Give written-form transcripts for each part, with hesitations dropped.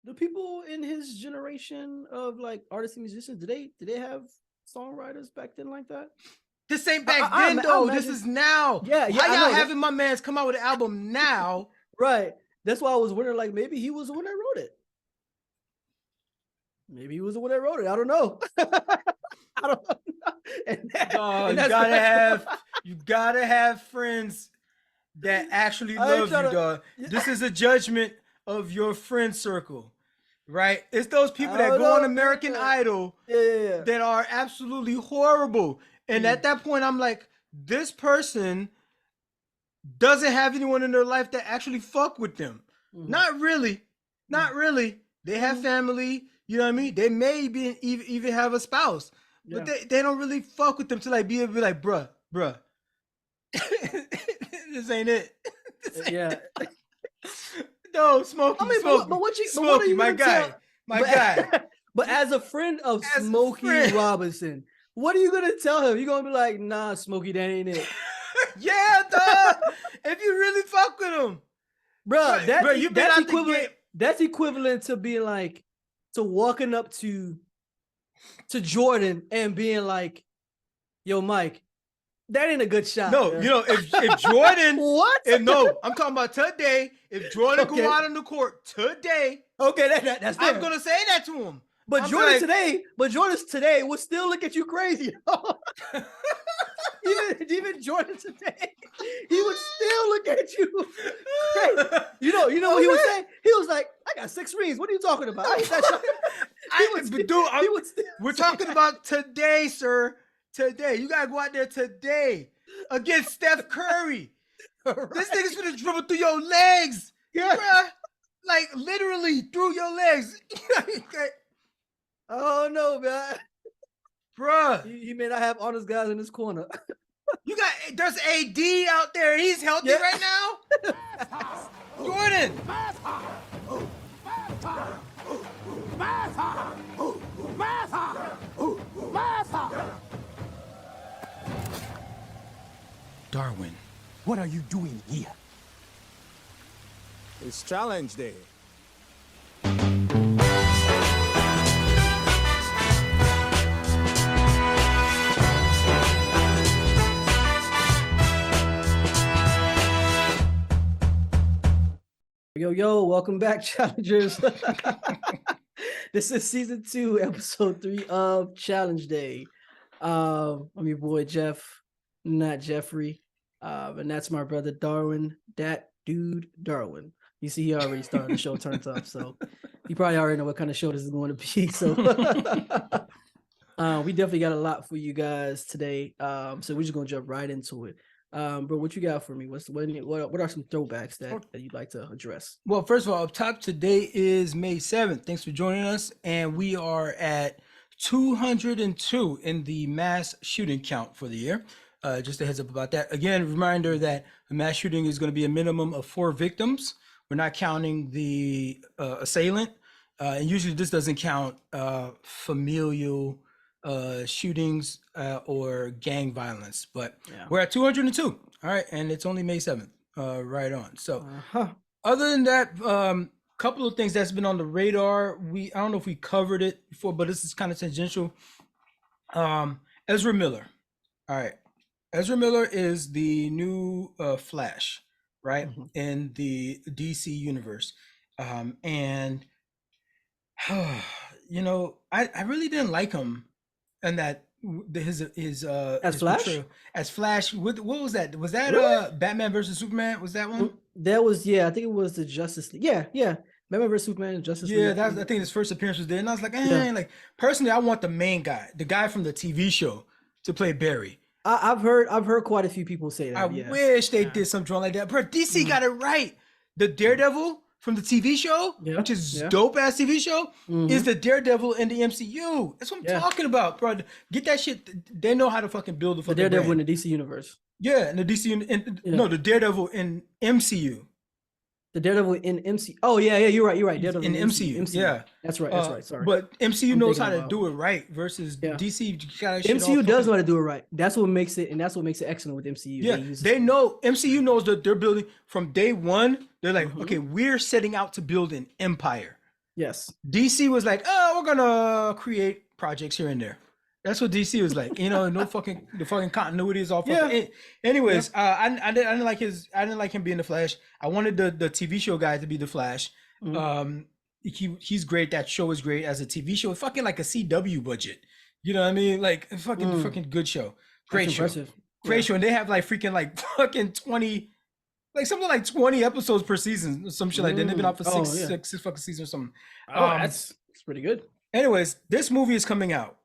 the people in his generation of like artists and musicians, did they have songwriters back then like that? This ain't back then though. imagine, this is now. Yeah, How I y'all know, having my man's come out with an album now? Right. That's why I was wondering, like, maybe he was the one that wrote it. Maybe he was the one that wrote it. I don't know. I don't know. You gotta have friends that actually love you, dog. This is a judgment of your friend circle, right? It's those people that go on American Idol that are absolutely horrible. And at that point, I'm like, this person doesn't have anyone in their life that actually fuck with them. Not really. They have family, you know what I mean? They may even have a spouse, but they don't really fuck with them to like be like, bruh, this ain't it. No, Smokey. I mean, Smokey, but what are Smokey, you my guy. But as a friend of Smokey Robinson, what are you gonna tell him? You gonna be like, nah, Smokey, that ain't it. Yeah, dog. If you really fuck with him, bro, that's equivalent to being like, to walking up to Jordan and being like, yo, Mike, that ain't a good shot. No, man. You know, if Jordan, what? I'm talking about today. If Jordan go out on the court today, that's fair. I'm gonna say that to him. But Jordan today would still look at you crazy. even Jordan today, he would still look at you crazy. You know what he was saying? He was like, I got 6 rings. What are you talking about? We're talking about today, sir. Today. You gotta go out there today against Steph Curry. Right. This nigga's gonna dribble through your legs. Yeah. Bruh. Like literally through your legs. Oh no, man. Bruh. He may not have honest guys in his corner. There's AD out there. He's healthy right now. Jordan. Darwin. What are you doing here? It's challenge day. Yo, welcome back, challengers. This is season 2, episode 3 of Challenge Day. I'm your boy Jeff, not Jeffrey, and that's my brother Darwin. That dude Darwin. You see, he already started the show turned up, so you probably already know what kind of show this is going to be. So we definitely got a lot for you guys today. So we're just gonna jump right into it. But what you got for me? What are some throwbacks that you'd like to address? Well, first of all, up top today is May 7th. Thanks for joining us. And we are at 202 in the mass shooting count for the year. Just a heads up about that. Again, reminder that a mass shooting is going to be a minimum of 4 victims. We're not counting the assailant. And usually this doesn't count familial shootings or gang violence, but we're at 202. All right, and it's only May 7th. Right on. So other than that, couple of things that's been on the radar. I don't know if we covered it before, but this is kind of tangential. Ezra Miller. All right. Ezra Miller is the new Flash, right? In the DC universe. And you know, I really didn't like him. And that his as Flash? As Flash, what was that? Was that really? Batman versus Superman? Was that one? That was, I think it was the Justice League. Yeah. Batman versus Superman and Justice League. Yeah, I think his first appearance was there. And I was like, like personally, I want the main guy, the guy from the TV show, to play Barry. I've heard quite a few people say that. I wish they did some drawing like that. But DC got it right. The Daredevil from the TV show, which is dope ass TV show, is the Daredevil in the MCU. That's what I'm talking about, bro. Get that shit. They know how to fucking build a fucking Daredevil brand. in the DC universe. Yeah, in the DC. No, the Daredevil in MCU. The Daredevil in MCU. Oh yeah, you're right. Daredevil in MCU. Yeah, that's right. Sorry, but MCU knows how to do it right versus DC. MCU does know how to do it right. That's what makes it, and that's what makes it excellent with MCU. Yeah, they know MCU knows that they're building from day one. They're like, okay, we're setting out to build an empire. Yes. DC was like, oh, we're gonna create projects here and there. That's what DC was like. The fucking continuity is all fucking. Yeah. Anyways, I didn't like him being the Flash. I wanted the TV show guy to be the Flash. Mhm. He's great. That show is great as a TV show. Fucking like a CW budget. You know what I mean? Like fucking good show. Great That's show. impressive. Great show. And they have like freaking like fucking 20, like something like 20 episodes per season or some shit like that. They've been out for six fucking seasons or something. Oh, that's pretty good. Anyways, this movie is coming out.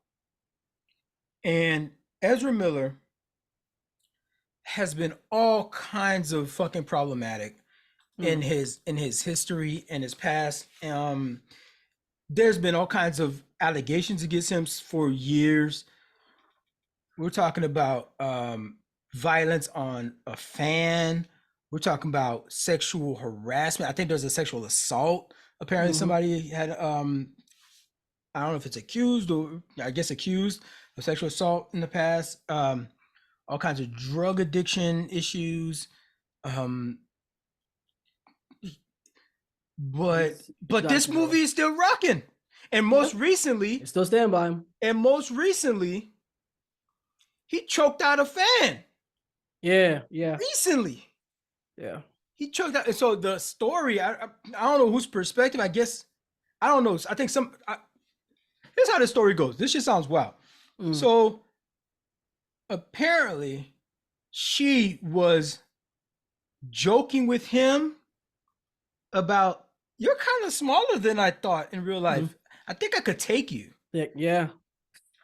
And Ezra Miller has been all kinds of fucking problematic in his history and his past. There's been all kinds of allegations against him for years. We're talking about violence on a fan. We're talking about sexual harassment. I think there's a sexual assault. Apparently somebody had I don't know if it's accused or I guess accused of sexual assault in the past. All kinds of drug addiction issues. But this movie is still rocking. And most recently, it's still stand by him. And most recently, he choked out a fan. Yeah. Recently. Yeah. He choked out. And so the story, I don't know whose perspective, I guess. I don't know. I think here's how the story goes. This shit sounds wild. So apparently she was joking with him about, you're kind of smaller than I thought in real life. I think I could take you. Yeah.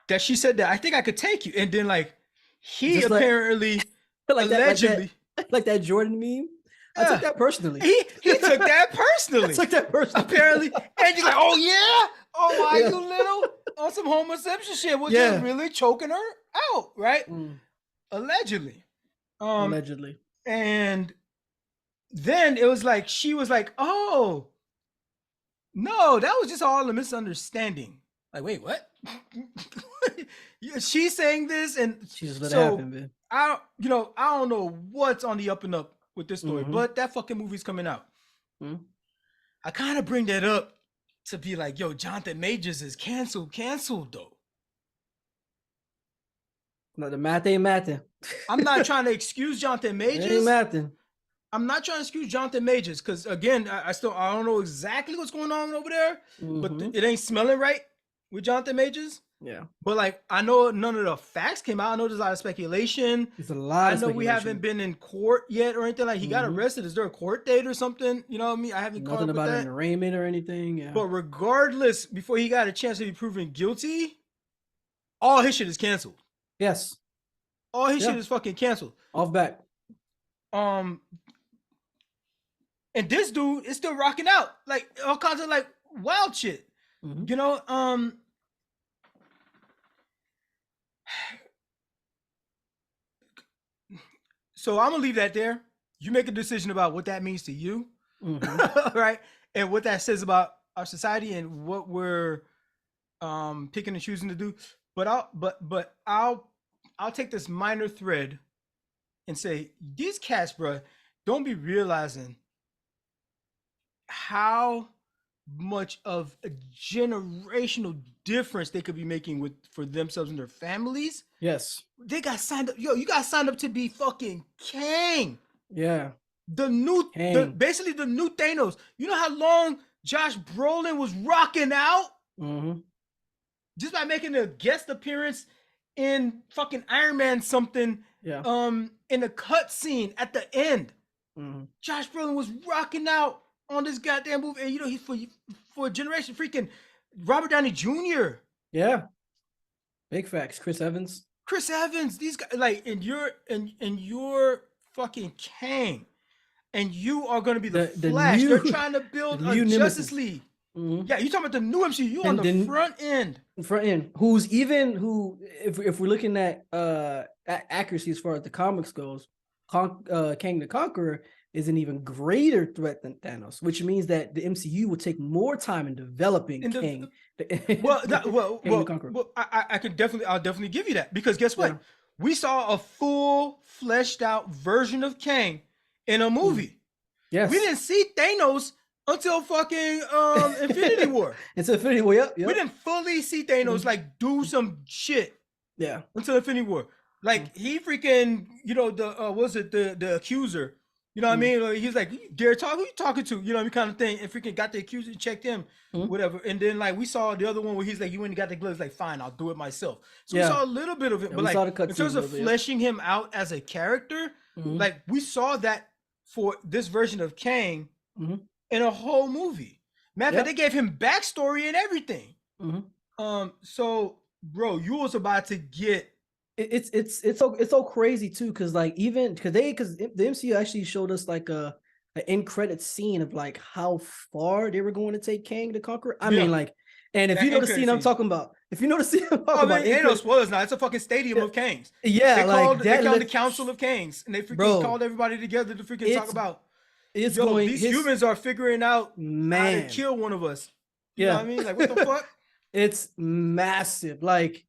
That she said that, I think I could take you. And then like, he just apparently, allegedly. Like that Jordan meme. I took that personally. He took that personally. I took that personally. Apparently. And you're like, oh yeah? Oh my, you little, on some homosexual shit. Was just really choking her out, right? Allegedly. Allegedly. And then it was like, she was like, oh, no, that was just all a misunderstanding. Like, wait, what? She's saying this, and she just let it happen, man. I don't know what's on the up and up with this story, but that fucking movie's coming out. I kind of bring that up to be like, yo, Jonathan Majors is canceled though. No, the math ain't mathing. I'm not trying to excuse Jonathan Majors. It ain't mathing. I'm not trying to excuse Jonathan Majors because again, I don't know exactly what's going on over there, but it ain't smelling right with Jonathan Majors. Yeah. But like, I know none of the facts came out. I know there's a lot of speculation. There's a lot. I know we haven't been in court yet or anything. Like he got arrested. Is there a court date or something? You know what I mean? I haven't nothing about an arraignment or anything. Yeah. But regardless, before he got a chance to be proven guilty, all his shit is canceled. Yes. All his shit is fucking canceled. Off back. And this dude is still rocking out. Like all kinds of like wild shit. You know, so I'm gonna leave that there. You make a decision about what that means to you, right? And what that says about our society and what we're picking and choosing to do. But I'll take this minor thread and say these cats, bro, don't be realizing how much of a generational difference they could be making for themselves and their families. Yes. They got signed up. Yo, you got signed up to be fucking king. Yeah. Basically the new Thanos. You know how long Josh Brolin was rocking out? Just by making a guest appearance in fucking Iron Man something. Yeah. In a cut scene at the end. Josh Brolin was rocking out on this goddamn movie, and you know he's for a generation. Freaking Robert Downey Jr. Yeah, big facts. Chris Evans. These guys, like, and you're fucking Kang, and you are going to be the Flash. They're trying to build a Justice League. Yeah, you talking about the new MCU? You on the front end. Who, if we're looking at accuracy as far as the comics goes, Kang the Conqueror is an even greater threat than Thanos, which means that the MCU will take more time in developing Kang. I'll definitely give you that, because guess what? We saw a full fleshed out version of Kang in a movie. Yes. We didn't see Thanos until fucking Infinity War. It's Infinity War. Yep. We didn't fully see Thanos like do some shit. Yeah. Until Infinity War. Like he freaking, the accuser. You know what I mean? Like, he's like, dare talk, who you talking to? You know what I mean? Kind of thing. And freaking got the accuser, checked him, whatever. And then like we saw the other one where he's like, you went and got the gloves, like, fine, I'll do it myself. So we saw a little bit of it, but like in terms of fleshing him out as a character, like we saw that for this version of Kang in a whole movie. Matter of fact, they gave him backstory and everything. So bro, you was about to get it's so crazy too, because like even because the MCU actually showed us like an end credit scene of like how far they were going to take Kang the Conqueror. I mean, like, and if you know the scene I'm talking about, ain't no spoilers now. It's a fucking stadium of Kangs. Yeah, they called the Council of Kangs, and they freaking called everybody together to freaking talk about. These humans are figuring out how to kill one of us. You know what I mean? Like, what the fuck? It's massive. Like,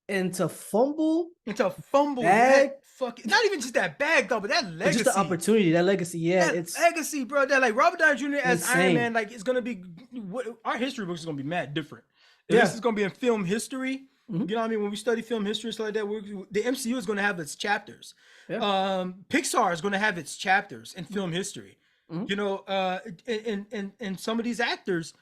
and to fumble bag, not even just that bag though, but that legacy, just the opportunity, that legacy, it's legacy, bro. That like Robert Downey Jr. as Iron Man, like it's gonna be our history books is gonna be mad different. This is gonna be in film history. You know what I mean? When we study film history and stuff like that, the MCU is gonna have its chapters. Pixar is gonna have its chapters in film history. You know, and some of these actors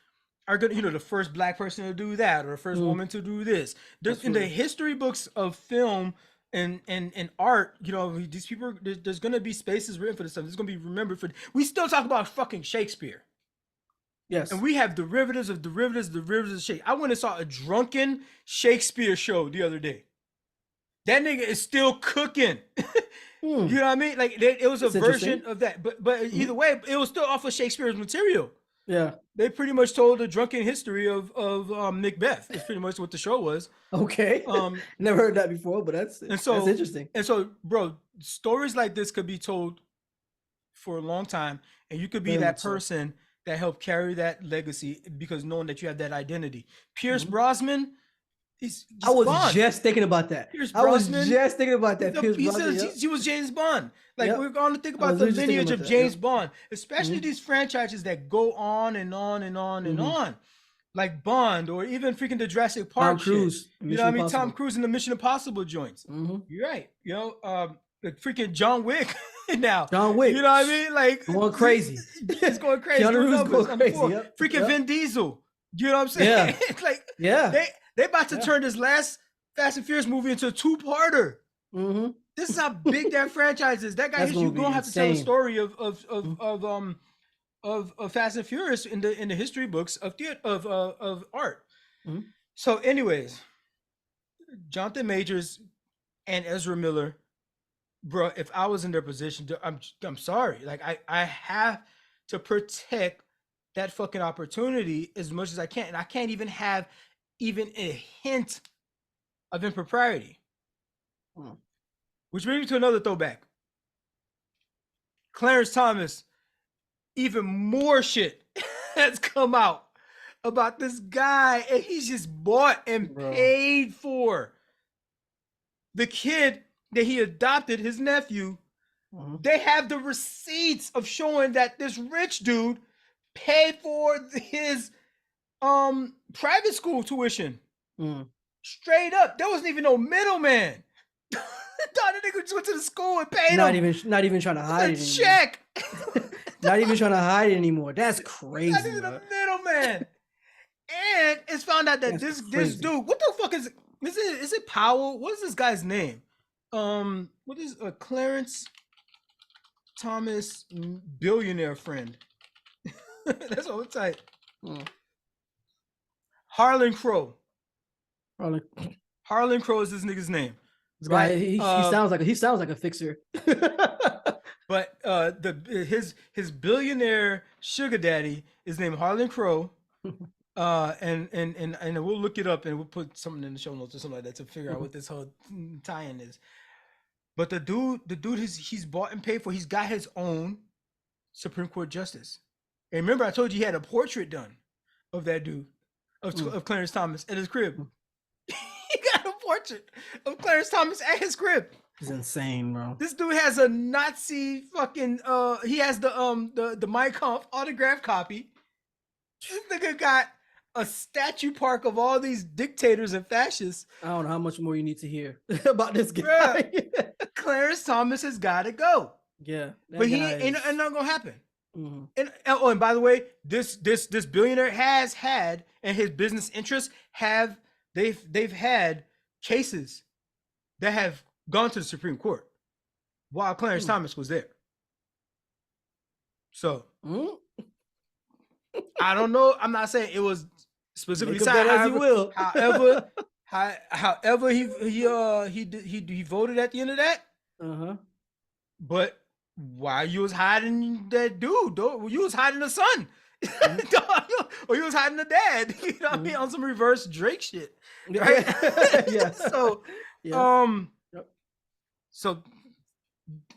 are gonna, the first black person to do that, or the first woman to do this. In the history books of film and art, these people, there's gonna be spaces written for this stuff. There's gonna be remembered for. We still talk about fucking Shakespeare. Yes. And we have derivatives of Shakespeare. I went and saw a drunken Shakespeare show the other day. That nigga is still cooking. You know what I mean? Like it was a version of that, but either way, it was still off of Shakespeare's material. Yeah, they pretty much told the drunken history of Macbeth. It's pretty much what the show was. Okay, never heard that before, but that's interesting. And so, bro, stories like this could be told for a long time, and you could be that person that helped carry that legacy because knowing that you have that identity. Pierce Brosnan. I was just thinking about that. Pierce Brosnan, he was James Bond. Like we're going to think about the lineage of James Bond, especially these franchises that go on and on and on and on, like Bond, or even freaking the Jurassic Park. Tom Cruise, you know what I mean? Tom Cruise in the Mission Impossible joints. You're right. The freaking John Wick now. John Wick. You know what I mean? Like going crazy. It's going crazy. Going crazy. Freaking Vin Diesel. You know what I'm saying? Yeah. It's like they about to turn this last Fast and Furious movie into a two-parter. This is how big that franchise is. That guy, you're gonna have to tell a story of Fast and Furious in the history books of art. So, anyways, Jonathan Majors and Ezra Miller, bro. If I was in their position, I'm sorry. Like I have to protect that fucking opportunity as much as I can, and I can't even have even a hint of impropriety. Which brings me to another throwback. Clarence Thomas, even more shit has come out about this guy, and he's just bought and paid for. The kid that he adopted, his nephew, they have the receipts of showing that this rich dude paid for his private school tuition. Straight up. There wasn't even no middleman. The nigga just went to the school and paid him. Not even trying to hide it. Check. Not even trying to hide it anymore. That's crazy. Not even a middleman. And it's found out that this dude, what the fuck is it? Is it Powell? What is this guy's name? What is Clarence Thomas billionaire friend? That's what it's like. Harlan Crow. Harlan Crow is this nigga's name. Right. He sounds like a fixer. But his billionaire sugar daddy is named Harlan Crow. And we'll look it up and we'll put something in the show notes or something like that to figure out what this whole tie-in is. But the dude he's bought and paid for. He's got his own Supreme Court justice. And remember, I told you he had a portrait done of that dude, of Clarence Thomas at his crib. He got a portrait of Clarence Thomas at his crib. It's insane, bro. This dude has a Nazi fucking he has the Mein Kampf autograph copy. This nigga got a statue park of all these dictators and fascists. I don't know how much more you need to hear about this guy. Clarence Thomas has got to go. Yeah, but he ain't not gonna happen. Mm-hmm. And by the way, this billionaire has had, and his business interests have they've had cases that have gone to the Supreme Court while Clarence Thomas was there. So I don't know. I'm not saying it was specifically signed. However, he voted at the end of that. But while you was hiding that dude, though, you was hiding the son, or you was hiding the dad. You know what I mean, on some reverse Drake shit, right? Yeah. So,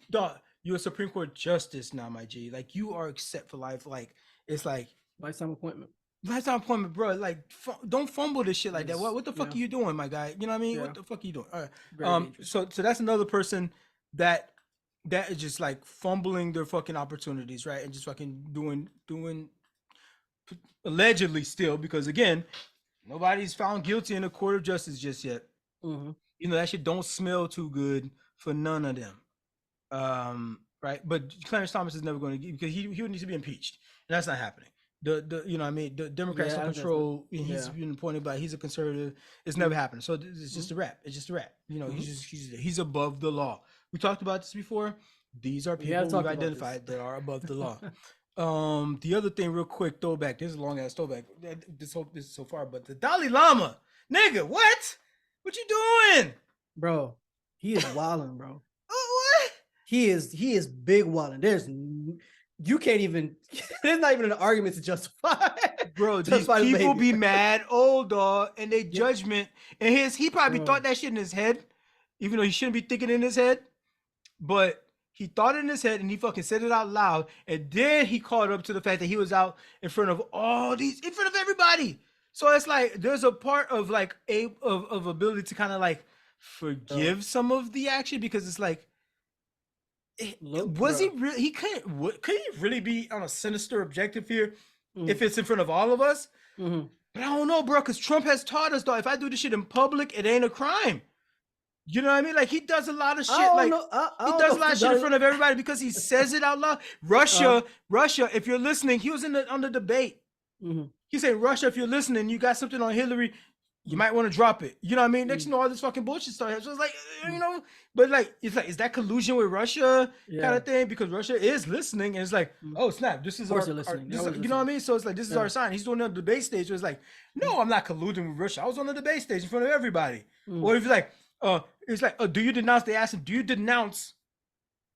dog, you're a Supreme Court justice now, my G. Like, you are set for life. Like, it's like lifetime appointment. Lifetime appointment, bro. Like, don't fumble this shit like that. What the fuck are you doing, my guy? You know what I mean? What the fuck are you doing? All right. So that's another person that is just like fumbling their fucking opportunities, right? And just fucking doing allegedly still, because again, nobody's found guilty in a court of justice just yet. You know, that shit don't smell too good for none of them. Right? But Clarence Thomas is never going to get, because he would need to be impeached, and that's not happening. The you know what I mean, the Democrats don't control. He's been appointed by. He's a conservative. It's never happened. So it's just a wrap. It's just a wrap. You know, he's above the law. We talked about this before. These are people we've identified that are above the law. The other thing, real quick, throwback. This is a long ass throwback. This is so far, but the Dalai Lama, nigga, what you doing, bro? He is wilding, bro. What? He is big wilding. You can't even. There's not even an argument to justify. Bro, these people be mad, old dog, and they judgment. And he probably thought that shit in his head, even though he shouldn't be thinking in his head. But he thought it in his head, and he fucking said it out loud. And then he caught up to the fact that he was out in front of in front of everybody. So it's like there's a part of like of ability to kind of like forgive some of the action, because it's like. Was he really? He couldn't. Could he really be on a sinister objective here if it's in front of all of us? But I don't know, bro, because Trump has taught us, though, if I do this shit in public, it ain't a crime. You know what I mean? Like, he does a lot of shit. He does a lot of shit in front of everybody because he says it out loud. Russia, if you're listening, he was on the debate. He said, Russia, if you're listening, you got something on Hillary, you might want to drop it. You know what I mean? Next you know, all this fucking bullshit started. So it's like, you know, but like, it's like, is that collusion with Russia kind of thing? Because Russia is listening, and it's like, oh snap, this is our listening. You know what I mean? So it's like, this is our sign. He's doing it on the debate stage. So it's like, no, I'm not colluding with Russia. I was on the debate stage in front of everybody. Or if it's like, do you denounce? They asked him, do you denounce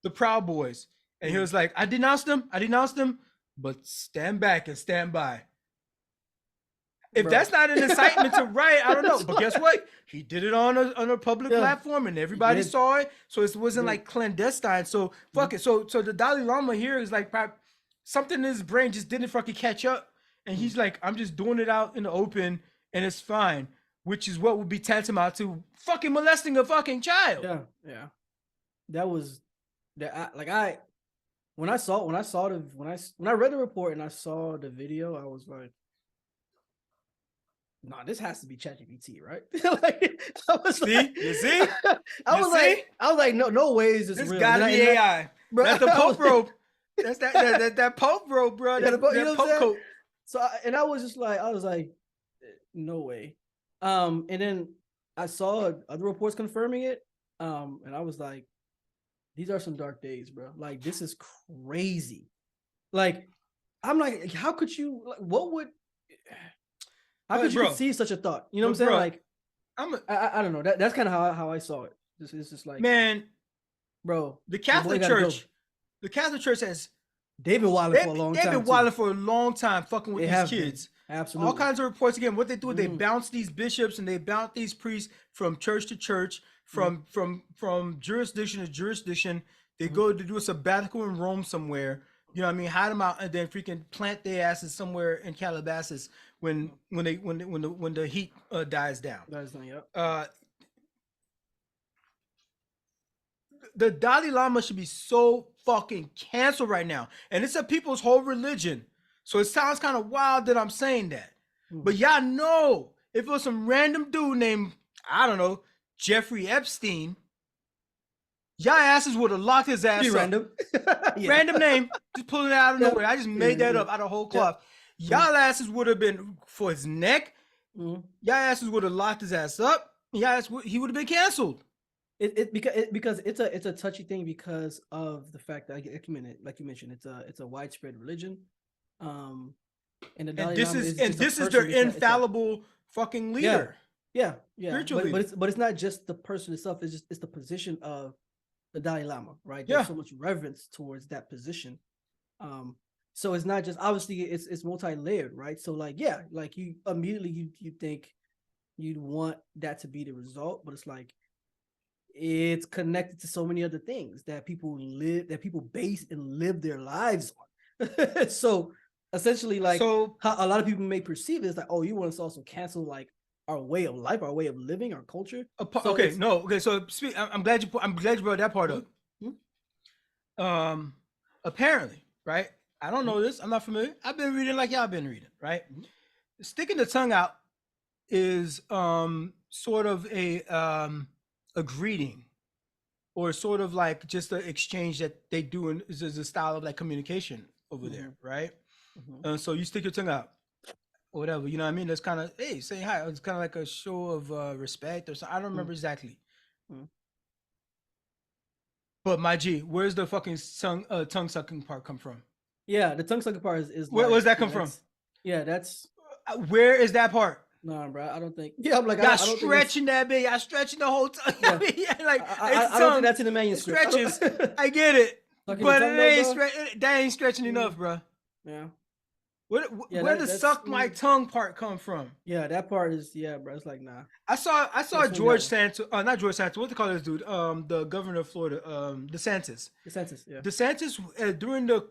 the Proud Boys? And he was like, I denounced them, but stand back and stand by. If that's not an incitement to riot, I don't know. But guess what? He did it on a public platform, and everybody saw it. So it wasn't like clandestine. So fuck it. So the Dalai Lama here is like, something in his brain just didn't fucking catch up, and he's like, I'm just doing it out in the open, and it's fine. Which is what would be tantamount to fucking molesting a fucking child. Yeah. That was that. When I read the report and I saw the video, I was like, nah, this has to be ChatGPT, right? I was like, no way is this real. This gotta be AI. That's the Pope robe. That's that Pope robe, bro. That Pope coat. So I was like, no way. And then I saw other reports confirming it. And I was like, these are some dark days, bro. Like, this is crazy. Like, I'm like, how could you? Like, how could you see such a thought? You know what I'm saying? Bro, like, I don't know. That's kind of how I saw it. It's just like, man, bro. The Catholic Church has. They've been wilding for a long time. They've been wilding for a long time, fucking with these kids. Absolutely. All kinds of reports. Again, what they do is they bounce these bishops and they bounce these priests from church to church, from jurisdiction to jurisdiction. They go to do a sabbatical in Rome somewhere. You know what I mean? Hide them out and then freaking plant their asses somewhere in Calabasas when the heat dies down. Yep. the Dalai Lama should be so fucking canceled right now, and it's a people's whole religion. So it sounds kind of wild that I'm saying that, but y'all know if it was some random dude named, I don't know, Jeffrey Epstein, y'all asses would have locked his ass up. Random. Random name, just pulling it out of nowhere. I just made that up out of whole cloth. Y'all asses would have been for his neck. Y'all asses would have locked his ass up. He would have been canceled. Because it's a touchy thing because of the fact that like you mentioned, it's a widespread religion. And the Dalai Lama this is their infallible fucking leader. Yeah. But it's not just the person itself. It's the position of the Dalai Lama, right? There's so much reverence towards that position. So it's not just, obviously it's multi-layered, right? So like you immediately you think you'd want that to be the result, but it's like it's connected to so many other things that people base and live their lives on. So essentially, like how a lot of people may perceive it is like, oh, you want us to also cancel like our way of life, our way of living, our culture. So I'm glad you brought that part up. Apparently, right? I don't know this. I'm not familiar. I've been reading like y'all been reading, right? Sticking the tongue out is sort of a greeting, or sort of like just an exchange that they do, and is a style of like communication over there, right? So you stick your tongue out, or whatever, you know what I mean? That's kind of, hey, say hi. It's kind of like a show of respect or something. I don't remember exactly. But my G, where's the fucking tongue sucking part come from? Yeah, the tongue sucking part is where does that come from? Yeah, that's where is that part? Nah, bro, I don't think. Yeah, I'm like, y'all stretching that bit. Y'all stretching the whole tongue. Yeah. I don't think that's in the manuscript. It stretches. I get it, but that ain't stretching enough, bro. Yeah. Where does suck my tongue part come from? Yeah, that part is bro. It's like, nah. I saw George Santos, not George Santos. What they call this dude? The governor of Florida, DeSantis. DeSantis, during the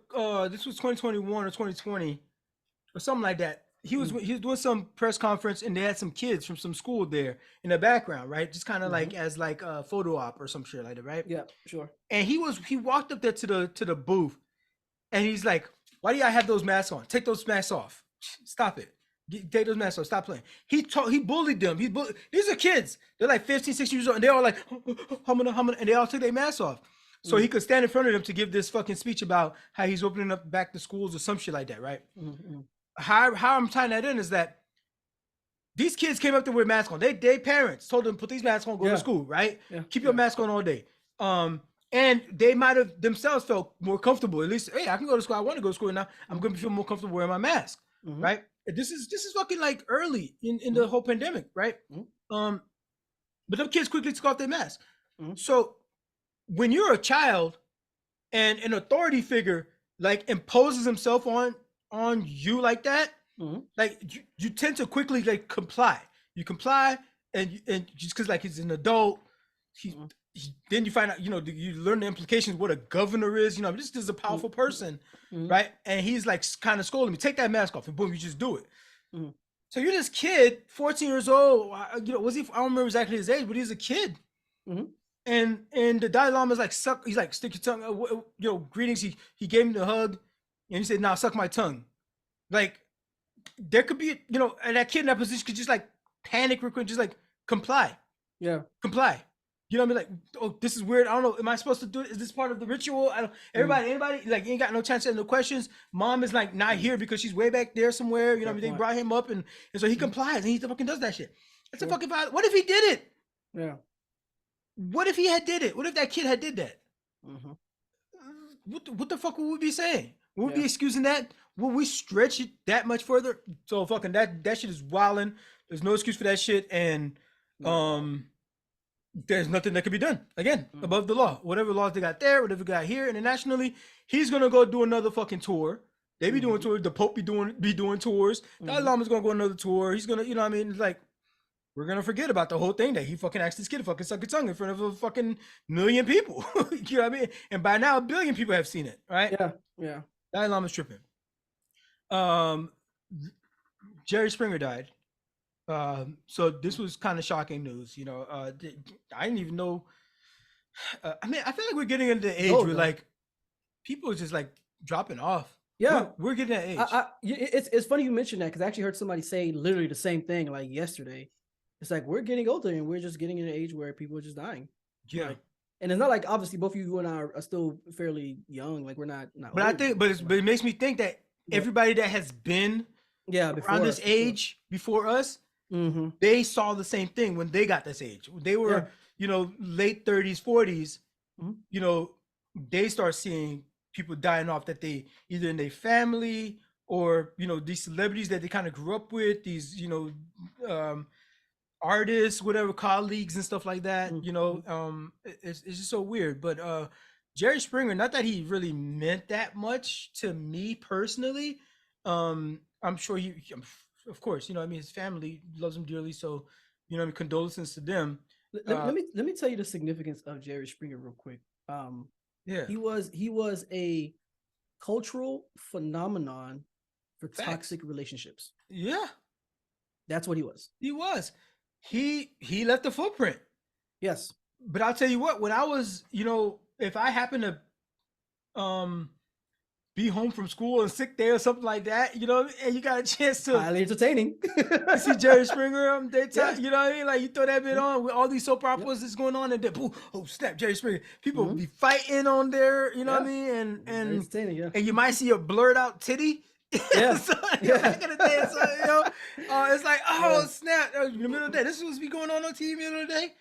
this was 2021 or 2020 or something like that. He was doing some press conference, and they had some kids from some school there in the background, right? Just kind of like as like a photo op or some shit like that, right? Yeah, sure. And he walked up there to the booth, and he's like, "Why do y'all have those masks on? Take those masks off. Stop it. Take those masks off. Stop playing." He bullied them. These are kids. They're like 15, 16 years old, and they're all like, humming, and they all took their masks off. So he could stand in front of them to give this fucking speech about how he's opening up back the schools or some shit like that, right? How I'm tying that in is that these kids came up there with masks on. They parents told them, put these masks on, go to school, right? Yeah. Keep your mask on all day. And they might have themselves felt more comfortable. At least, hey, I can go to school. I want to go to school now. I'm going to feel more comfortable wearing my mask, right? This is fucking like early in the whole pandemic, right? But them kids quickly took off their mask. So when you're a child and an authority figure like imposes himself on you like that, like you tend to quickly like comply. You comply, and just because like he's an adult, then you find out, you learn the implications what a governor is. This is a powerful person, right? And he's like kind of scolding me, take that mask off, and boom, you just do it. So you're this kid, 14 years old. Was he? I don't remember exactly his age, but he's a kid. And the Dalai Lama's like, he's like, stick your tongue, greetings. He gave me the hug, and he said, "Now suck my tongue." Like, there could be, and that kid in that position could just like panic real quick, just like comply. Yeah. Comply. You know what I mean? Like, oh, this is weird. I don't know. Am I supposed to do it? Is this part of the ritual? I don't. Anybody, like, ain't got no chance to ask no questions. Mom is like not here because she's way back there somewhere. You know what I mean? They brought him up, and so he complies, and he fucking does that shit. That's a fucking violence. What if he did it? Yeah. What if he had did it? What if that kid had did that? What the fuck would we be saying? Would we be excusing that? Will we stretch it that much further? So fucking that shit is wilding. There's no excuse for that shit, and there's nothing that can be done again above the law. Whatever laws they got there, whatever got here internationally, he's gonna go do another fucking tour. They be doing tours. The Pope be doing tours. Dalai Lama's gonna go another tour. He's gonna, what I mean? It's like, we're gonna forget about the whole thing that he fucking asked this kid to fucking suck his tongue in front of a fucking million people. You know what I mean? And by now, 1 billion people have seen it, right? Yeah. Dalai Lama's tripping. Jerry Springer died. So this was kind of shocking news. I didn't even know I mean, I feel like we're getting into the age old, where though. like people are just like dropping off. Yeah. We're getting that age. It's funny you mentioned that because I actually heard somebody say literally the same thing like yesterday. It's like we're getting older and we're just getting in an age where people are just dying. Yeah. Like, and it's not like obviously both of you and I are still fairly young. Like we're not But I think, but it makes me think that everybody that has been around this age before us, they saw the same thing when they got this age. They were, late 30s, 40s. They start seeing people dying off that they either in their family or these celebrities that they kind of grew up with, these artists, whatever, colleagues and stuff like that. It's just so weird. But Jerry Springer, not that he really meant that much to me personally. I'm sure he, of course, his family loves him dearly. So, condolences to them. Let me tell you the significance of Jerry Springer real quick. Yeah, he was a cultural phenomenon for toxic relationships. Yeah, that's what he was. He was. He left a footprint. Yes, but I'll tell you what. When I was, if I happen to, be home from school on sick day or something like that, and you got a chance to highly entertaining see Jerry Springer on daytime, you know what I mean? Like you throw that bit on with all these soap operas that's going on, and then oh snap, Jerry Springer. People be fighting on there, you know what I mean? And you might see a blurred out titty. Yeah, so, back in the day, so, it's like snap, in the middle of the day. This is what's be going on TV in the middle of the day.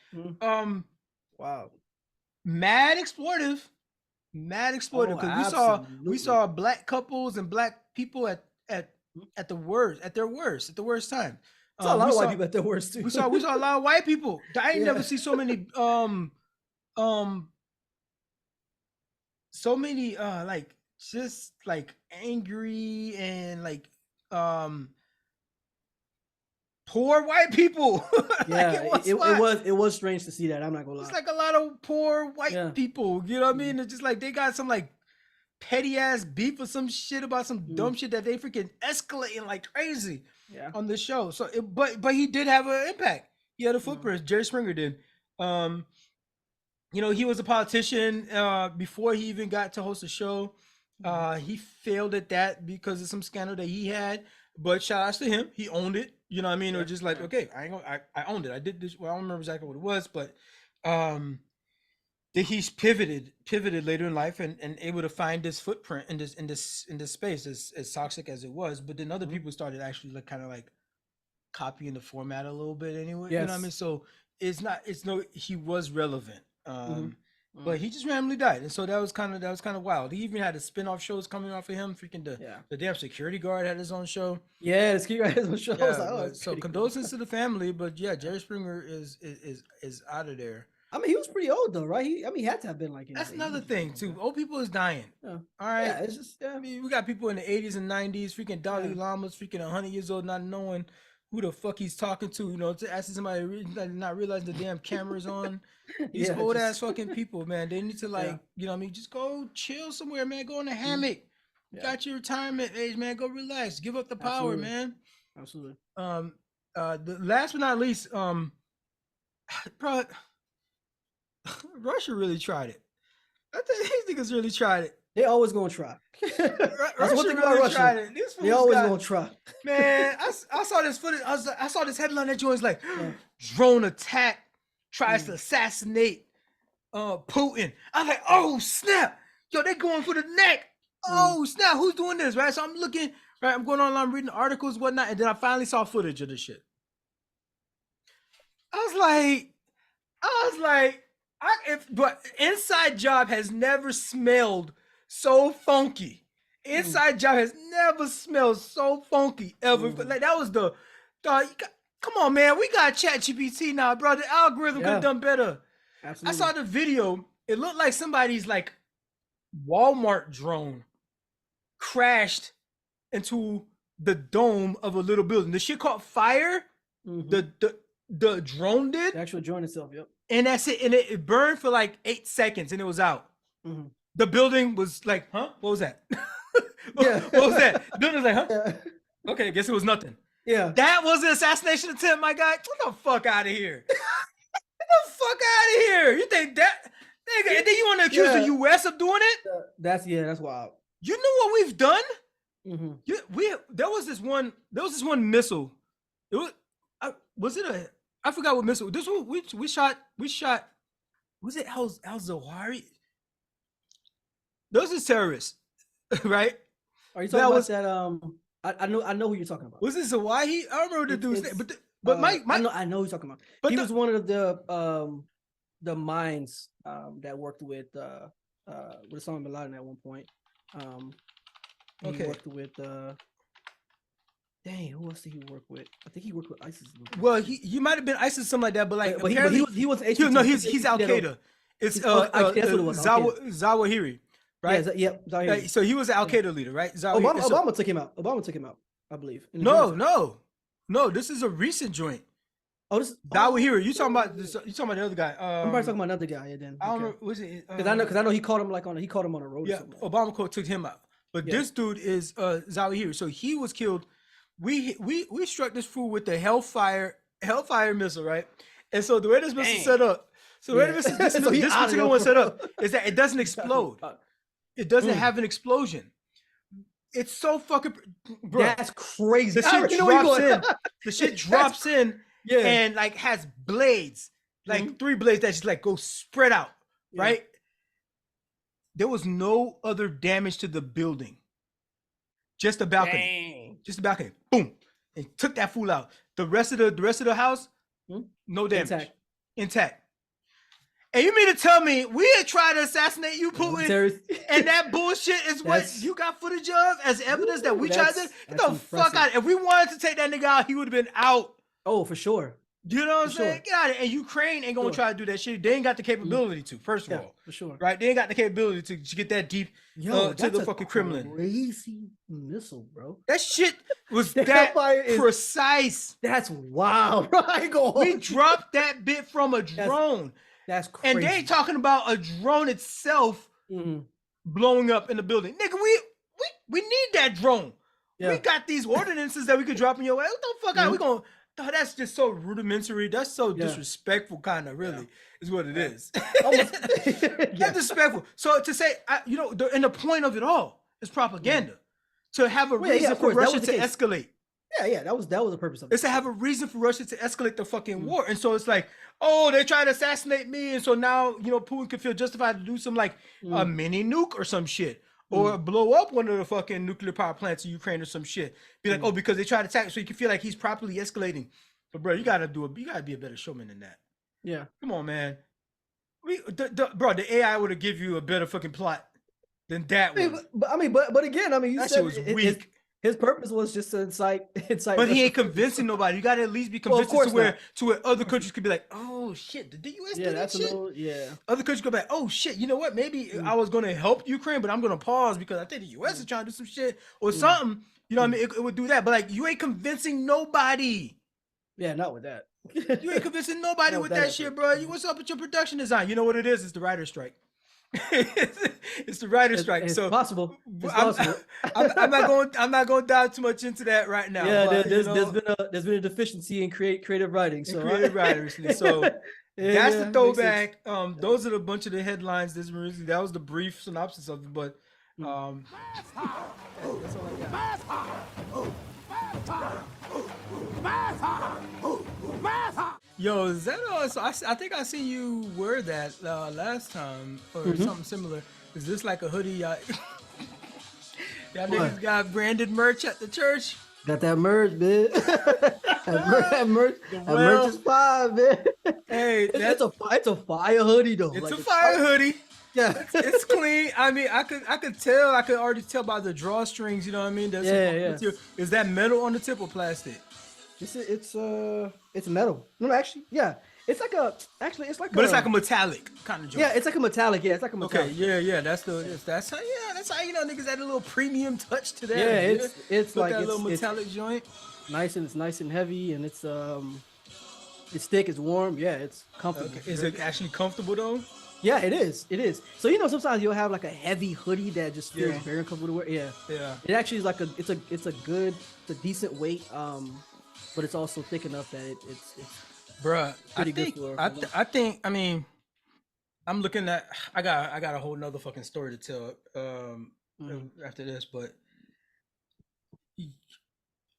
Wow, mad exploitive. Because we saw black couples and black people at the worst time. Saw a lot of white people at their worst too. We saw a lot of white people. I ain't never see so many like just like angry and like poor white people. It was strange to see that. I'm not gonna lie. It's like a lot of poor white people. You know what I mean? It's just like they got some like petty ass beef or some shit about some dumb shit that they freaking escalating like crazy on the show. So, but he did have an impact. He had a footprint. Jerry Springer did. He was a politician before he even got to host a show. He failed at that because of some scandal that he had. But shout outs to him. He owned it. You know what I mean? Or just like, okay, I owned it. I did this. Well, I don't remember exactly what it was, but he's pivoted later in life and able to find this footprint in this space as toxic as it was. But then other people started actually like kind of like copying the format a little bit anyway. You know what I mean? So he was relevant. But he just randomly died, and so that was kind of wild. He even had a spin-off shows coming off of him. Freaking the damn security guard had his own show. Yeah, the security guard had his own show. Yeah, so condolences to the family, but yeah, Jerry Springer is out of there. I mean, he was pretty old though, right? He had to have been like. That's another thing too. Old people is dying. Yeah. All right. Yeah, it's just. Yeah. I mean, we got people in the 80s and 90s, freaking Dalai Lamas, freaking 100 years old, not knowing who the fuck he's talking to, to asking somebody not realizing the damn camera's on. These old ass fucking people, man. They need to just go chill somewhere, man. Go in a hammock. You got your retirement age, man. Go relax. Give up the power, man. Absolutely. The last but not least, bro, Russia really tried it. I think these niggas really tried it. They always gonna try. That's one thing about Russia. Tried it. They always gonna try. Man, I saw this footage. I saw this headline that joins like drone attack tries to assassinate Putin. I was like, oh snap, yo, they going for the neck. Oh snap, who's doing this? Right. So I'm looking, right, I'm going online reading articles, whatnot, and then I finally saw footage of this shit. I was like, but Inside Job has never smelled so funky. Inside Job has never smelled so funky ever. Like that was come on, man. We got ChatGPT now, bro. The algorithm could have done better. Absolutely. I saw the video. It looked like somebody's like Walmart drone crashed into the dome of a little building. The shit caught fire. The drone did. The actual drone itself, yep. And that's it. And it burned for like 8 seconds and it was out. The building was like, huh? What was that? What was that? The building was like, huh? Yeah. Okay, I guess it was nothing. Yeah. That was an assassination attempt, my guy. Get the fuck out of here. Get the fuck out of here. You think that Nigga, and then you want to accuse the U.S. of doing it? That's wild. You know what we've done? Mm-hmm. There was this one missile. It was I forgot what missile. This one we shot. Was it Al Zawahiri? Those are terrorists, right? Are you talking about that? I know who you're talking about. Was it Zawahiri? I don't remember the dude's name, but Mike, I know who you're talking about. But he was one of the minds that worked with Osama bin Laden at one point. He worked with dang, who else did he work with? I think he worked with ISIS. Well, he might have been ISIS, something like that, but like but apparently he was he's Al Qaeda. It's that's what it was. Zawahiri, right? Zawahiri. So he was the Al Qaeda leader, right? Obama took him out. I believe. No. This is a recent joint. Oh, this is Zawahiri. You talking about the other guy? I'm probably talking about another guy. Yeah, then I don't know. Was it? Because I know he caught him on a road. Yeah, Obama took him out. But this dude is Zawahiri. So he was killed. We struck this fool with the Hellfire missile, right? And so the way this missile set up, this particular one set up is that it doesn't explode. It doesn't have an explosion. It's so fucking, bro. That's crazy. The shit drops in and like has blades, like 3 blades that just like go spread out, right? There was no other damage to the building. Just the balcony. Dang. Just the balcony. Boom. And took that fool out. The rest of the house, no damage. Intact. And you mean to tell me we had tried to assassinate you, Putin, and that bullshit is what you got footage of as evidence that we tried to? Get the fuck out. If we wanted to take that nigga out, he would have been out. Oh, for sure. You know what I'm saying? Get out of it. And Ukraine ain't gonna try to do that shit. They ain't got the capability to, first of all. For sure. Right? They ain't got the capability to get that deep to the fucking Kremlin. Crazy missile, bro. That shit was that precise. That's wild, bro. We dropped that bit from a drone. That's crazy. And they ain't talking about a drone itself blowing up in the building. Nigga, we need that drone. Yeah. We got these ordinances that we could drop in your way. What the fuck are we going? Oh, that's just so rudimentary. That's so disrespectful, kind of. Really, is what it is. That's disrespectful. So to say, and the point of it all is propaganda. To have a reason for Russia to escalate. Yeah, that was the purpose of it. It's to have a reason for Russia to escalate the fucking war. And so it's like, oh, they tried to assassinate me, and so now Putin could feel justified to do some like a mini nuke or some shit. Or blow up one of the fucking nuclear power plants in Ukraine or some shit. Be like, oh, because they tried to attack, so you can feel like he's properly escalating. But bro, you gotta be a better showman than that. Yeah. Come on, man. Bro, the AI would have give you a better fucking plot than that one. But again, you that said shit was weak. His purpose was just to incite. But he ain't convincing nobody. You gotta at least be convincing to where other countries could be like, oh shit, did the US do that shit? Other countries go back, oh shit, you know what? Maybe I was gonna help Ukraine, but I'm gonna pause because I think the US is trying to do some shit or something. You know what I mean? It would do that. But like, you ain't convincing nobody. Yeah, not with that. You ain't convincing nobody with that shit, bro. What's up with your production design? You know what it is? It's the writer's strike. It's the writer's strike. It's so possible. I'm not going to dive too much into that right now. Yeah, but, there's been a deficiency in creative writing. So creative writing. So that's the throwback. Those are a bunch of the headlines. That was the brief synopsis of it. But that's all I got. Yo, is that so I think I seen you wear that last time or something similar. Is this like a hoodie? Y'all niggas got branded merch at the church? Got that merch, man. that merch is fire, man. Hey, it's a fire hoodie though. It's a fire hoodie. Yeah, it's clean. I mean, I could already tell by the drawstrings. You know what I mean? Is that metal on the tip or plastic? It's metal. No, actually, yeah. It's like a metallic kind of joint. Yeah, it's like a metallic. Yeah, it's like a metallic. Okay, yeah. That's how niggas add a little premium touch to that. Yeah, it's like that little metallic joint. It's nice and heavy, and it's thick, it's warm. Yeah, it's comfortable. Okay. Is it actually comfortable though? Yeah, it is. So sometimes you'll have like a heavy hoodie that just feels very uncomfortable to wear. Yeah. It actually is like it's a decent weight. But it's also thick enough that it's bruh, pretty good for I I'm looking at. I got a whole nother fucking story to tell. After this, but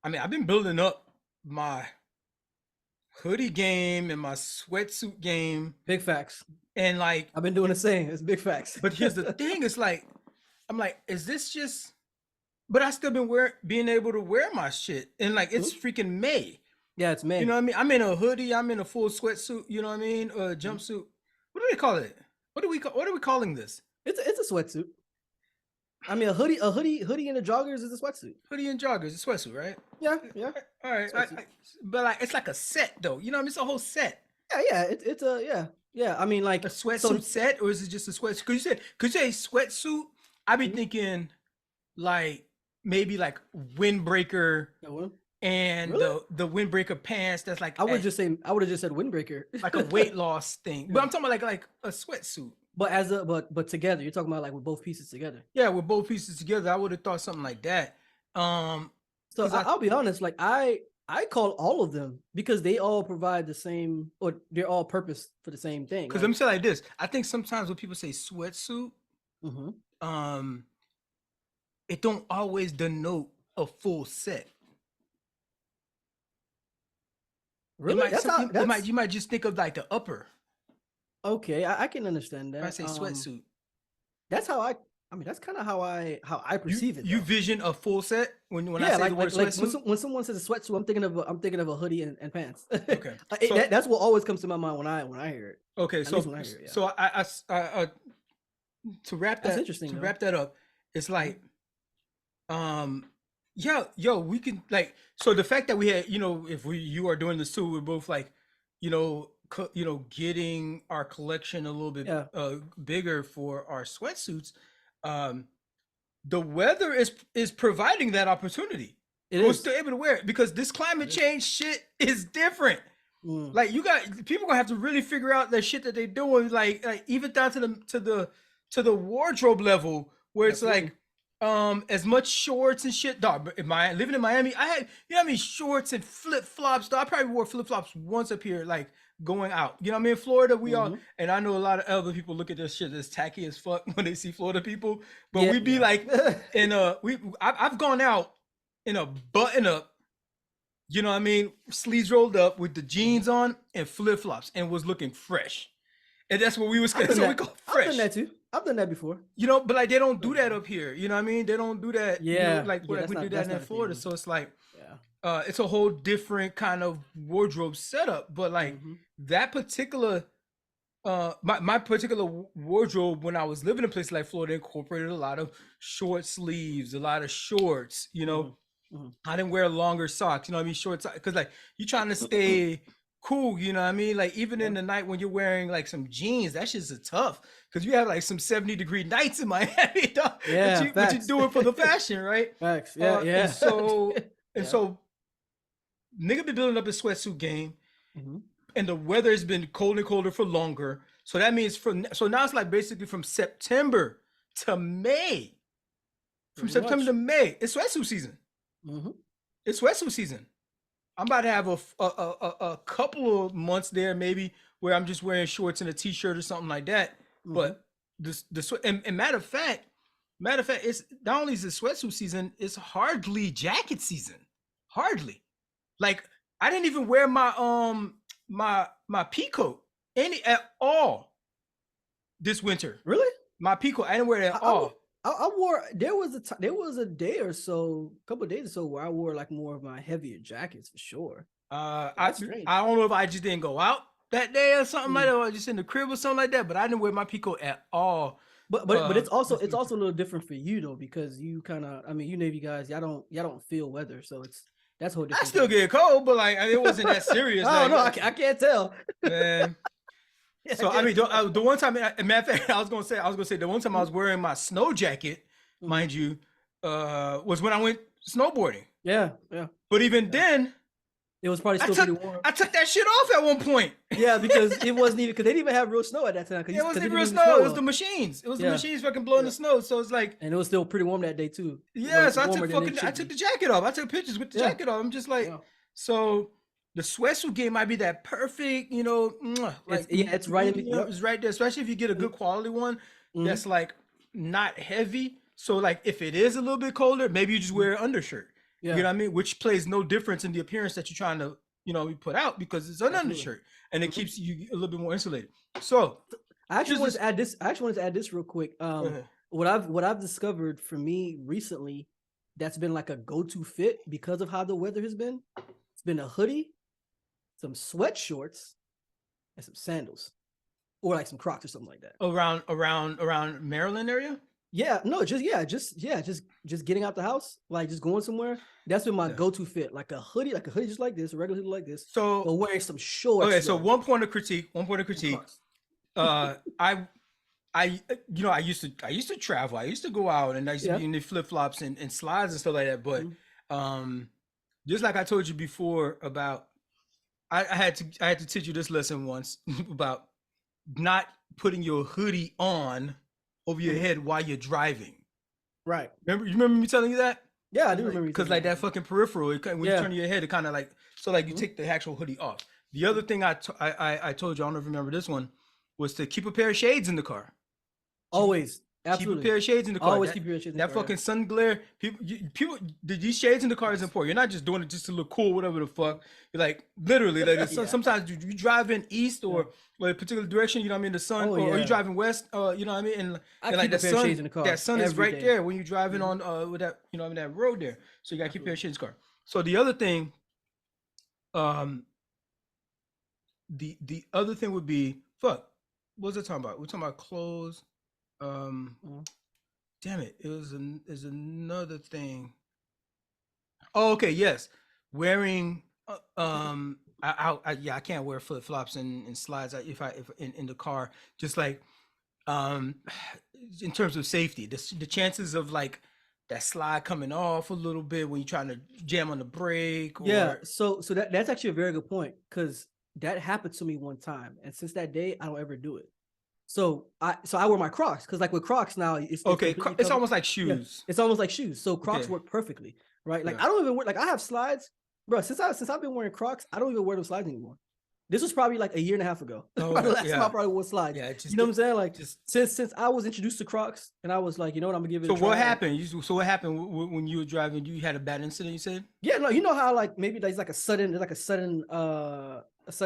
I mean, I've been building up my hoodie game and my sweatsuit game, Big facts. and like I've been doing the same. It's big facts. But here's the thing: it's like I'm like, is this just? But I still been being able to wear my shit, and like it's freaking May. Yeah, it's May. You know what I mean? I'm in a hoodie. I'm in a full sweatsuit. You know what I mean? A jumpsuit. What do they call it? What are we calling this? It's a sweatsuit. I mean, a hoodie and a joggers is a sweatsuit. Hoodie and joggers, a sweatsuit, right? Yeah. All right, but like it's like a set though. You know what I mean? It's a whole set. Yeah. It's a yeah. I mean, like a sweatsuit set, or is it just a sweatsuit? Because you say sweatsuit, I be thinking like maybe like windbreaker and really? the windbreaker pants. That's like I would have just said windbreaker, like a weight loss thing. But I'm talking about like a sweatsuit. But together, you're talking about like with both pieces together. Yeah, with both pieces together, I would have thought something like that. So I'll be honest, like I call all of them because they all provide the same, or they're all purpose for the same thing. Because let me say like this: I think sometimes when people say sweatsuit, it don't always denote a full set. Really? You might just think of like the upper. Okay, I can understand that. When I say sweatsuit, that's how I mean, that's kind of how I perceive it. You vision a full set when I say the word sweatsuit? When someone says a sweatsuit, I'm thinking of a hoodie and pants. Okay, that's what always comes to my mind when I hear it. Okay, so I to wrap that interesting. To wrap that up, it's like, we can like, so the fact that we had, if you are doing this too, we're both like, getting our collection a little bit bigger for our sweatsuits. The weather is providing that opportunity. We're still able to wear it because this climate change shit is different. Like people gonna have to really figure out the shit that they're doing, like even down to the wardrobe level where it's like as much shorts and shit. Dog, living in Miami, I had how many shorts and flip flops. I probably wore flip flops once up here, like going out. You know what I mean? Florida, we all, and I know a lot of other people look at this shit as tacky as fuck when they see Florida people, but we be like I've gone out in a button up, you know what I mean, sleeves rolled up with the jeans on and flip flops, and was looking fresh. And that's what we was. That's what we call fresh. I've done that too. I've done that before. But like they don't do that up here. You know what I mean? They don't do that. Yeah. Like we do that in Florida. So it's like, it's a whole different kind of wardrobe setup. But like that particular, my particular wardrobe when I was living in a place like Florida incorporated a lot of short sleeves, a lot of shorts. I didn't wear longer socks. You know what I mean? Short socks, because like you're trying to stay cool. You know what I mean? Like even in the night when you're wearing like some jeans, that shit's tough because you have like some 70-degree nights in Miami. Dog. Yeah, but you do it for the fashion, right? Facts. Yeah, yeah. So nigga been building up his sweatsuit game, and the weather has been cold and colder for longer. So that means so now it's like basically from September to May. September to May, it's sweatsuit season. It's sweatsuit season. I'm about to have a couple of months there maybe where I'm just wearing shorts and a t-shirt or something like that. But and matter of fact, it's not only is it sweatsuit season, it's hardly jacket season. Hardly. Like I didn't even wear my my pea coat at all this winter. Really? My pea coat, I didn't wear it at all. I wore. There was a day or so, a couple of days or so, where I wore like more of my heavier jackets for sure. I don't know if I just didn't go out that day or something like that, or just in the crib or something like that. But I didn't wear my pea coat at all. But it's also a little different for you though, because you kind of, I mean, you Navy guys, y'all don't feel weather, so that's whole different. I still get cold, but like it wasn't that serious. Oh no, I can't tell. Man. So I mean, the one time, matter of fact, I was gonna say the one time I was wearing my snow jacket, mind you, was when I went snowboarding. Yeah. But even then, it was probably still pretty warm. I took that shit off at one point. Yeah, because it wasn't even, because they didn't even have real snow at that time. It wasn't even real snow. It was the machines. It was the machines fucking blowing the snow. So it's like, and it was still pretty warm that day too. Yeah, so I took the jacket off. I took pictures with the jacket off. I'm just like, so the sweatsuit game might be that perfect, like it's right in medium, it's right there. Especially if you get a good quality one that's like not heavy. So like if it is a little bit colder, maybe you just wear an undershirt. You know what I mean? Which plays no difference in the appearance that you're trying to, put out because it's an undershirt and it keeps you a little bit more insulated. So I actually wanted to add this real quick. What I've discovered for me recently that's been like a go-to fit because of how the weather has been. It's been a hoodie, some sweat shorts, and some sandals, or like some Crocs or something like that. Around Maryland area. Yeah, no, just getting out the house, like just going somewhere. That's been my go-to fit, like a hoodie just like this, a regular hoodie like this. So but wearing some shorts. Okay, so one point of critique. I used to travel. I used to go out and I used to be in the flip-flops and slides and stuff like that. But just like I told you before about, I had to teach you this lesson once about not putting your hoodie on over your head while you're driving. Right. You remember me telling you that? Yeah, I do remember. Because like that fucking peripheral, when you turn your head, it kind of like, so like you take the actual hoodie off. The other thing I told you, I don't know if you remember this one, was to keep a pair of shades in the car. Always. Absolutely. Keep a pair of shades in the car. Always keep your shades in the car. That fucking sun glare. People, these shades in the car is important. You're not just doing it just to look cool, whatever the fuck. You're like literally like sometimes you driving east or a particular direction. You know what I mean? The sun, or you driving west. You know what I mean? And like the sun, in the car that sun is right there when you're driving on with that that road there. So you gotta keep a pair of shades in the car. So the other thing, the other thing would be fuck. What was I talking about? We're talking about clothes. Damn it! There's another thing. Oh, okay. Yes, wearing. I can't wear flip flops and slides if in the car. Just like, in terms of safety, the chances of like that slide coming off a little bit when you're trying to jam on the brake. So that's actually a very good point because that happened to me one time, and since that day, I don't ever do it. So I wear my Crocs because like with Crocs now it's okay. It's almost like shoes. It's almost like shoes. So Crocs work perfectly, right? Like I don't even wear, like I have slides, bro. Since I've been wearing Crocs, I don't even wear those slides anymore. This was probably like a year and a half ago. The last time I probably wore slides. Yeah, you know what I'm saying? Like since I was introduced to Crocs and I was like, you know what, I'm gonna give it. So what happened? So what happened when you were driving? You had a bad incident, you said? Yeah, no, you know how like maybe there's like a sudden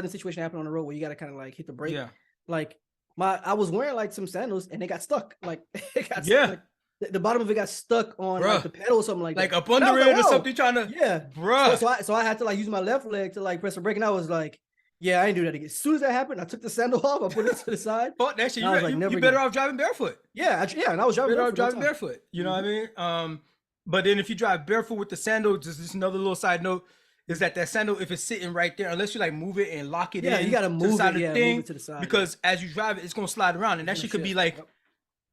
situation happened on the road where you gotta kind of like hit the brake. Yeah. Like I was wearing like some sandals and they got stuck. Like it got stuck, like, the bottom of it got stuck on like the pedal or something like that. Like up under it or something trying to bro. So I had to like use my left leg to like press the brake and I was like, yeah, I didn't do that again. As soon as that happened, I took the sandal off, I put it to the side. Fuck that shit. You better off driving barefoot. Yeah, and I was driving barefoot. You know what I mean? But then if you drive barefoot with the sandal, just another little side note, is that sandal, if it's sitting right there, unless you like move it and lock it in, you gotta move it, move it to the side. Because as you drive it, it's gonna slide around, and that shit could be like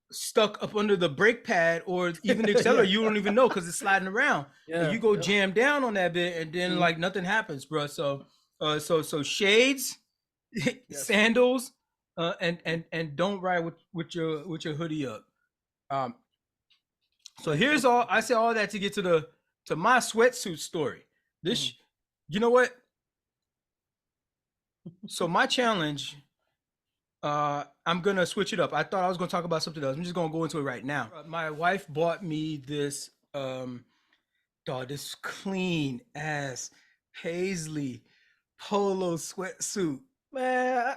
stuck up under the brake pad or even the accelerator. You don't even know because it's sliding around. And you go jam down on that bit, and then like nothing happens, bro. So shades, sandals, and don't ride with your hoodie up. So here's I say all that to get to my sweatsuit story. This, you know what? So my challenge, I'm gonna switch it up. I thought I was gonna talk about something else. I'm just gonna go into it right now. My wife bought me this, this clean ass paisley polo sweatsuit. Man,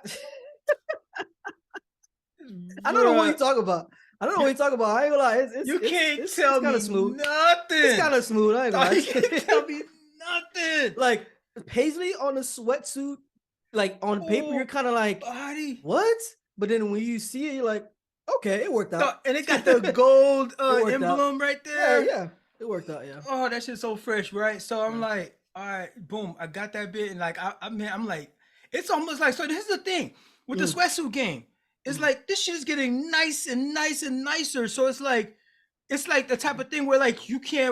I don't know what you talk about. I ain't gonna lie. It's kind of smooth. Nothing. It's kind of smooth. I ain't gonna lie. You can't tell me nothing. Like paisley on a sweatsuit, like on paper, you're kind of like, body. What? But then when you see it, you're like, okay, it worked out. And it got the gold emblem right there. Yeah, it worked out. Yeah. Oh, that shit's so fresh, right? So I'm like, all right, boom, I got that bit, and like, I'm like, it's almost like, so this is the thing with the sweatsuit game. It's like this shit is getting nice and nice and nicer. So it's like the type of thing where like it's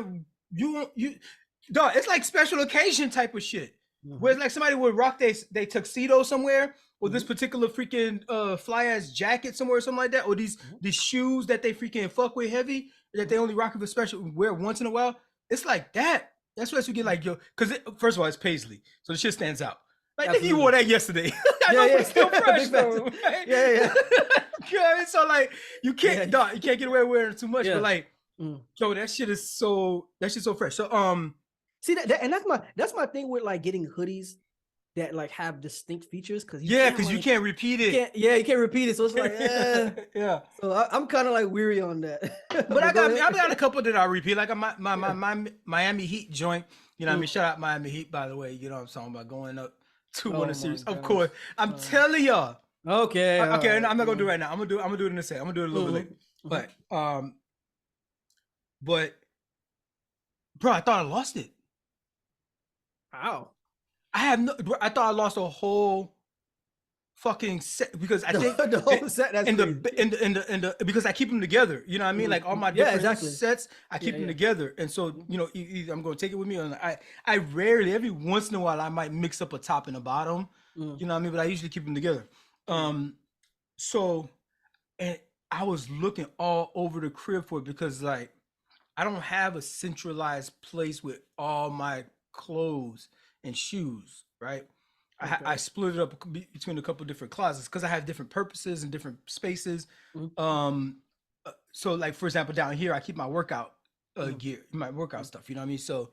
like special occasion type of shit. Where it's like somebody would rock they tuxedo somewhere, or this particular freaking fly ass jacket somewhere or something like that, or these shoes that they freaking fuck with heavy that they only rock for special wear once in a while. It's like that. That sweatsuit get like, yo, because first of all, it's paisley, so the shit stands out. Like, nigga, you Absolutely. wore that yesterday. I know, but it's still fresh Big though. facts. Right? Yeah. You know what I mean? So like, you can't, Yeah. you can't get away with wearing it too much. Yeah. But like, Mm. yo, that shit's so fresh. So See that, and that's my thing with like getting hoodies that like have distinct features, because yeah, because you can't repeat it. You can't repeat it, so it's like yeah. So I'm kind of like weary on that. But I got a couple that I repeat, like my Miami Heat joint. You know what I mean? Shout out Miami Heat, by the way. You know what I'm talking about, going up 2-1 a series. Of course, I'm telling y'all. Okay. Okay, I'm not gonna do it right now. I'm gonna do it in a second. I'm gonna do it a little bit later. But bro, I thought I lost it. How? I thought I lost a whole fucking set, because I think the whole set. That's in crazy. the because I keep them together. You know what I mean? Like all my different sets, I keep them together. And so you know, either I'm gonna take it with me, or I rarely, every once in a while, I might mix up a top and a bottom. You know what I mean? But I usually keep them together. So, and I was looking all over the crib for it, because like I don't have a centralized place with all my clothes and shoes, right? Okay. I split it up between a couple different closets, because I have different purposes and different spaces. So like, for example, down here, I keep my workout gear, my workout stuff, you know what I mean? So,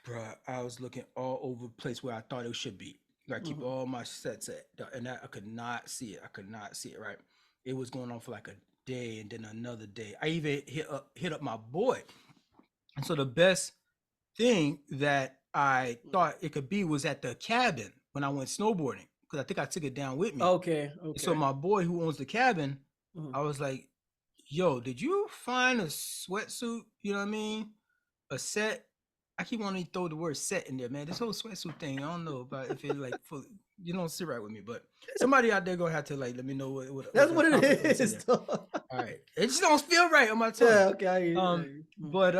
bro, I was looking all over the place where I thought it should be. I keep all my sets at, and I could not see it, right? It was going on for like a day, and then another day. I even hit up my boy. And so the best thing that I thought it could be was at the cabin when I went snowboarding, because I think I took it down with me. Okay. So my boy who owns the cabin, I was like, yo, did you find a sweatsuit? You know what I mean? A set? I keep wanting to throw the word set in there, man. This whole sweatsuit thing, I don't know about if it like fully, you don't sit right with me, but somebody out there gonna have to like let me know what that's what it is. All right, it just don't feel right on my tongue. Yeah, okay. But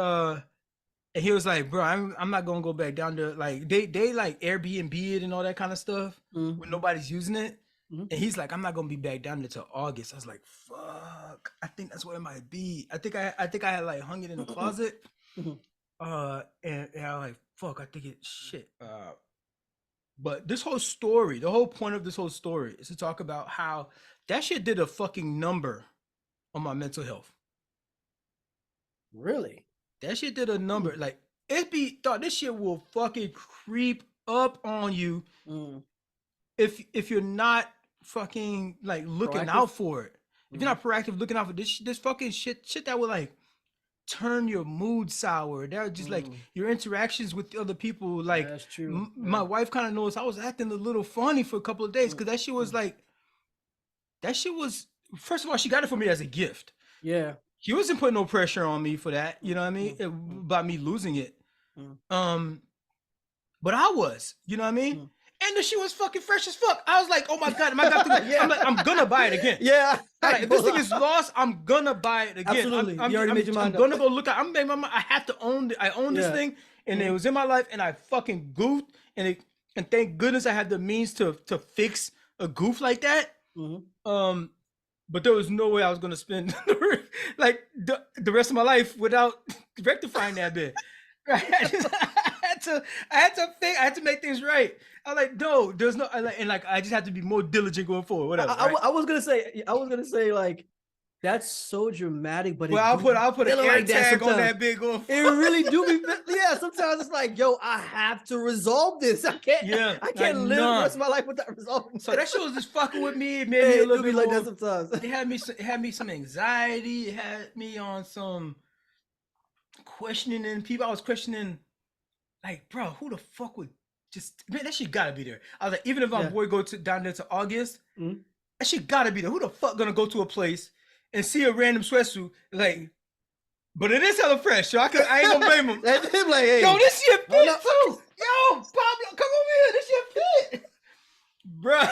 and he was like, bro, I'm not gonna go back down there. Like they like Airbnb it and all that kind of stuff when nobody's using it. And he's like, I'm not gonna be back down there till August. I was like, fuck, I think that's what it might be. I think I had like hung it in the closet. And I was like, fuck, I think it's shit. But this whole story, the whole point of this whole story is to talk about how that shit did a fucking number on my mental health. Really? That shit did a number. Like, this shit will fucking creep up on you if you're not fucking like looking out for it. If you're not proactive looking out for this fucking shit that would like turn your mood sour. That was just like your interactions with the other people. Like, that's true. My wife kind of knows I was acting a little funny for a couple of days, because that shit was like, first of all, she got it for me as a gift. Yeah. She wasn't putting no pressure on me for that, you know what I mean? About me losing it. But I was, you know what I mean? And the shit was fucking fresh as fuck. I was like, oh my God, am I got to I'm like, I'm gonna buy it again. Yeah. Like, if this thing is lost, I'm gonna buy it again. Absolutely. You already made your mind up. I'm gonna go look at I have to own it. I own this thing, and it was in my life, and I fucking goofed, and thank goodness I had the means to fix a goof like that. But there was no way I was gonna spend like the rest of my life without rectifying that bit. Right? I had to make things right. I like, no, there's no, I just have to be more diligent going forward. Whatever. I was gonna say like, that's so dramatic, but I'll put an air tag on that big going forward. It really do be, yeah. Sometimes it's like, yo, I have to resolve this. I can't live the rest of my life without resolving. So that shit was just fucking with me. It made me a little bit like more, that sometimes. It had me some anxiety. It had me on some questioning, and people. I was questioning, like, bro, who the fuck would just, man, that shit gotta be there. I was like, even if my boy go down there to August, that shit gotta be there. Who the fuck gonna go to a place and see a random sweatsuit, like, but it is hella fresh, so I ain't gonna blame him. That's him, like, hey, yo, this shit fit too. Yo, Pablo, come over here. This shit fit, bruh.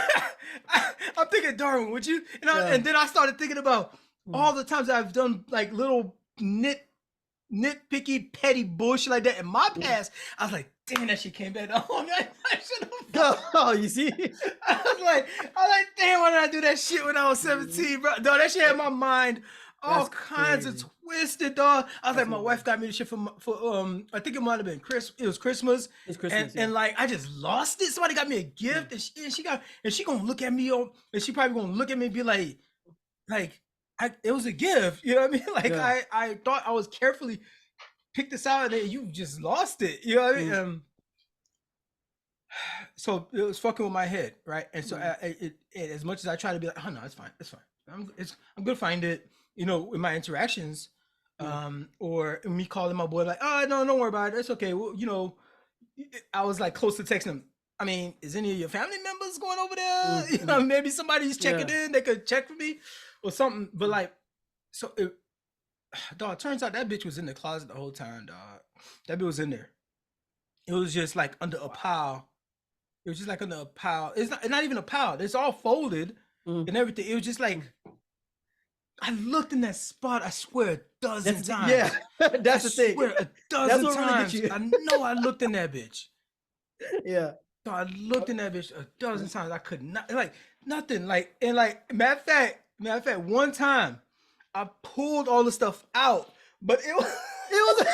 I'm thinking, Darwin, would you? And then I started thinking about all the times I've done like little nitpicky, petty bullshit like that in my past. I was like, damn, that shit came back on me. Oh, you see? I was like, damn, why did I do that shit when I was 17, bro? No, that shit had my mind all kinds of twisted, dog. I was like, my funny. wife got me the shit for I think it might have been It was Christmas. It's Christmas, yeah. and like I just lost it. Somebody got me a gift, and she gonna look at me, and she probably gonna look at me and be like it was a gift. You know what I mean? Like Yeah. I thought I was carefully picked this out, and then you just lost it. You know what I mean? So it was fucking with my head, right? And so as much as I try to be like, oh no, it's fine, I'm gonna find it, you know, in my interactions, or me calling my boy like, oh no, don't worry about it, it's okay. Well, you know, I was like close to texting him. I mean, is any of your family members going over there? You know, maybe somebody's checking in. They could check for me or something. But like, so dog. Turns out that bitch was in the closet the whole time, dog. That bitch was in there. It was just like under a pile. It was just like under a pile. It's not even a pile. It's all folded and everything. It was just like, I looked in that spot, I swear, a dozen times. Yeah, that's the thing. I swear, a dozen times. I know I looked in that bitch. Yeah. So I looked in that bitch a dozen times. I could not, like, nothing. Like, and like, matter of fact, one time I pulled all the stuff out, but it was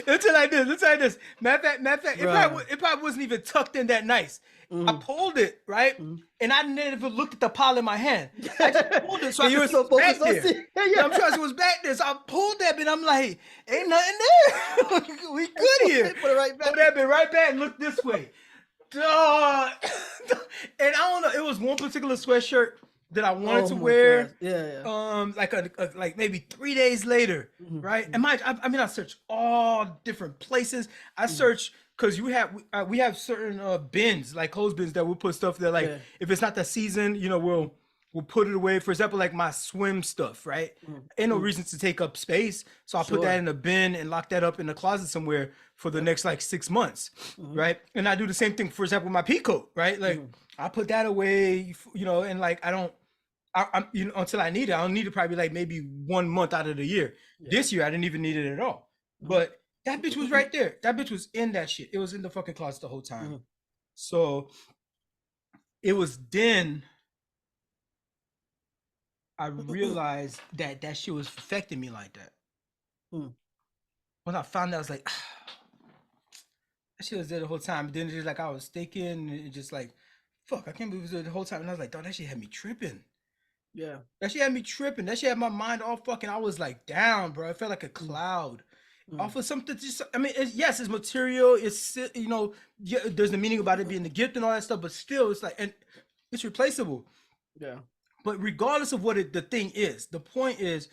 Let's say like this. Matter of fact, it probably wasn't even tucked in that nice. I pulled it, right? And I never looked at the pile in my hand. I just pulled it so you were so focused on it. I'm sure it was back there. So I pulled that bit. I'm like, ain't nothing there. We good here. Put it right back. Put that bit right back and look this way. Duh. And I don't know, it was one particular sweatshirt that I wanted to wear. God. Yeah. Like maybe 3 days later, right? And I mean, I searched all different places. I searched because we have certain bins, like clothes bins, that we'll put stuff there. Like if it's not the season, you know, we'll put it away. For example, like my swim stuff, right? Ain't no reason to take up space, so I'll put that in a bin and lock that up in the closet somewhere for the next like 6 months, right? And I do the same thing, for example, with my pea coat, right? Like I put that away, you know, and like I'm you know, until I need it. I don't need it probably like maybe 1 month out of the year. This year I didn't even need it at all. But that bitch was right there. That bitch was in that shit. It was in the fucking closet the whole time. So it was then I realized that shit was affecting me like that. When I found out, I was like, that shit was there the whole time. But then it's just like I was thinking, and just like, fuck, I can't believe it was there the whole time. And I was like, dog, that shit had me tripping. Yeah. That shit had me tripping. That shit had my mind all fucking, I was like down, bro. It felt like a cloud. Off of something, just, I mean, yes, it's material. It's, you know, there's the meaning about it being the gift and all that stuff, but still, it's like, and it's replaceable. Yeah. But regardless of what the thing is, the point is,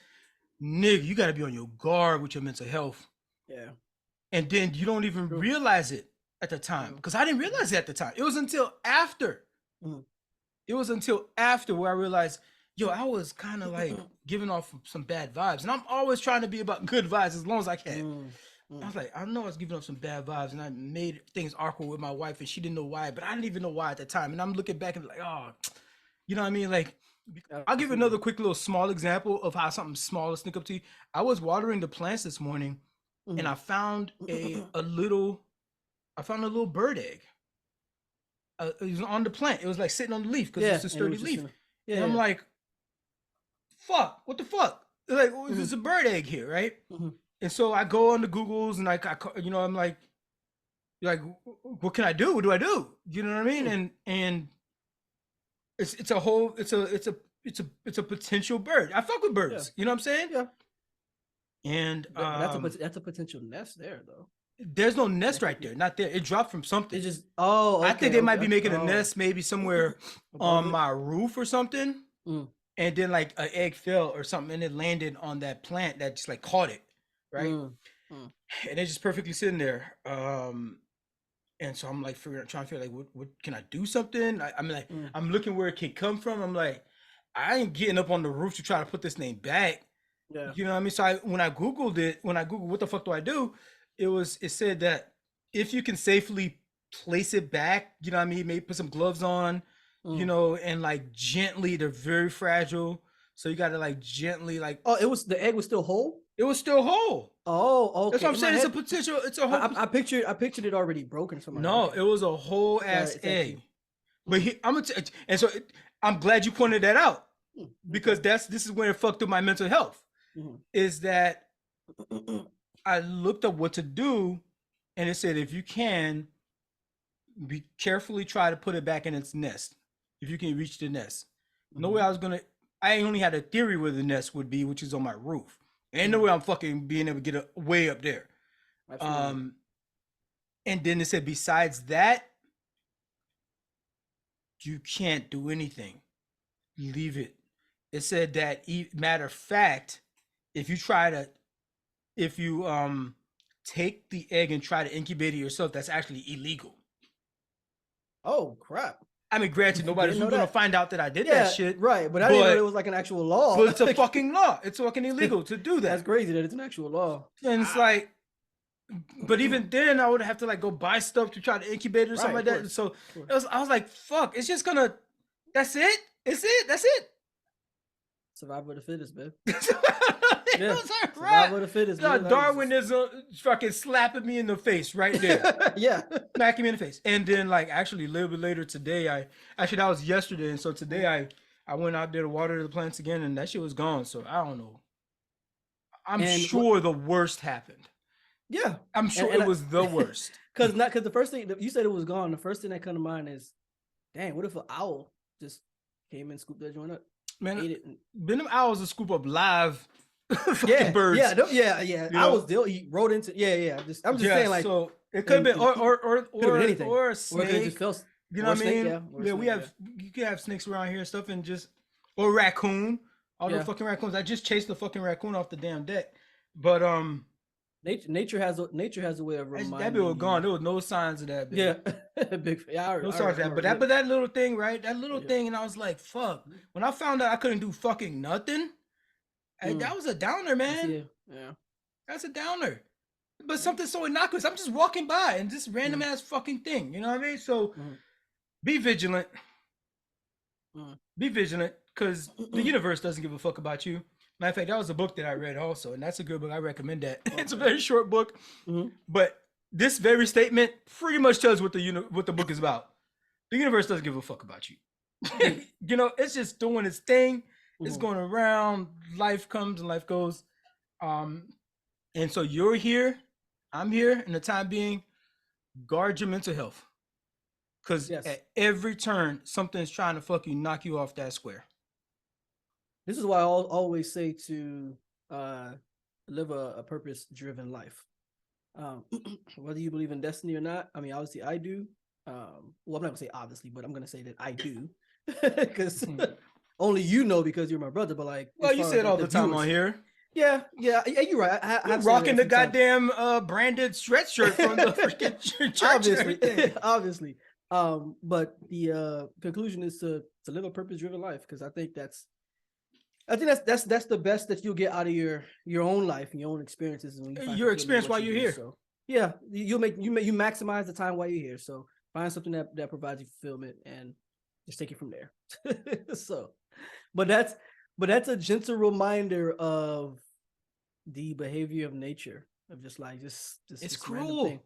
nigga, you got to be on your guard with your mental health. Yeah. And then you don't even realize it at the time, because I didn't realize it at the time. It was until after. It was until after where I realized, yo, I was kind of like giving off some bad vibes. And I'm always trying to be about good vibes as long as I can. I was like, I know I was giving off some bad vibes, and I made things awkward with my wife, and she didn't know why, but I didn't even know why at the time. And I'm looking back and like, oh, you know what I mean? Like, I'll give you another quick little small example of how something small will sneak up to you. I was watering the plants this morning, and I found a little bird egg. It was on the plant. It was like sitting on the leaf because it's a sturdy leaf. And I'm like, fuck, what the fuck? Like, there's a bird egg here, right? And so I go on the Googles, and you know, I'm like, what can I do? What do I do? You know what I mean? And it's a potential bird. I fuck with birds. You know what I'm saying? Yeah. And that's a potential nest there, though. There's no nest right there. Not there. It dropped from something. It just okay, I think they might be making a nest maybe somewhere on my roof or something. And then like an egg fell or something, and it landed on that plant that just like caught it, right? And it's just perfectly sitting there. And so I'm like trying to figure like, what can I do something? I mean, like, I'm looking where it can come from. I'm like, I ain't getting up on the roof to try to put this thing back. Yeah. You know what I mean? So when I Googled what the fuck do I do? It said that if you can safely place it back, you know what I mean? Maybe put some gloves on, you know, and like gently, they're very fragile. So you got to like gently like. Oh, the egg was still whole? It was still whole. Oh, okay. That's what I'm saying. It's a potential. It's a whole. I pictured it already broken. No, it was a whole ass egg. But I'm glad you pointed that out, because this is when it fucked up my mental health. Is that I looked up what to do, and it said if you can, be carefully try to put it back in its nest. If you can reach the nest, no way I was gonna. I only had a theory where the nest would be, which is on my roof. Ain't no way I'm fucking being able to get way up there. Absolutely. And then it said besides that, you can't do anything. Leave it. It said that matter of fact, if you take the egg and try to incubate it yourself, that's actually illegal. Oh crap. I mean, granted, nobody's gonna find out that I did that shit. Right, but I didn't know it was like an actual law. But it's a fucking law. It's fucking illegal to do that. That's crazy that it's an actual law. And it's like, but even then, I would have to like go buy stuff to try to incubate it or something like that. So I was like, fuck, it's just gonna, that's it? It's it? That's it? Survival of the fittest, man. Survival of the fittest. No, Darwinism fucking slapping me in the face right there. Yeah. Smacking me in the face. And then like actually a little bit later today, that was yesterday. And so today I went out there to water the plants again and that shit was gone. So I don't know. I'm sure the worst happened. Yeah. I'm sure it was the worst. Cause the first thing you said it was gone. The first thing that come to mind is, dang, what if an owl just came and scooped that joint up? Man, them owls will scoop up live birds. Yeah. Owls, they'll eat rodents. Yeah. I'm just saying, like, so it could have been or anything, or a snake. You know what I mean? Yeah, you can have snakes around here and stuff, and just or raccoon. All the fucking raccoons. I just chased the fucking raccoon off the damn deck. But nature has a way of reminding that bit was gone. There was no signs of that bit. Yeah. Big no signs of that. But that little thing, right? That little thing, and I was like, fuck. When I found out I couldn't do fucking nothing, that was a downer, man. Yeah. That's a downer. But something so innocuous. I'm just walking by and this random ass fucking thing. You know what I mean? So be vigilant. Be vigilant, because the universe doesn't give a fuck about you. Matter of fact, that was a book that I read also, and that's a good book. I recommend that. It's a very short book, but this very statement pretty much tells what the book is about. The universe doesn't give a fuck about you. You know, it's just doing its thing. It's going around. Life comes and life goes. And so you're here. I'm here. In the time being, guard your mental health, because at every turn, something's trying to fuck you, knock you off that square. This is why I always say to live a purpose-driven life. Whether you believe in destiny or not, I mean, obviously I do. Well, I'm not gonna say obviously, but I'm gonna say that I do, because only you know because you're my brother. But like, well, you say it all the time on here. Yeah, you're right. I'm rocking the goddamn branded sweatshirt from the freaking church. Obviously. But the conclusion is to live a purpose-driven life, because I think that's the best that you'll get out of your own life and your own experiences. Your experience while you're here. So yeah, you maximize the time while you're here. So find something that provides you fulfillment and just take it from there. So, but that's a gentle reminder of the behavior of nature, of just it's cruel.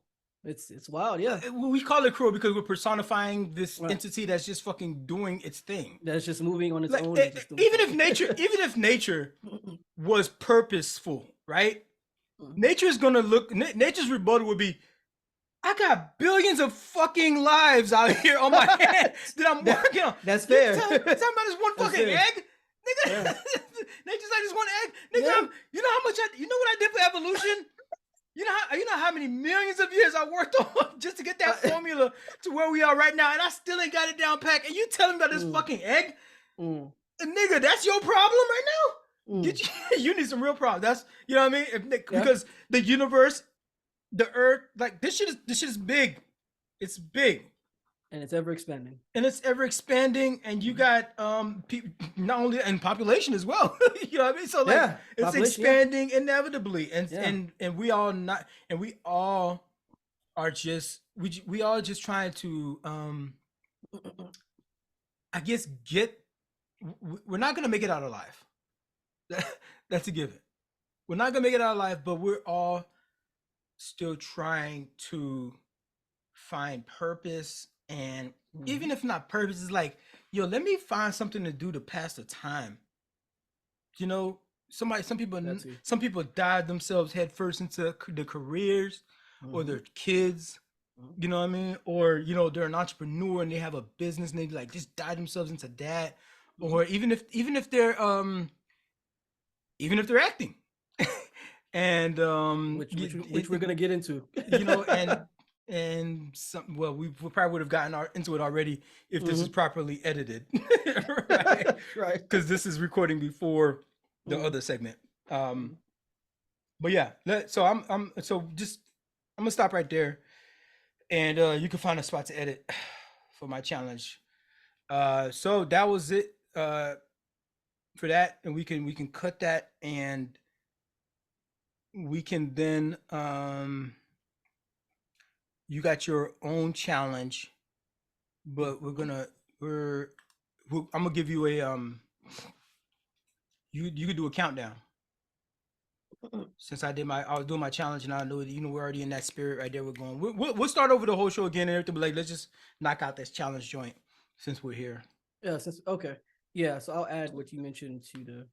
It's wild, yeah. We call it cruel because we're personifying this entity that's just fucking doing its thing. That's just moving on its own. Even if nature was purposeful, right? Nature's rebuttal would be, I got billions of fucking lives out here on my hands that I'm working on. That's fair. Talking about this one fucking egg? Nigga, nature's like this one egg. Nigga, you know how much you know what I did for evolution? You know how many millions of years I worked on just to get that formula to where we are right now, and I still ain't got it down pat. And you telling me about this fucking egg? And nigga, that's your problem right now? You need some real problems. That's, you know what I mean? Because the universe, the earth, like this shit is big. It's big. And it's ever expanding. And you got not only in population as well. You know what I mean? So like it's expanding inevitably. And we all are just trying to I guess we're not gonna make it out alive. That's a given. We're not gonna make it out alive, but we're all still trying to find purpose. And even if not purpose, it's like, yo, let me find something to do to pass the time. you know, some That too. people dive themselves headfirst into their careers or Mhm. their kids. Mhm. You know what I mean? Or they're an entrepreneur and they have a business and they like just dive themselves into that. Mhm. Or even if they're acting, and Which we're gonna get into. you know, and some, well, we probably would have gotten into it already if this is properly edited, right? Right. Because this is recording before the Mhm. other segment. Mhm. But yeah, so I'm gonna stop right there, and you can find a spot to edit for my challenge. So that was it for that, and we can cut that, and we can then you got your own challenge, but I'm gonna give you a you could do a countdown. Since I was doing my challenge, and I know that we're already in that spirit right there. We're going. We'll start over the whole show again and everything. But like, let's just knock out this challenge joint since we're here. Yeah. Okay. Yeah. So I'll add what you mentioned to the.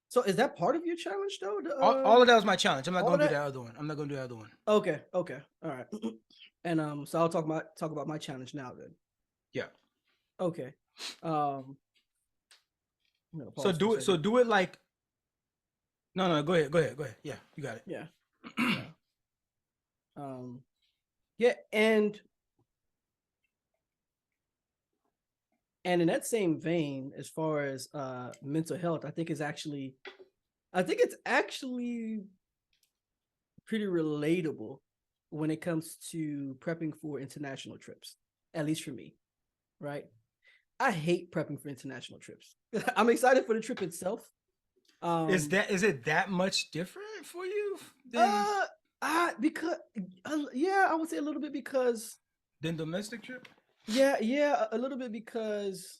So is that part of your challenge though? All of that was my challenge. I'm not all gonna do that? that other one. I'm not gonna do that other one. Okay. Okay. All right. And so I'll talk about my challenge now then. Yeah. Okay. I'm gonna So pause for a do it. So second. do it like. No. Go ahead. Yeah, you got it. Yeah. Yeah. Yeah, and in that same vein, as far as mental health, I think it's actually pretty relatable when it comes to prepping for international trips, at least for me, right? I hate prepping for international trips. I'm excited for the trip itself. Is it that much different for you than Because yeah, I would say a little bit because domestic trip? yeah, a little bit because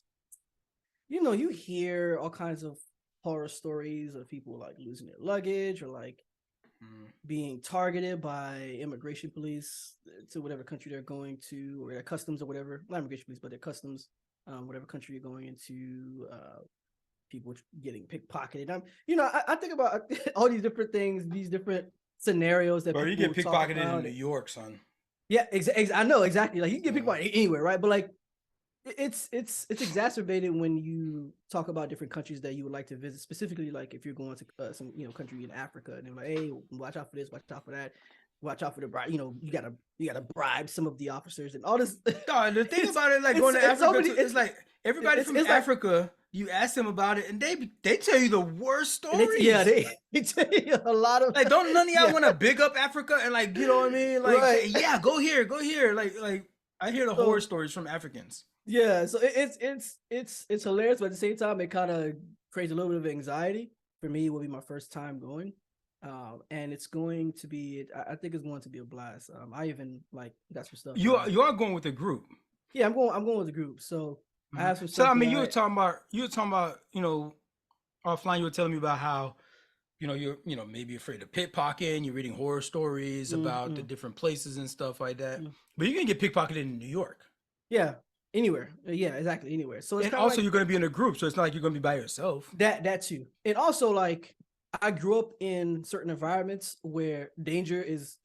you hear all kinds of horror stories of people like losing their luggage or like being targeted by immigration police to whatever country they're going to, or their customs or whatever, not immigration police, but their customs, whatever country you're going into, people getting pickpocketed. I think about all these different things, these different scenarios that Bro, you people get talk pickpocketed about. in New York, son. Yeah, I know exactly. Like you can get pickpocketed anywhere, right? But like it's exacerbated when you talk about different countries that you would like to visit, specifically like if you're going to some country in Africa, and they're like, hey, watch out for this, watch out for that, watch out for the bribe. You gotta bribe some of the officers and all this. No, the thing about it, like going to Africa, it's like everybody from Africa. You ask them about it, and they tell you the worst stories. They tell you a lot of like. Don't none of y'all want to big up Africa and like, you know what I mean? Like, right. say, yeah, go here. Like I hear the horror stories from Africans. Yeah, so it's hilarious, but at the same time, it kind of creates a little bit of anxiety. For me, it will be my first time going, and it's going to be. I think it's going to be a blast. I even like got some stuff. You are going with a group. Yeah, I'm going with a group. So I have some So stuff. I mean, you were talking about offline. You were telling me about how you're maybe afraid of pickpocketing. You're reading horror stories about the different places and stuff like that. But you're gonna get pickpocketed in New York. Yeah. Anywhere. Yeah, exactly. Anywhere. So it's also you're going to be in a group, so it's not like you're going to be by yourself. That too. And also, like, I grew up in certain environments where danger is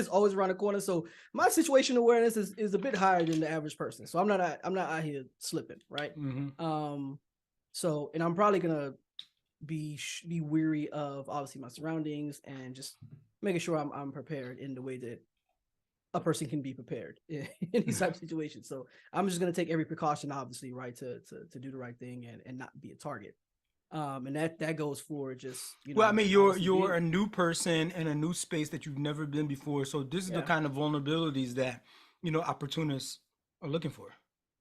always around the corner. So my situational awareness is a bit higher than the average person. So I'm not out here slipping, right? So, and I'm probably gonna be weary of obviously my surroundings and just making sure I'm prepared in the way that a person can be prepared in these type of situations. So I'm just going to take every precaution, obviously, right, to do the right thing and not be a target. And that goes for just, well, I mean, you're a new person in a new space that you've never been before. So this is the kind of vulnerabilities that, opportunists are looking for.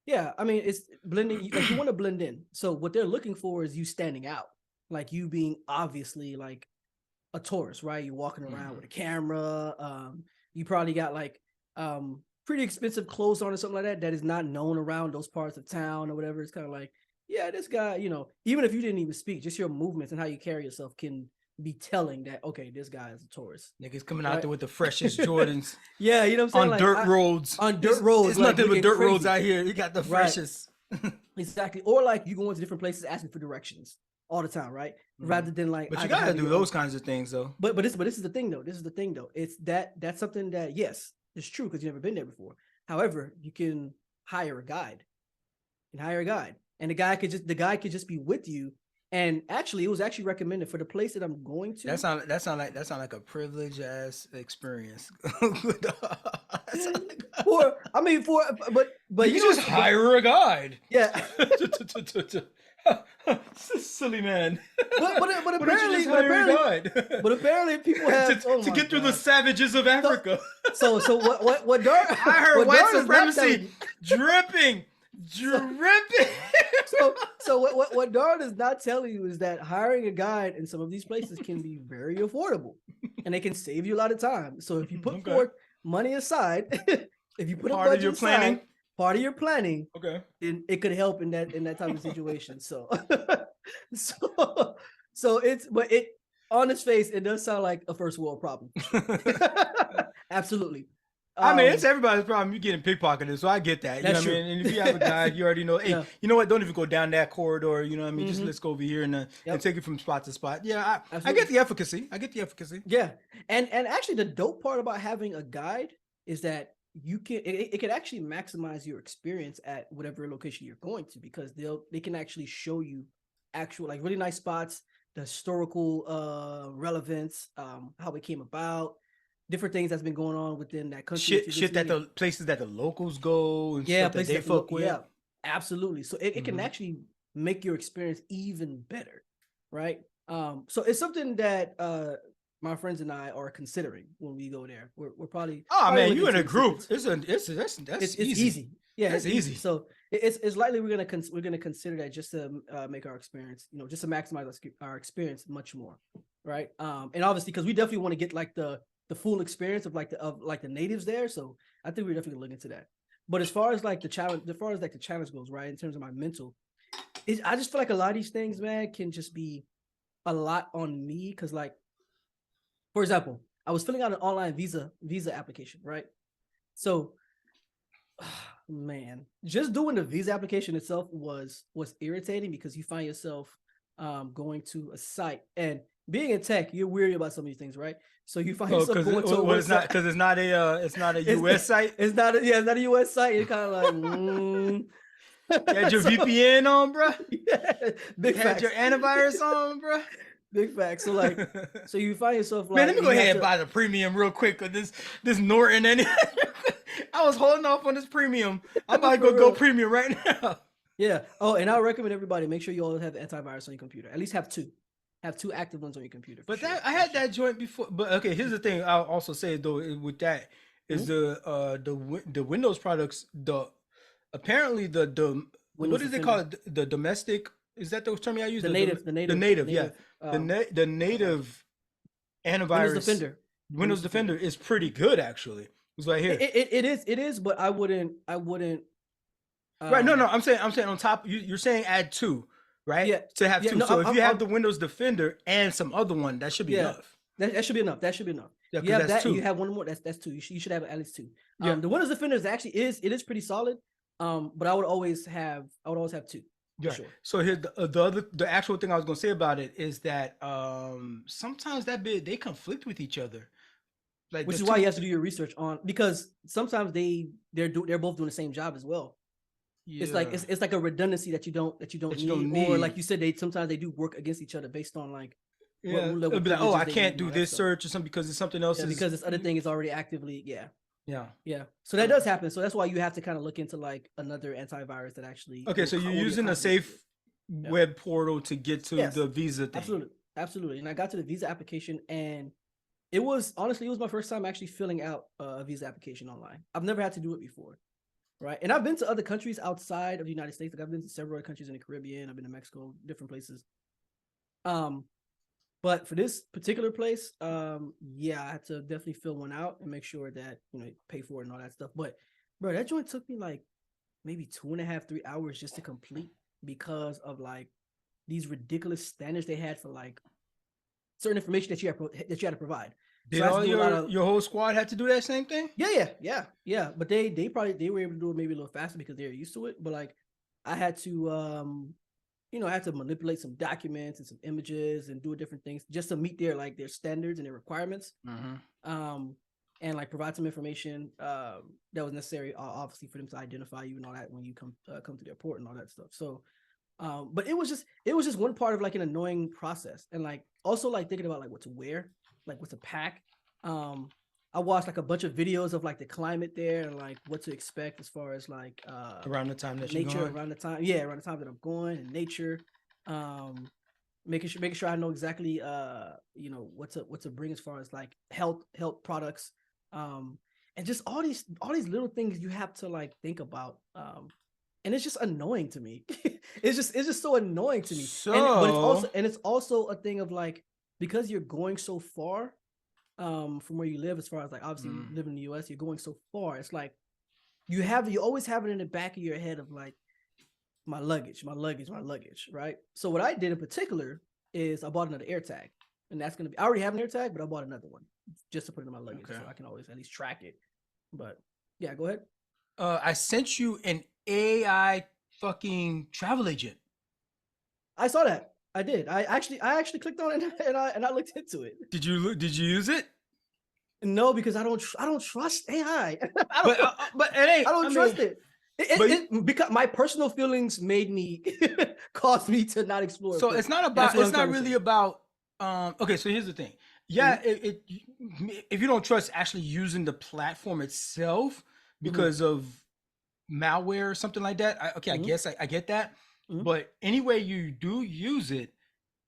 Yeah. I mean, it's blending, like you want to blend in. So what they're looking for is you standing out, like you being obviously like a tourist, right? You're walking around with a camera. You probably got like pretty expensive clothes on or something like that is not known around those parts of town or whatever. It's kind of like, yeah, this guy, even if you didn't even speak, just your movements and how you carry yourself can be telling that, okay, this guy is a tourist. Niggas coming out there with the freshest Jordans. Yeah, you know what I'm saying? On dirt roads. On dirt roads. It's nothing but dirt roads out here. You got the freshest. Exactly. Or like you go into different places asking for directions. all the time, right? Rather than like, But you either gotta having do your own- those kinds of things though. But this is the thing though. This is the thing though. It's that's something that, yes, it's true because you've never been there before. However, you can hire a guide. You can hire a guide, and the guy could just be with you. And actually, it was actually recommended for the place that I'm going to. That sound like a privileged ass experience. But you just hire a guide. Yeah. Silly man. But apparently people have to get through the savages of Africa. So what Dar I heard what white Dar is not supremacy dripping. So what Darwin is not telling you is that hiring a guide in some of these places can be very affordable, and they can save you a lot of time. So if you put forth money aside, if you put part of your planning, okay, then it could help in that type of situation. So but on its face, it does sound like a first world problem. Absolutely. I mean, it's everybody's problem. You're getting pickpocketed, so I get that. You know what I mean? And if you have a guide, you already know, hey, you know what? Don't even go down that corridor. You know what I mean? Just let's go over here and take it from spot to spot. Yeah, I get the efficacy. Yeah, and actually, the dope part about having a guide is that you can it can actually maximize your experience at whatever location you're going to, because they can actually show you actual like really nice spots, the historical relevance, how it came about. Different things that's been going on within that country. Shit that the places that the locals go and stuff that they fuck with. Yeah, absolutely. So it can actually make your experience even better, right? So it's something that my friends and I are considering when we go there. We're probably man, you in a group. It's easy. Yeah, it's easy. So it's likely we're gonna consider that just to make our experience, just to maximize our experience much more, right? And obviously because we definitely want to get like the full experience of the natives there. So I think we're definitely looking into that. But as far as like the challenge goes, right, in terms of my mental, I just feel like a lot of these things, man, can just be a lot on me. Cause like, for example, I was filling out an online visa application, right? So man, just doing the visa application itself was irritating, because you find yourself going to a site, and being in tech, you're weary about some of these things, right? So you find yourself going to a website. It's not a US site. It's not a US site. It's kind of like, You had your VPN on, bro. Yeah, big facts. Had your antivirus on, bro. Big facts. So like, so you find yourself like, man, let me go ahead and buy the premium real quick with this Norton and I was holding off on this premium. I'm about to go premium right now. Yeah. Oh, and I recommend everybody make sure you all have antivirus on your computer. At least have two. Have two active ones on your computer. But sure. I had that joint before. But okay, here's the thing. I'll also say though with that is the Windows products. Apparently the what is it called? The domestic. Is that the term I use? The native. Yeah. The native antivirus. Windows Defender is pretty good actually. It's right here. It is. But I wouldn't. Right. No. I'm saying on top. You're saying add two. Right? Yeah. To have two. No, so if you have the Windows Defender and some other one, that should be enough. That should be enough. Yeah, you have that and you have one more. That's two. You should have at least two. The Windows Defender is pretty solid. But I would always have two. Yeah. Sure. So here the actual thing I was gonna say about it is that sometimes they conflict with each other. Like, which is why you have to do your research on, because sometimes they're both doing the same job as well. Yeah. It's like a redundancy that you don't need. Or like you said, sometimes they do work against each other based on like what like, I can't do this search or something because it's something else. Because this other thing is already actively Yeah. So that does happen. So that's why you have to kind of look into like another antivirus that actually. Okay, so you're using a safe web portal to get to the visa thing. Absolutely. And I got to the visa application, and it was my first time actually filling out a visa application online. I've never had to do it before. Right. And I've been to other countries outside of the United States. Like I've been to several other countries in the Caribbean. I've been to Mexico, different places. But for this particular place, I had to definitely fill one out and make sure that, pay for it and all that stuff. But bro, that joint took me like maybe 2.5, 3 hours just to complete, because of like these ridiculous standards they had for like certain information that you had to provide. Did all your whole squad had to do that same thing? Yeah. But they were able to do it maybe a little faster because they're used to it. But like I had to I have to manipulate some documents and some images and do different things just to meet their standards and their requirements. And like provide some information that was necessary, obviously, for them to identify you and all that when you come to the airport and all that stuff. So, but it was just one part of like an annoying process, and like also like thinking about like what to wear, like what to pack. I watched like a bunch of videos of like the climate there and like what to expect as far as like around the time that nature, you're going. around the time that I'm going, and nature. Making sure I know exactly what to bring as far as like health products, and just all these little things you have to like think about, and it's just annoying to me. it's just so annoying to me. So, but it's also a thing of like, because you're going so far from where you live, as far as like obviously you live in the US, you're going so far. It's like you always have it in the back of your head of like, my luggage, right? So what I did in particular is I bought another AirTag, and that's gonna be, I already have an AirTag, but I bought another one just to put it in my luggage, so I can always at least track it. But yeah, go ahead. I sent you an AI fucking travel agent. I saw that. I did. I actually clicked on it and I looked into it. Did you use it? No, because I don't trust AI. But it ain't. I don't trust it. Because my personal feelings made me caused me to not explore. So it's not about. It's not really about. Okay, so here's the thing. Yeah, if you don't trust actually using the platform itself because of malware or something like that, I guess I get that. But anyway, you do use it.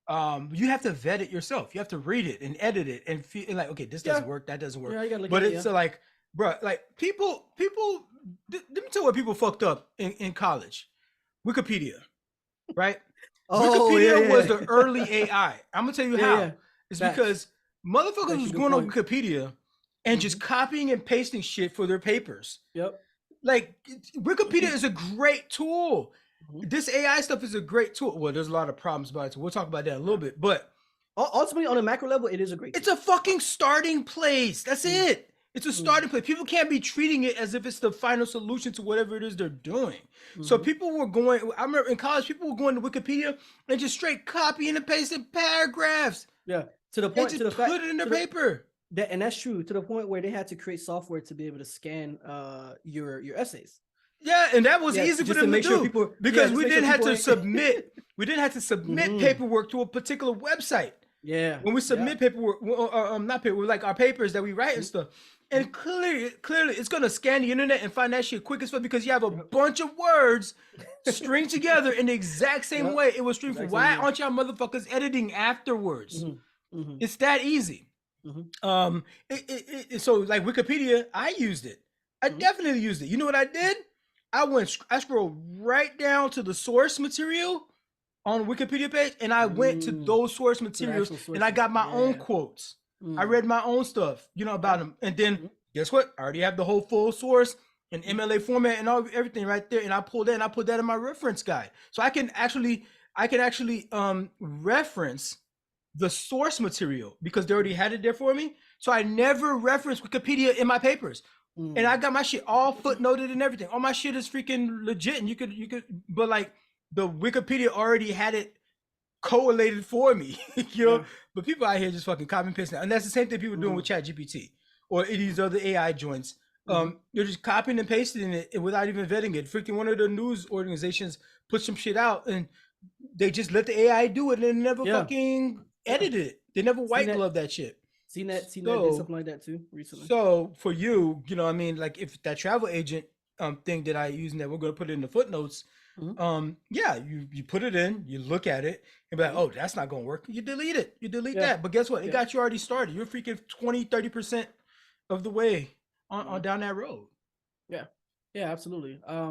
You have to vet it yourself. You have to read it and edit it and feel like, okay, this doesn't work, that doesn't work. Yeah, you gotta look but at it's like, bro, like people. Let me tell you what people fucked up in college. Wikipedia, right? Wikipedia was the early AI. I'm gonna tell you how. Yeah. It's because motherfuckers was going on Wikipedia and just copying and pasting shit for their papers. Yep. Like Wikipedia is a great tool. This AI stuff is a great tool. Well, there's a lot of problems about it, so we'll talk about that in a little bit. But ultimately, on a macro level, it is a great tool. It's a fucking starting place. That's it. It's a starting place. People can't be treating it as if it's the final solution to whatever it is they're doing. So people were going, I remember in college, people were going to Wikipedia and just straight copying and pasting paragraphs. Yeah. To the point, and just put it in their paper. And that's true, to the point where they had to create software to be able to scan your essays. Yeah, and that was easy for them to do because we didn't have to submit. We didn't have to submit paperwork to a particular website. Yeah. When we submit paperwork, not paperwork, like our papers that we write and stuff. And clearly, it's gonna scan the internet and find that shit quick as fuck because you have a bunch of words stringed together in the exact same way it was stringed for. Why aren't y'all motherfuckers editing afterwards? It's that easy. So like Wikipedia, I used it. I definitely used it. You know what I did? I scrolled right down to the source material on Wikipedia page, and I went to those source materials, and I got my own quotes. I read my own stuff, about them, and then guess what? I already have the whole full source in MLA format and everything right there, and I pulled that and I put that in my reference guide, so I can actually reference the source material because they already had it there for me. So I never referenced Wikipedia in my papers. And I got my shit all footnoted and everything. All my shit is freaking legit. And you could, but like the Wikipedia already had it collated for me, But people out here just fucking copy and paste now. And that's the same thing people are doing with ChatGPT or these other AI joints. They're just copying and pasting it without even vetting it. Freaking one of the news organizations put some shit out and they just let the AI do it and they never fucking edited it. They never white glove that shit. Seen that did something like that too recently. So for you, like if that travel agent thing that I use and that we're gonna put it in the footnotes, you put it in, you look at it, and be like, oh, that's not gonna work. You delete it. You delete that. But guess what? It got you already started. You're freaking 20-30% of the way on down that road. Yeah. Yeah, absolutely. I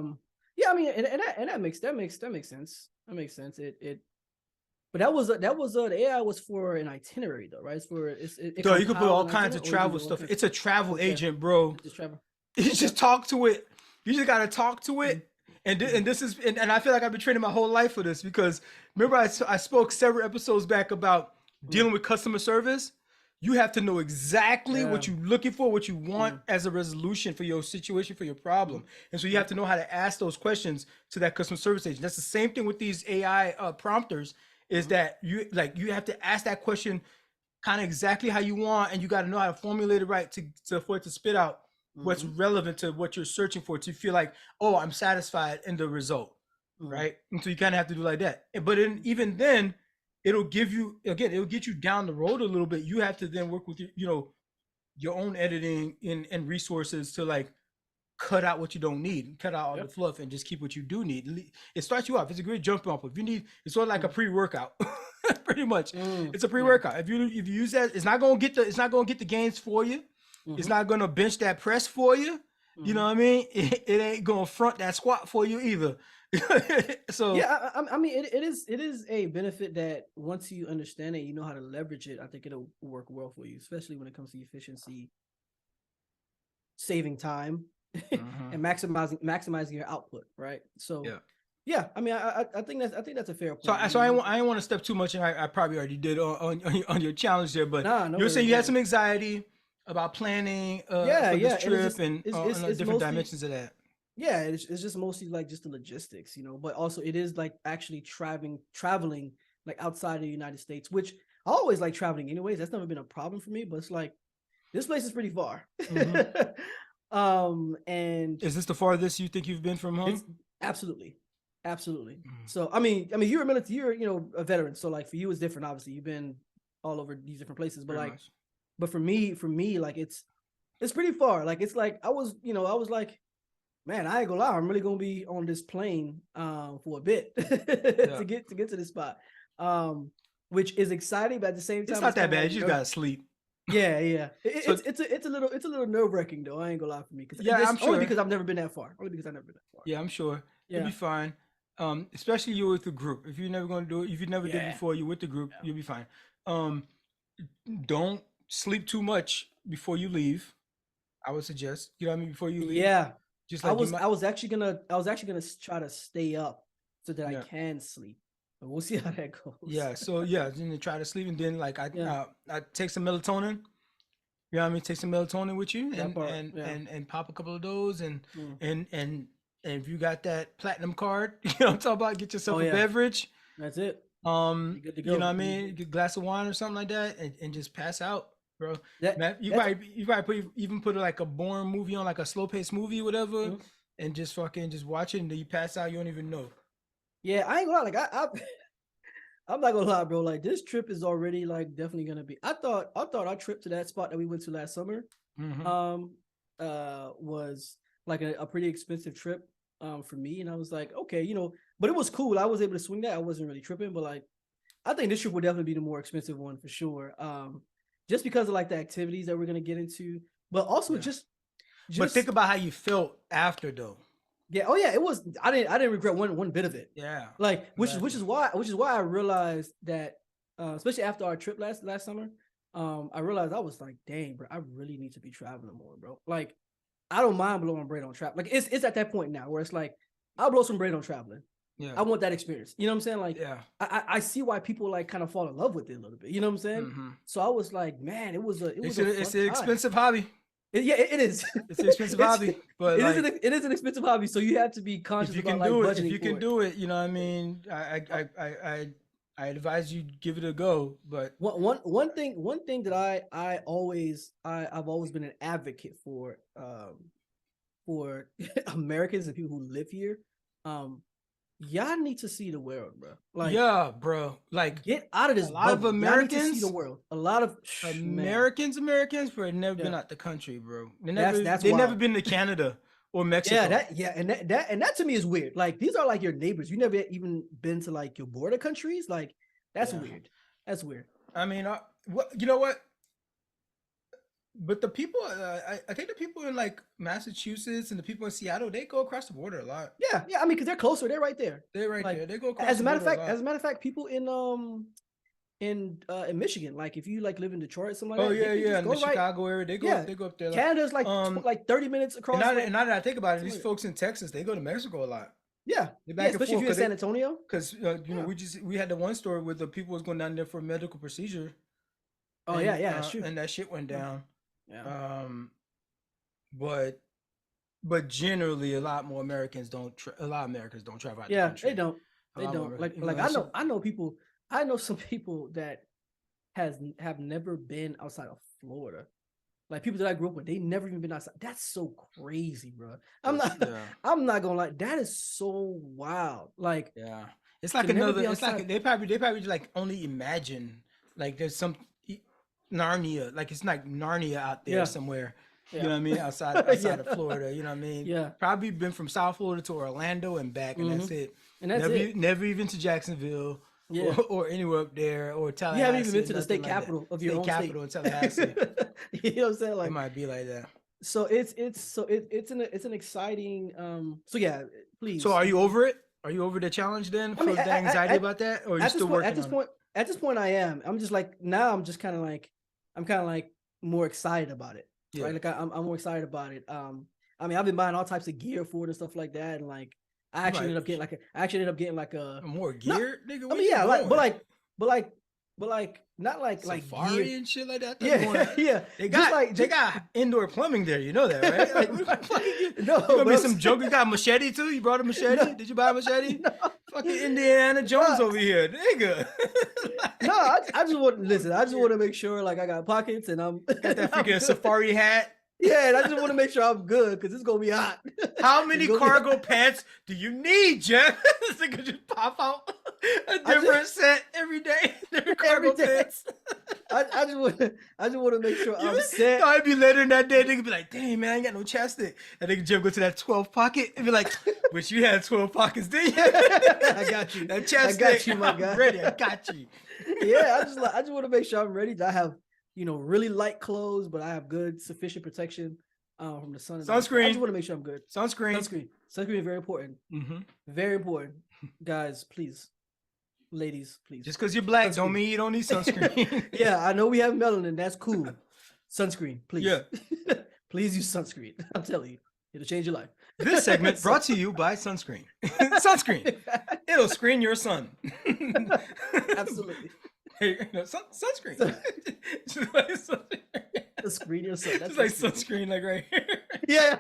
mean, and that makes sense. That makes sense. But that was the AI was for an itinerary though, right? So you can put all kinds of travel stuff. It's a travel agent, bro. Just travel. You just talk to it. You just gotta talk to it. And this is and I feel like I've been training my whole life for this because remember I spoke several episodes back about dealing with customer service. you have to know exactly what Yeah. you're looking for, what you want as a resolution for your situation, for your problem. And so you have to know how to ask those questions to that customer service agent. That's the same thing with these AI prompters, is that you have to ask that question kind of exactly how you want, and you got to know how to formulate it right to for it to spit out what's relevant to what you're searching for, to feel like, oh, I'm satisfied in the result, right? And so you kind of have to do like that. But even then, it'll give you, again, it'll get you down the road a little bit. You have to then work with your own editing and resources to like cut out what you don't need, cut out all the fluff, and just keep what you do need. It starts you off. It's a great jumping off. If you need, it's sort of like a pre-workout, pretty much. It's a pre-workout. If you use that, it's not gonna get the gains for you. It's not gonna bench that press for you. You know what I mean? It ain't gonna front that squat for you either. So yeah, I mean, it is a benefit that once you understand it, you know how to leverage it. I think it'll work well for you, especially when it comes to efficiency, saving time, and maximizing your output, right? So yeah, I mean, I think that's a fair point. So I didn't want to step too much, and I probably already did on your challenge there, but you're saying you had some anxiety about planning for this trip and different dimensions of that. Yeah, it's just mostly like just the logistics, but also it is like actually traveling like outside of the United States, which I always like traveling anyways. That's never been a problem for me, but it's like this place is pretty far. And is this the farthest you think you've been from home? Absolutely. So I mean you're a military, you're a veteran, so like for you it's different. Obviously you've been all over these different places, but Very like nice. but for me like it's pretty far. Like it's like I was like, man, I ain't gonna lie, I'm really gonna be on this plane for a bit to get to this spot, which is exciting, but at the same time it's not that bad. You just gotta sleep. Yeah. It's a little nerve-wracking though. I ain't gonna lie for me, because I'm sure, only because I've never been that far. Yeah, I'm sure. You'll be fine. Especially you're with the group. If you're never gonna do it, if you never did it before, you're with the group, you'll be fine. Don't sleep too much before you leave. I would suggest, before you leave. Yeah. Just like I was actually gonna try to stay up so that I can sleep. But we'll see how that goes. Yeah. So then try to sleep, and then like I take some melatonin. You know what I mean? Take some melatonin with you, and pop a couple of those, and if you got that platinum card, you know what I'm talking about, get yourself a beverage. That's it. Good to go. You know what I mean? Get a glass of wine or something like that, and just pass out, bro. You probably put like a boring movie on, like a slow paced movie, whatever, and just watch it, and then you pass out. You don't even know. Yeah, I ain't gonna lie. Like I'm not gonna lie, bro. Like this trip is already like definitely gonna be. I thought our trip to that spot that we went to last summer, was like a pretty expensive trip, for me, and I was like, okay, but it was cool. I was able to swing that. I wasn't really tripping, but like, I think this trip would definitely be the more expensive one for sure. Just because of like the activities that we're gonna get into, but also just. But think about how you felt after though. Yeah. Oh yeah. It was. I didn't regret one bit of it. Yeah. Like which is why I realized that, especially after our trip last summer, I realized I was like, dang, bro, I really need to be traveling more, bro. Like, I don't mind blowing bread on travel. Like it's at that point now where it's like, I'll blow some bread on traveling. Yeah. I want that experience. You know what I'm saying? Like, I see why people like kind of fall in love with it a little bit. You know what I'm saying? So I was like, man, it's an expensive hobby. It is. It's an expensive hobby, but it is an expensive hobby. So you have to be conscious about like budgeting. If you can do it, you know what I mean. I advise you give it a go. But one thing that I've always been an advocate for Americans and people who live here. Y'all need to see the world, bro. Like, yeah, bro. Like, get out of this. A lot of Americans see the world. A lot of Americans have never been out the country, bro. They've never been to Canada or Mexico. And that to me is weird. Like, these are like your neighbors. You never even been to like your border countries. Like, that's weird. That's weird. I mean, you know what? But the people, I think the people in like Massachusetts and the people in Seattle, they go across the border a lot. Yeah. I mean, because they're closer. They're right there. They're right there. They go across. As a matter of fact, people in Michigan, like if you like live in Detroit or something like that. In the Chicago area, they go up there. Canada's like 30 minutes across. And now that I think about it, these folks in Texas, they go to Mexico a lot. Yeah, especially if you're in San Antonio. Because we had the one story where the people was going down there for a medical procedure. Oh and, yeah, shoot. and that shit went down. Yeah. But generally, a lot of Americans don't travel out the Yeah, country. they don't. A They lot more don't. Like you know, like that shit- I know people. I know some people that have never been outside of Florida. Like people that I grew up with, they never even been outside. That's so crazy, bro. yeah. I'm not gonna lie. That is so wild. Like Yeah, it's like to never another. be It's like outside. they probably like only imagine like there's some Narnia, like it's like Narnia out there Yeah. somewhere. You Yeah. know what I mean? Outside Yeah. of Florida. You know what I mean? Yeah. Probably been from South Florida to Orlando and back, and that's it. And that's never, it. Never even to Jacksonville. Yeah. or anywhere up there, or Tallahassee. You haven't even been to the nothing state like capital that. of your own capital state. in Tallahassee. You know what I'm saying? Like It might be like that. so it's an exciting so yeah, please. So are you over it? Are you over the challenge then for the anxiety about that, or are you still working on it? At this point, I am. I'm just like now. I'm just kind of like more excited about it. Yeah. Right? Like I'm more excited about it. I mean, I've been buying all types of gear for it and stuff like that, and like I actually ended up getting like a more gear, nigga. I mean, yeah, like but like not like Safari gear. and shit like that. Yeah, yeah. They got indoor plumbing there. You know that, right? Like, no, you gonna be some joke. You got a machete too. You brought a machete. No. Did you buy a machete? No. Fucking Indiana Jones over here, nigga. No, I just want listen. I just want to make sure like I got pockets and I'm got that freaking safari hat. Yeah, and I just want to make sure I'm good because it's gonna be hot. How many cargo pants do you need, Jeff? This nigga just pop out a different set every day. Different cargo pants. I just want to make sure I'm set. I'd be later in that day, nigga be like, "Damn man, I ain't got no chapstick." And nigga Jeff go to that 12 pocket and be like, "But you had 12 pockets, did you?" I got you. That chapstick, I got you, my guy. I'm ready. I got you. Yeah, I just want to make sure I'm ready. I have really light clothes, but I have good sufficient protection from the sun. Sunscreen. I just want to make sure I'm good. Sunscreen Sunscreen is very important. Mm-hmm. Very important, guys. Please, ladies, please. Just because you're black don't mean you don't need sunscreen. Yeah, I know we have melanin. That's cool. Sunscreen, please. Yeah. Please use sunscreen. I'm telling you, it'll change your life. This segment brought to you by sunscreen. Sunscreen. It'll screen your sun. Absolutely. Sunscreen. The screen your sun. That's like sunscreen, like right here. Yeah.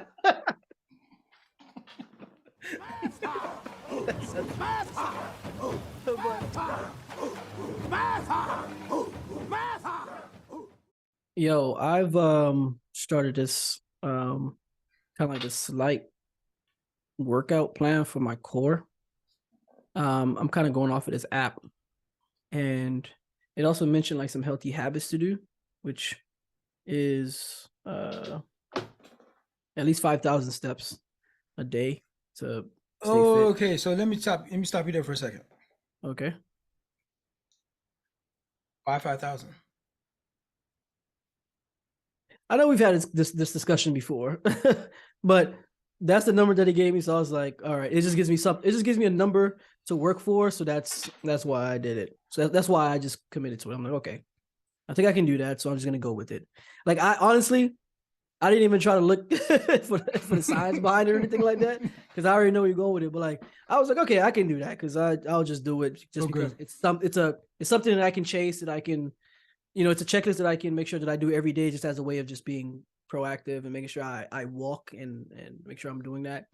Yo, I've started this kind of like a slight workout plan for my core. I'm kind of going off of this app, and it also mentioned like some healthy habits to do, which is at least 5,000 steps a day to stay fit. Okay. So let me stop you there for a second. Okay. Why 5,000? I know we've had this discussion before, but that's the number that he gave me. So I was like, all right, it just gives me something. It just gives me a number to work for. So that's why I did it. So that's why I just committed to it. I'm like, okay, I think I can do that. So I'm just going to go with it. Like, I honestly, I didn't even try to look for the science behind it or anything like that, because I already know where you're going with it. But like, I was like, okay, I can do that because I'll just do it just because it's something that I can chase, that I can, it's a checklist that I can make sure that I do every day, just as a way of just being proactive and making sure I walk and make sure I'm doing that.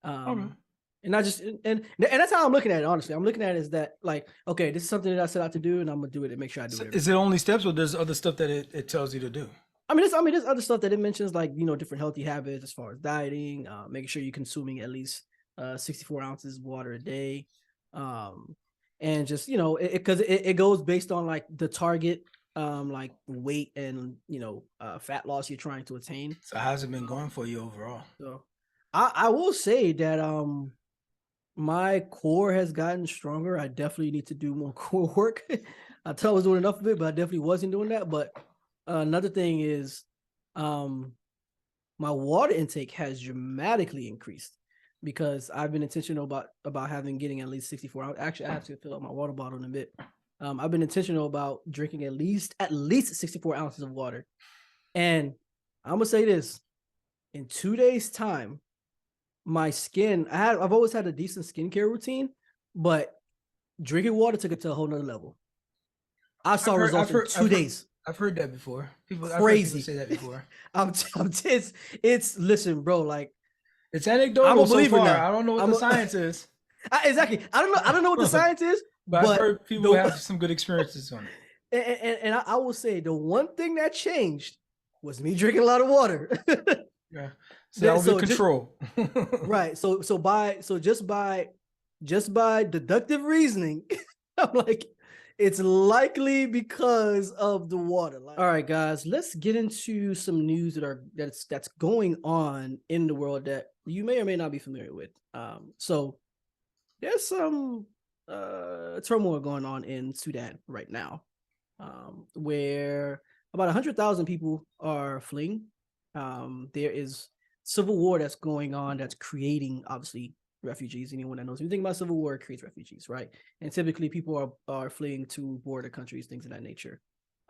And I just and that's how I'm looking at it. Honestly, I'm looking at it as that, like, okay, this is something that I set out to do, and I'm gonna do it and make sure I do it. Is it only steps, or there's other stuff that it tells you to do? There's other stuff that it mentions, like, different healthy habits as far as dieting, making sure you're consuming at least 64 ounces of water a day, and just because it goes based on like the target, like weight and fat loss you're trying to attain. So how's it been going for you overall? So I will say that my core has gotten stronger. I definitely need to do more core work. I thought I was doing enough of it, but I definitely wasn't doing that. But another thing is my water intake has dramatically increased, because I've been intentional about getting at least 64 hours. Actually, I have to fill up my water bottle in a bit. I've been intentional about drinking at least 64 ounces of water. And I'm gonna say this, in 2 days' time, my skin, I've always had a decent skincare routine, but drinking water took it to a whole nother level. I saw results in 2 days. I've heard that before. I've heard Crazy. people say that before. It's listen, bro. Like It's I'm anecdotal a so believer far. now. I don't know what the science is, Exactly. I don't know what the science is, but I've heard people have some good experiences on it. And I will say the one thing that changed was me drinking a lot of water. Yeah. So that will be control. Right. So just by deductive reasoning, I'm like, it's likely because of the water. Like, all right, guys, let's get into some news that's going on in the world that you may or may not be familiar with. So there's some turmoil going on in Sudan right now, where about 100,000 people are fleeing. There is civil war that's going on that's creating, obviously, refugees. Anyone that knows anything about civil war creates refugees, right? And typically people are fleeing to border countries, things of that nature.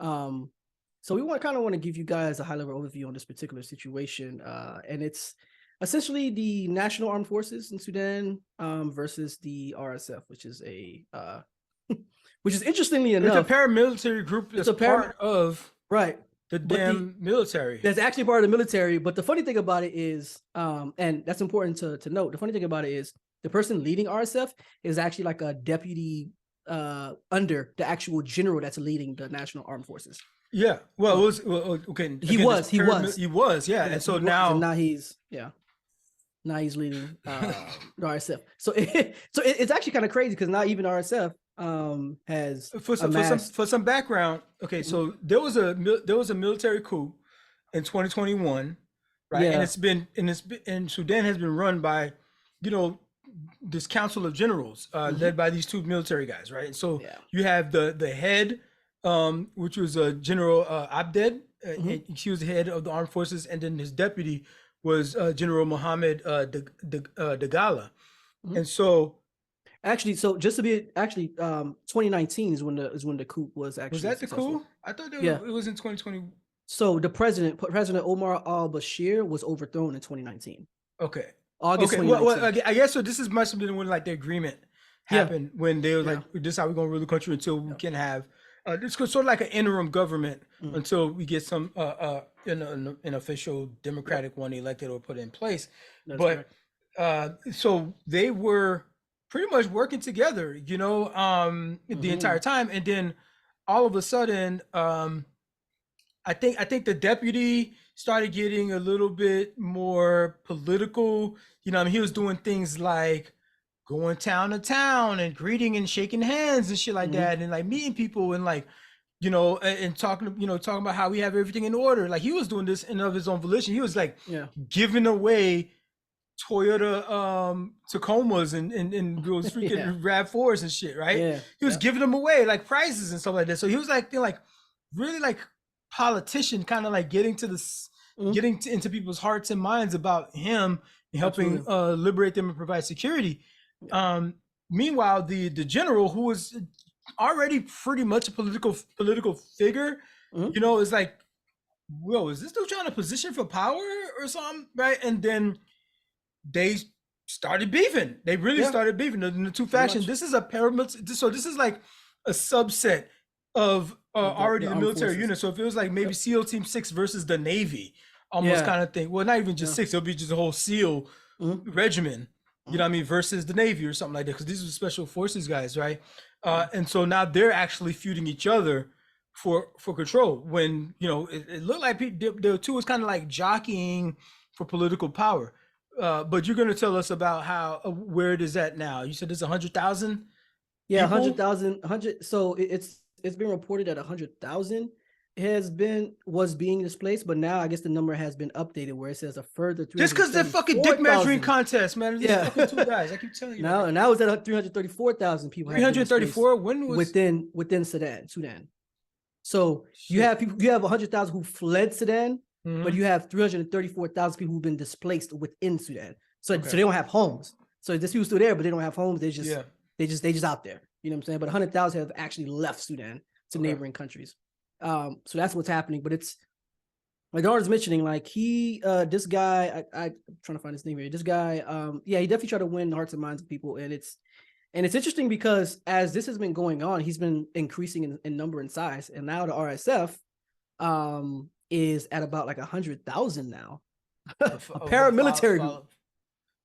So we want to give you guys a high-level overview on this particular situation. And it's essentially the National Armed Forces in Sudan versus the RSF, which is which is interestingly enough, it's a paramilitary group that's part of the damn military. That's actually part of the military. But the funny thing about it is, and that's important to note, the funny thing about it is the person leading RSF is actually like a deputy under the actual general that's leading the National Armed Forces. Yeah. Well, it was okay. He was. Yeah. And so now he's leading the RSF. So it's actually kind of crazy because now even RSF has for some background. Okay, so there was a military coup in 2021, right? Yeah. And Sudan has been run by, this council of generals led by these two military guys, right? So you have the head, which was General Abded. He was the head of the armed forces, and then his deputy was General Mohammed Dagala. And so actually, so just to be 2019 is when the coup was actually. Was that successful. The coup? I thought it was in 2020. So the President Omar al-Bashir was overthrown in 2019. Okay. August. Okay. Well, I guess so. This must have been when like the agreement happened when they were like, "This is how we're gonna rule the country until we can have." It's sort of like an interim government until we get some an official democratic one elected or put in place. That's but so they were pretty much working together, the entire time, and then all of a sudden, I think the deputy started getting a little bit more political. He was doing things like going town to town and greeting and shaking hands and shit like that, and like meeting people and like, and talking about how we have everything in order. Like he was doing this of his own volition. He was like giving away Toyota Tacomas and those freaking RAV4s and shit, right? Yeah. He was giving them away like prizes and stuff like that. So he was like really like politician, kind of like getting into people's hearts and minds about him and helping liberate them and provide security. Meanwhile, the general, who was already pretty much a political figure, is like, whoa, is this dude trying to position for power or something, right? And then they started beefing. They really started beefing in the two factions. This is a paramilitary. So this is like a subset of already the military forces. Unit. So if it was like maybe SEAL Team 6 versus the Navy, almost kind of thing. Well, not even just 6. It'll be just a whole SEAL regiment. You know what I mean? Versus the Navy or something like that. Because these are special forces guys, right? And so now they're actually feuding each other for control. When it looked like the two was kind of like jockeying for political power. But you're going to tell us about how where it is at now. You said it's 100,000. Yeah, 100,000. So it's been reported at 100,000. Was being displaced, but now I guess the number has been updated where it says a further 334,000. Just because they're fucking dick measuring contest, man. These fucking two guys. I keep telling you. Now it's at 334,000 people. 334. When was within Sudan? So you have 100,000 who fled Sudan, but you have 334,000 people who've been displaced within Sudan. So they don't have homes. So this people still there, but they don't have homes. They just out there. You know what I'm saying? But 100,000 have actually left Sudan to neighboring countries. So that's what's happening. But it's like Darwin's mentioning, like this guy, I'm trying to find his name here. This guy, he definitely tried to win the hearts and minds of people, and it's interesting because as this has been going on, he's been increasing in number and size, and now the RSF is at about like 100,000 now. A Of paramilitary group.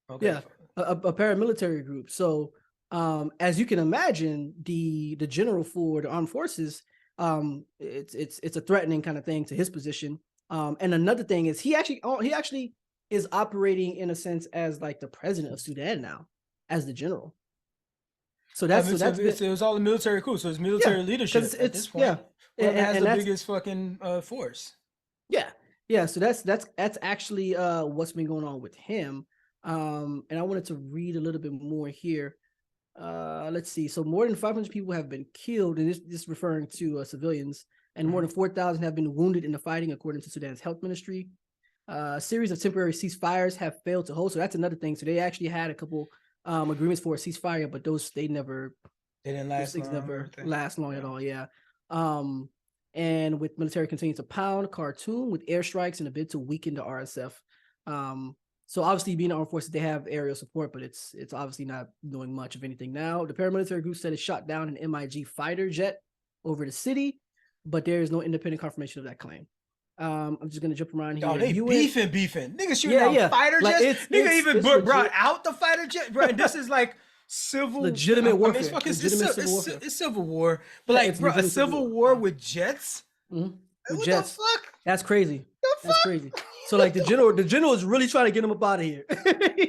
Okay. Yeah, a paramilitary group. So, as you can imagine, the general for the armed forces, it's a threatening kind of thing to his position. And another thing is he actually is operating in a sense as like the president of Sudan now, as the general. So I that's mean, so that's it was all the military coup, so it's military leadership because at this point. Whoever has and the that's biggest fucking force. yeah. So that's actually what's been going on with him. And I wanted to read a little bit more here. Let's see. So more than 500 people have been killed, and this referring to civilians, and more than 4,000 have been wounded in the fighting, according to Sudan's health ministry. A series of temporary ceasefires have failed to hold. So that's another thing. So they actually had a couple agreements for a ceasefire, but they didn't last things long. Never last long at all. Yeah. And with military continuing to pound Khartoum with airstrikes in a bid to weaken the RSF. So obviously, being armed forces, they have aerial support, but it's obviously not doing much of anything now. The paramilitary group said it shot down an MiG fighter jet over the city, but there is no independent confirmation of that claim. I'm just gonna jump around here. Oh, they beefing. Niggas shooting down fighter like jets. Nigga even brought out the fighter jet, bro. And this is like civil legitimate warfare. I mean, it's civil war, but like, bro, a civil war with jets. Mm-hmm. What jets. the fuck? That's crazy. That's crazy. So like the general is really trying to get him up out of here.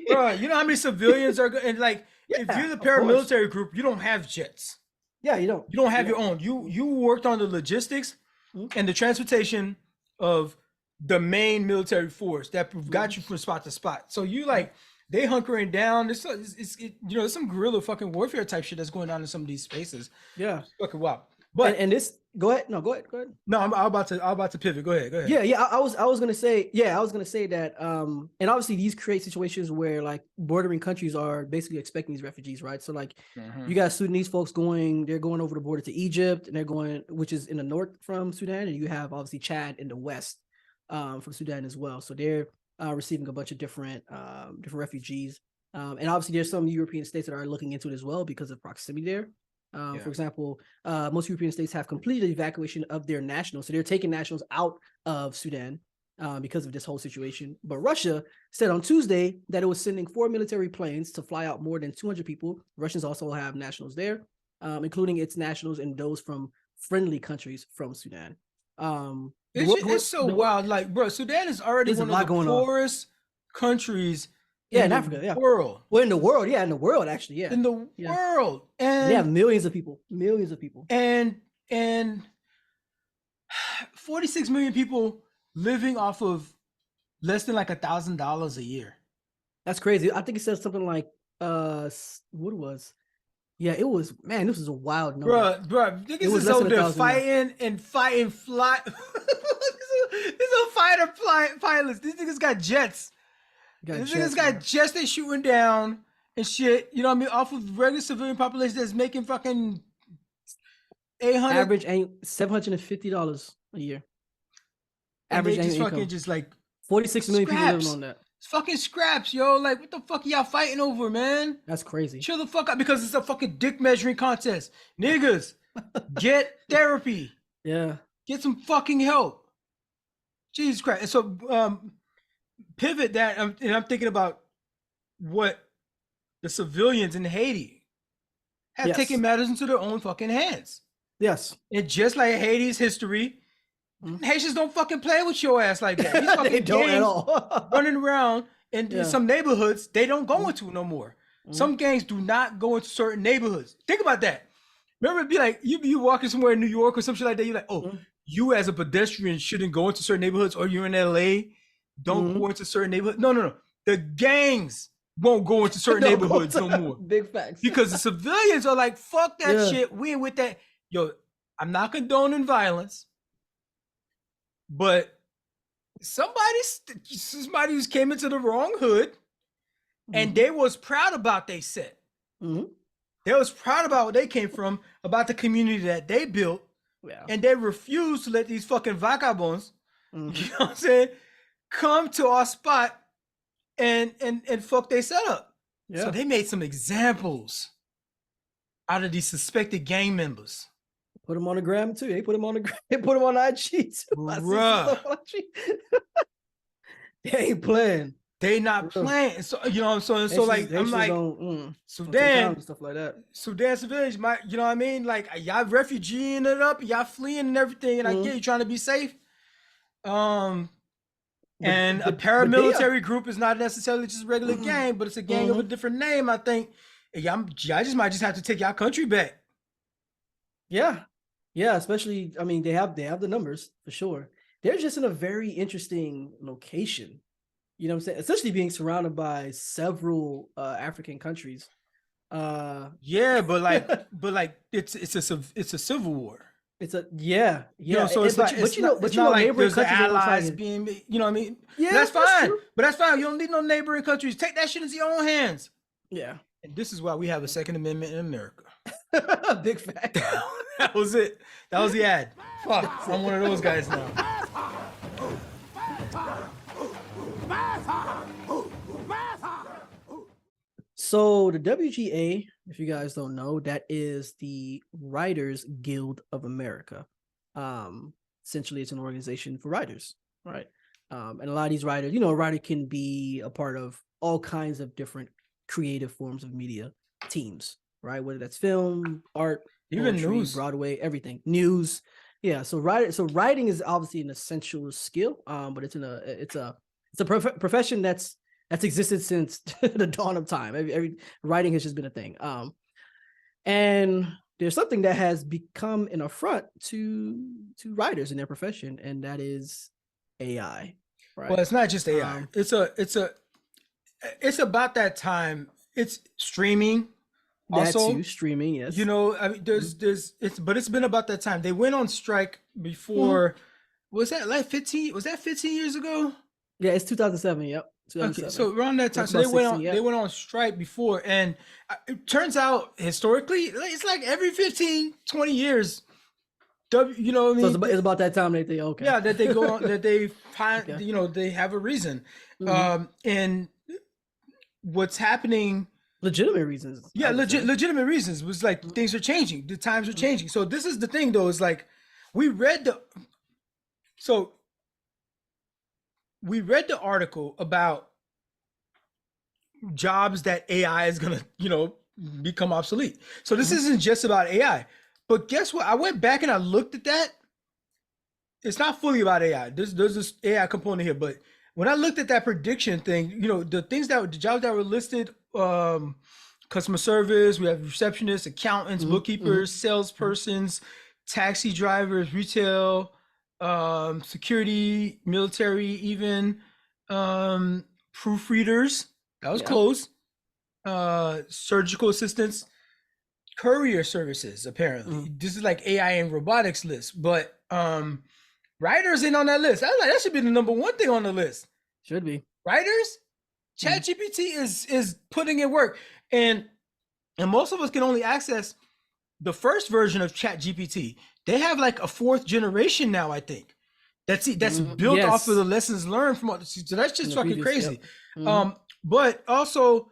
Bro, you know how many civilians are and like if you're the paramilitary group, you don't have jets. Yeah, you don't. You don't have your own. You worked on the logistics and the transportation of the main military force that got you from spot to spot. So you like they hunkering down. It's there's some guerrilla fucking warfare type shit that's going on in some of these spaces. Yeah, it's fucking wild. But and this go ahead. No, go ahead. No, I'm about to pivot. Go ahead. Yeah. I was gonna say that. And obviously these create situations where like bordering countries are basically expecting these refugees, right? So like you got Sudanese folks they're going over the border to Egypt, and they're going, which is in the north from Sudan, and you have obviously Chad in the west from Sudan as well. So they're receiving a bunch of different refugees. And obviously there's some European states that are looking into it as well because of proximity there. For example, most European states have completed evacuation of their nationals. So they're taking nationals out of Sudan because of this whole situation. But Russia said on Tuesday that it was sending 4 military planes to fly out more than 200 people. Russians also have nationals there, including its nationals and those from friendly countries from Sudan. It's so wild. Like, bro, Sudan is already one of the poorest countries in Africa, world. Well, in the world, in the world, actually, yeah. In the world. And they have millions of people. And 46 million people living off of less than like $1,000 a year. That's crazy. I think it says something like what it was. Yeah, it was, man, this was a wild number. Bro, niggas is out there fighting fly. These are fighter pilots. These niggas got jets. These niggas got jets they shooting down and shit. You know what I mean? Off of regular civilian population that's making fucking $800. Average $750 a year. Average annual income. Fucking just like 46 million people living on that. It's fucking scraps, yo. Like, what the fuck are y'all fighting over, man? That's crazy. Chill the fuck out because it's a fucking dick measuring contest. Niggas, get therapy. Yeah. Get some fucking help. Jesus Christ. And so, pivot that, and I'm thinking about what the civilians in Haiti have taken matters into their own fucking hands. Yes. And just like Haiti's history, Haitians don't fucking play with your ass like that. These fucking they don't at all. running around in some neighborhoods they don't go into no more. Some gangs do not go into certain neighborhoods. Think about that. Remember, it'd be like you be walking somewhere in New York or some shit like that. You're like, oh, you as a pedestrian shouldn't go into certain neighborhoods, or you're in LA, don't go into certain neighborhoods. No. The gangs won't go into certain neighborhoods no more. Big facts. Because the civilians are like, fuck that shit. We ain't with that. Yo, I'm not condoning violence. But somebody who's came into the wrong hood and they was proud about they set. They was proud about where they came from, about the community that they built. Yeah. And they refused to let these fucking vagabonds, you know what I'm saying, come to our spot and fuck they setup. Yeah. So they made some examples out of these suspected gang members. Put him on the gram too. They put him on the gram. They put him on IG too. I see some Bruh. stuff on IG. They ain't playing. They not playing. So you know, so like I'm like Sudan and stuff like that. Sudan civilians, you know what I mean? Like y'all refugeeing it up, y'all fleeing and everything, and I get you trying to be safe. And a paramilitary group is not necessarily just a regular gang, but it's a gang of a different name. I think y'all might just have to take y'all country back. Yeah, especially I mean they have the numbers for sure. They're just in a very interesting location. You know what I'm saying? Essentially being surrounded by several African countries. Yeah, but like it's a civil war. It's a yeah. You know, so it's like there's the allies being, you know what I mean? Yeah, but that's fine. But that's fine. You don't need no neighboring countries. Take that shit into your own hands. Yeah. And this is why we have a Second Amendment in America. Big fact. That was it. That was the ad. Fuck, I'm one of those guys now. So the WGA, if you guys don't know, that is the Writers Guild of America. Essentially, it's an organization for writers, right? And a lot of these writers, you know, a writer can be a part of all kinds of different creative forms of media teams, right? Whether that's film, art, even poetry, news, Broadway, everything, news. Yeah, so writing is obviously an essential skill, but it's a profession that's existed since the dawn of time. Every writing has just been a thing. And there's something that has become an affront to writers in their profession, and that is AI. Right? Well, it's not just AI. It's about that time. It's streaming. Also, that's streaming, yes. You know, I mean, it's been about that time. They went on strike before. Was that like 15? Was that 15 years ago? Yeah, it's 2007. Yep. 2007. Okay, so around that time, so they went on strike before, and it turns out historically, it's like every 15, 20 years. You know what I mean? So it's about that time that they that they go on, that they find you know, they have a reason, and what's happening. Legitimate reasons. Yeah, legitimate reasons was like things are changing. The times are changing. So this is the thing, though, is like we read the article about jobs that AI is gonna, you know, become obsolete. So this isn't just about AI. But guess what? I went back and I looked at that. It's not fully about AI. There's this AI component here, but when I looked at that prediction thing, you know, the jobs that were listed, customer service, we have receptionists, accountants, bookkeepers, salespersons, taxi drivers, retail, security, military, even proofreaders. That was close. Surgical assistants, courier services, apparently. This is like AI and robotics list, but writers ain't on that list. I was like, that should be the number one thing on the list. Should be. Writers? ChatGPT is putting in work. And most of us can only access the first version of ChatGPT. They have like a fourth generation now, I think. That's built off of the lessons learned from all this. So that's just fucking crazy. But also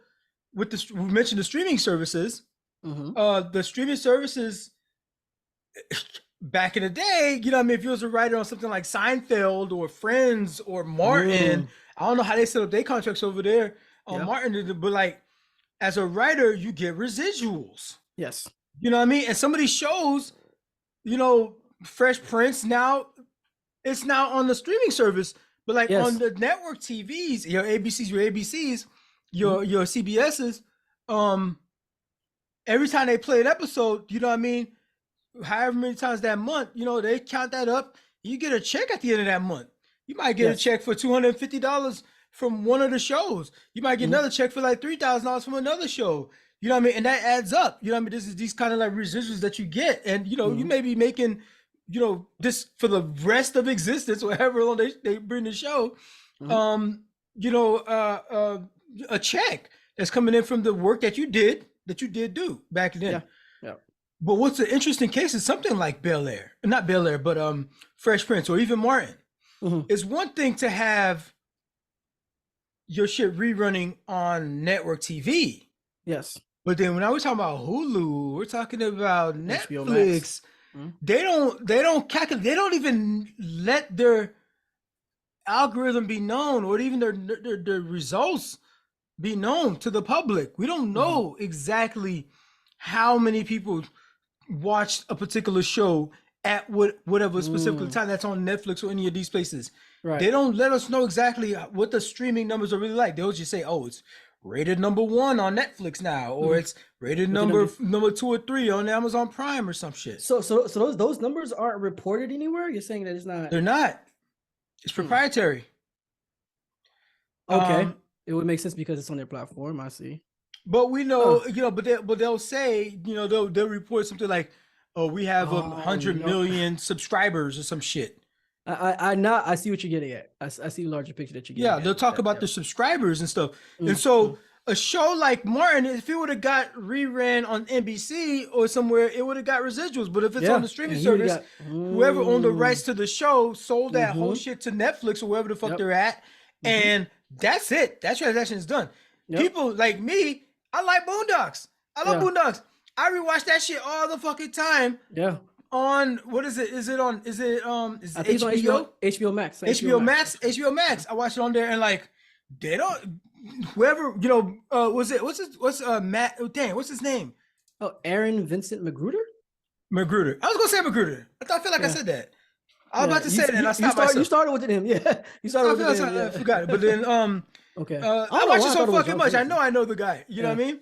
with we mentioned the streaming services. The streaming services back in the day, you know what I mean, if you was a writer on something like Seinfeld or Friends or Martin, I don't know how they set up their contracts over there on Martin, but like as a writer, you get residuals. Yes. You know what I mean? And some of these shows, you know, Fresh Prince now, it's now on the streaming service, but like on the network TVs, your ABCs, your CBSs, every time they play an episode, you know what I mean, however many times that month, you know, they count that up. You get a check at the end of that month. You might get a check for $250 from one of the shows. You might get another check for like $3,000 from another show. You know what I mean? And that adds up. You know what I mean? This is these kind of like residuals that you get. And, you know, you may be making, you know, this for the rest of existence, or however long they bring the show, you know, a check that's coming in from the work that you did do back then. Yeah. But what's an interesting case is something like not Bel Air, but Fresh Prince or even Martin. It's one thing to have your shit rerunning on network TV. Yes. But then when I was talking about Hulu, we're talking about Netflix, they don't calculate. They don't even let their algorithm be known, or even their results be known to the public. We don't know exactly how many people watched a particular show at whatever specific time that's on Netflix or any of these places. Right. They don't let us know exactly what the streaming numbers are really like. They'll just say, "Oh, it's rated #1 on Netflix now," or it's rated number 2 or 3 on Amazon Prime or some shit. So those numbers aren't reported anywhere. You're saying that it's not. They're not. It's proprietary. Okay, it would make sense because it's on their platform. I see. But we know, but they'll say, they'll report something like, "Oh, we have 100 million subscribers" or some shit. I see what you're getting at. I see the larger picture that you're getting at. They'll talk about the subscribers and stuff. And so a show like Martin, if it would have got reran on NBC or somewhere, it would have got residuals. But if it's on the streaming service, whoever owned the rights to the show sold that whole shit to Netflix or wherever the fuck they're at. And that's it. That transaction is done. People like me, I like Boondocks. I love Boondocks. I rewatch that shit all the fucking time. Yeah. On what is it? Is it HBO? HBO Max. HBO Max. I watch it on there, and like they don't. Whoever what's Matt? Oh, dang, what's his name? Oh, Aaron Vincent Magruder. Magruder. I was gonna say Magruder. I feel like I said that. I was about to say that, and I stopped myself. You started with him, yeah. You started with him. I forgot it, but then okay. I watch it so fucking much. I know the guy. You know what I mean?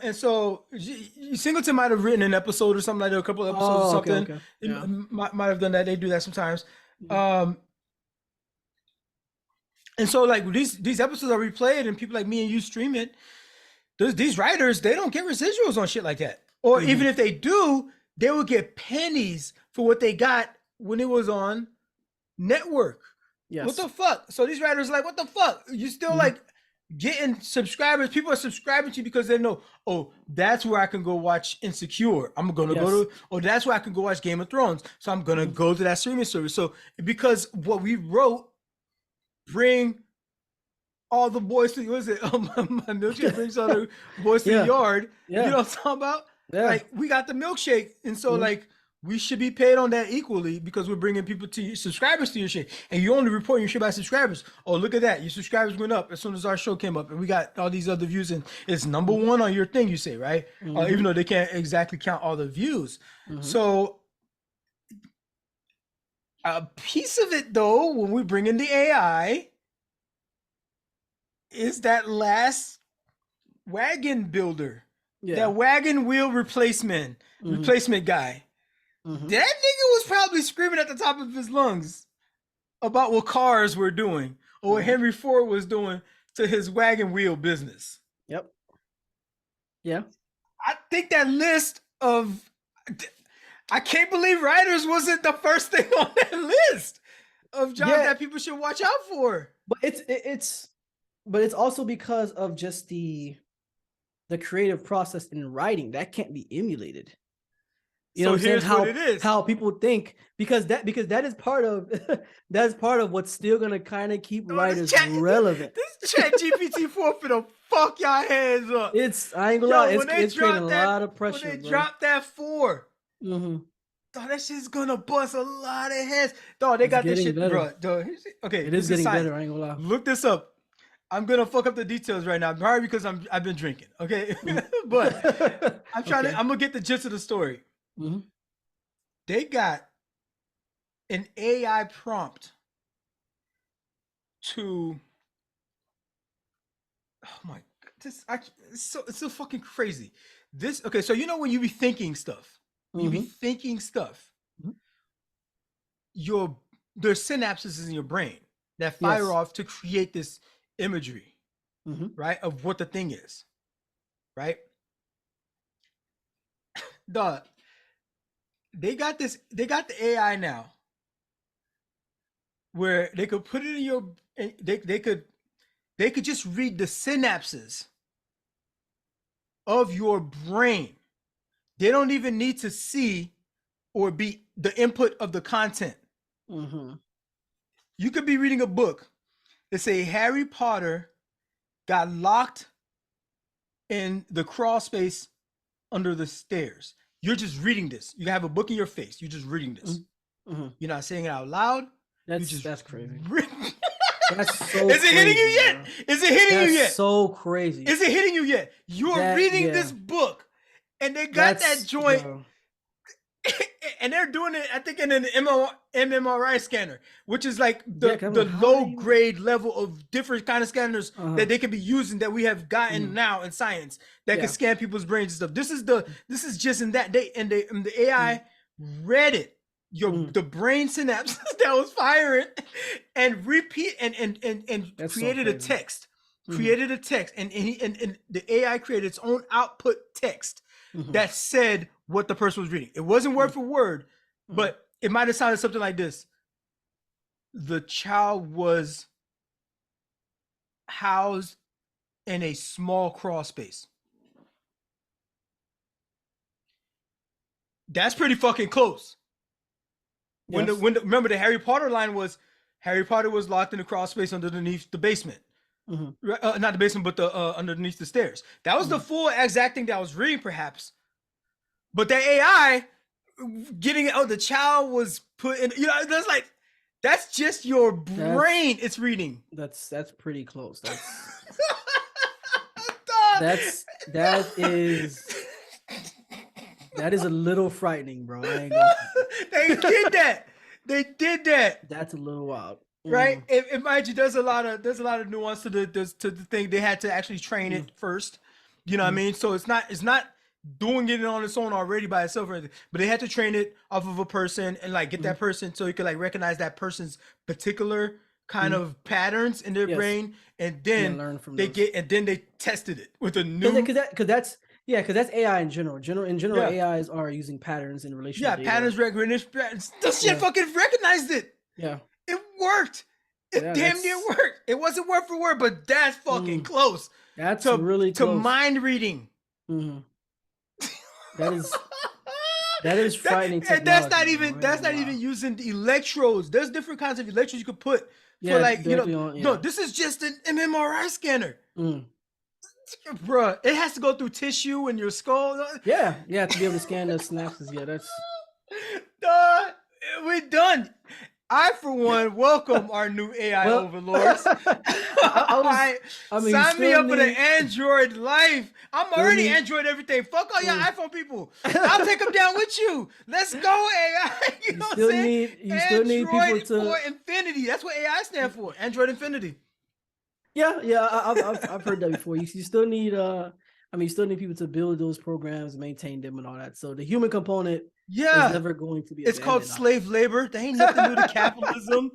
And so Singleton might have written an episode or something like that, a couple of episodes or something. Okay. Yeah. Might have done that. They do that sometimes. And so like these episodes are replayed, and people like me and you stream it. These writers, they don't get residuals on shit like that. Or even if they do, they will get pennies for what they got when it was on network. Yes. What the fuck? So these writers are like, what the fuck? You still like getting subscribers. People are subscribing to you because they know, oh, that's where I can go watch Insecure. I'm going to go to, or that's where I can go watch Game of Thrones. So I'm going to go to that streaming service. So because what we wrote, bring all the boys to, what is it? My milkshake brings all the boys to the yard. Yeah. You know what I'm talking about? Yeah. Like we got the milkshake. And so like, we should be paid on that equally because we're bringing people to you, subscribers to your shit. And you only report your shit by subscribers. Oh, look at that. Your subscribers went up as soon as our show came up. And we got all these other views. And it's #1 on your thing, you say, right? Even though they can't exactly count all the views. So a piece of it, though, when we bring in the AI, is that last wagon builder. That wagon wheel replacement guy. That nigga was probably screaming at the top of his lungs about what cars were doing or what Henry Ford was doing to his wagon wheel business. Yep. Yeah. I think that list of, I can't believe writers wasn't the first thing on that list of jobs that people should watch out for. But it's also because of just the creative process in writing that can't be emulated. You know what I'm saying? How people think, because that is part of that's part of what's still gonna kind of keep writers relevant. This Chat GPT 4 finna fuck y'all heads up. I ain't gonna lie, it's creating a lot of pressure. When they drop that 4, dog, that shit's gonna bust a lot of heads. Dog, they got this shit, bro. Dog, okay, it is getting better. I ain't gonna lie. Look this up. I'm gonna fuck up the details right now, probably because I've been drinking. Okay, but I'm trying to. I'm gonna get the gist of the story. They got an AI prompt to, oh my god, it's so fucking crazy. Okay, so when you be thinking stuff, there's synapses in your brain that fire off to create this imagery, right, of what the thing is, right? They got the AI now where they could put it in your, they could just read the synapses of your brain. They don't even need to see or be the input of the content. You could be reading a book that say Harry Potter got locked in the crawl space under the stairs. you're just reading this. You have a book in your face. You're just reading this. Mm-hmm. You're not saying it out loud. That's crazy. That's so Is it hitting you crazy, yet? bro. Is it hitting you yet? So crazy. Is it hitting you yet? You're reading this book, and they got that joint, and they're doing it, I think, in an MMRI scanner, which is like the low grade level of different kind of scanners that they can be using that we have gotten now in science that can scan people's brains and stuff. This is just in that day, and the AI read it. The brain synapses that was firing and repeat and created a text. Created a text, and the AI created its own output text that said what the person was reading. It wasn't word for word, but it might have sounded something like this. The child was housed in a small crawl space. That's pretty fucking close. Remember the Harry Potter line was Harry Potter was locked in a crawl space underneath the basement. Not the basement, but the underneath the stairs. That was the full exact thing that I was reading, perhaps. But the AI getting the child was put in. That's just your brain. It's reading. That's pretty close. That is a little frightening, bro. I ain't gonna... They did that. They did that. That's a little wild, right? And mind you, there's a lot of nuance to the thing. They had to actually train it first. You know what I mean? So it's not doing it on its own already by itself or anything, but they had to train it off of a person and like get that person so you could like recognize that person's particular kind of patterns in their brain, and then learn from they tested it with a new because that's AI in general. AIs are using patterns in relation to data. Patterns recognition. This shit fucking recognized it. Yeah, it worked. It damn near worked. It wasn't word for word, but that's fucking close. That's really close to mind reading. That is frightening. And that's not even using the electrodes. There's different kinds of electrodes you could put for no, this is just an MMRI scanner. Bruh, it has to go through tissue in your skull. Yeah, to be able to scan those synapses. Yeah, that's we're done. I, for one, welcome our new AI overlords. Sign me up for the Android life. I'm already Android everything. Fuck all your iPhone people. I'll take them down with you. Let's go, AI. You know what I'm saying? You still need people to... for infinity. That's what AI stands for. Android infinity. Yeah, I've heard that before. You still need you still need people to build those programs, maintain them, and all that. So the human component is never going to be. It's called slave labor. They ain't nothing to do with capitalism.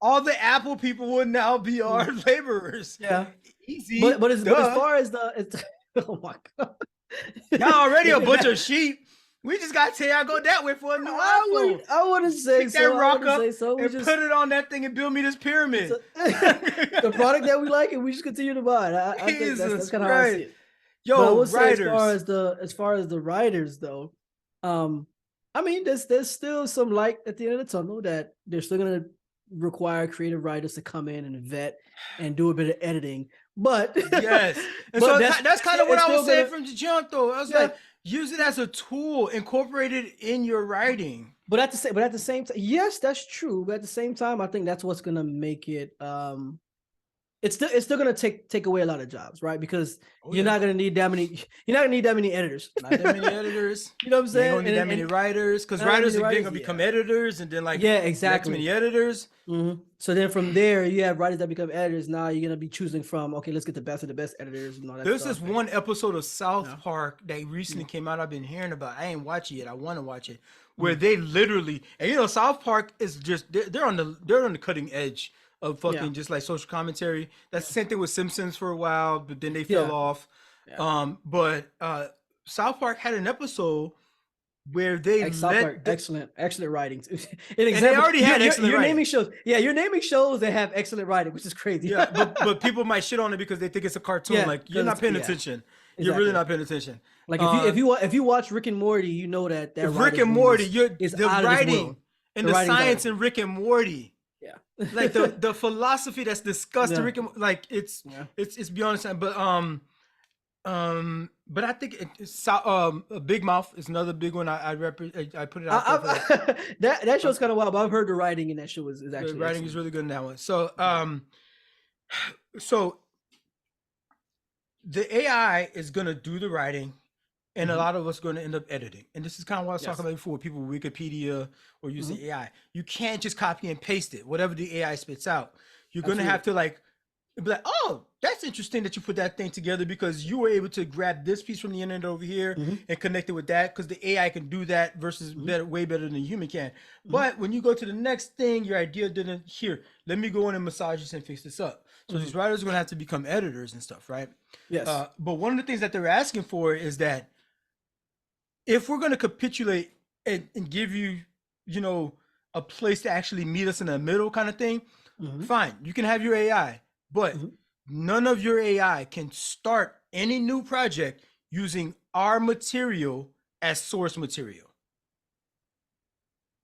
All the Apple people would now be our laborers. Yeah, easy. But as far as oh my god, y'all already a bunch of sheep. We just got to tell y'all go that way for a new iPhone. I wouldn't say pick that rock up and put it on that thing and build me this pyramid. The product that we like, and we just continue to buy it. I think that's kind of how I see it. Yo, but I will writers. Say as far as the writers though, there's still some light at the end of the tunnel that they're still gonna require creative writers to come in and vet and do a bit of editing. But yes, and so that's kind of what I was saying from the jump though. I was like, use it as a tool, incorporate it in your writing. But at the same time, yes, that's true. But at the same time, I think that's what's gonna make it. It's still gonna take away a lot of jobs, right? Because you're not gonna need that many. You're not gonna need that many editors. Not that many editors. You know what I'm saying? You don't need that many writers, because writers are gonna become editors, and then exactly. Many editors. So then from there, you have writers that become editors. Now you're gonna be choosing from let's get the best of the best editors. And all that. There's this one episode of South Park that recently came out. I've been hearing about. I ain't watched it yet. I want to watch it. Where they literally, and South Park is just they're on the cutting edge of fucking just like social commentary. That's the same thing with Simpsons for a while, but then they fell off. But South Park had an episode where they excellent writing. And they already had excellent writing. Naming shows. Yeah, you're naming shows that have excellent writing, which is crazy. Yeah, but people might shit on it because they think it's a cartoon. Like you're not paying attention. Exactly. You're really not paying attention. Like if you watch Rick and Morty, you know that Rick and Morty, the writing and the science in Rick and Morty. Yeah, like the philosophy that's discussed in Rick and it's beyond science. But But I think a Big Mouth is another big one. I put it out there. That show's kind of wild, but I've heard the writing in that show is actually the writing excellent. is really good in that one. So so the AI is gonna do the writing, and a lot of us are going to end up editing. And this is kind of what I was talking about before. People with Wikipedia or using AI, you can't just copy and paste it. Whatever the AI spits out, you're going to have to like be like, oh, that's interesting that you put that thing together because you were able to grab this piece from the internet over here and connect it with that, because the AI can do that versus way better than a human can. But when you go to the next thing, your idea didn't here. Let me go in and massage this and fix this up. So these writers are going to have to become editors and stuff, right? Yes. But one of the things that they're asking for is that if we're going to capitulate and give you, a place to actually meet us in the middle kind of thing, fine, you can have your AI, but none of your AI can start any new project using our material as source material.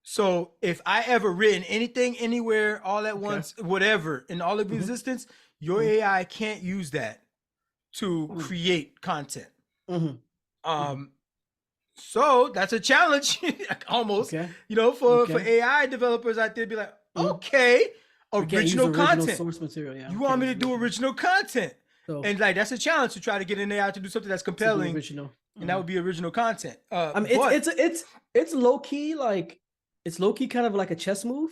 So if I ever written anything, anywhere, all at once, whatever, in all of existence, your AI can't use that to create content. So that's a challenge, almost, for AI developers out there. Be like, okay, original content. Source material, you want me to do original content? So, and like that's a challenge to try to get an AI to do something that's compelling, original, and that would be original content. I mean, it's low key, like it's low key kind of like a chess move,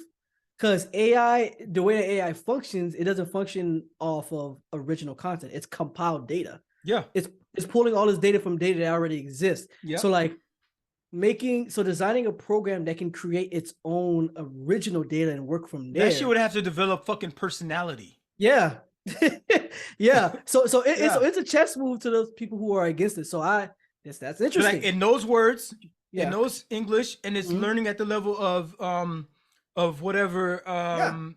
because AI, the way the AI functions, it doesn't function off of original content. It's compiled data. Yeah, it's pulling all this data from data that already exists. Yeah. So like designing a program that can create its own original data and work from there. That shit would have to develop fucking personality. Yeah. Yeah. So it's a chess move to those people who are against it. So that's interesting. Like it knows words, it knows English, and it's learning at the level of whatever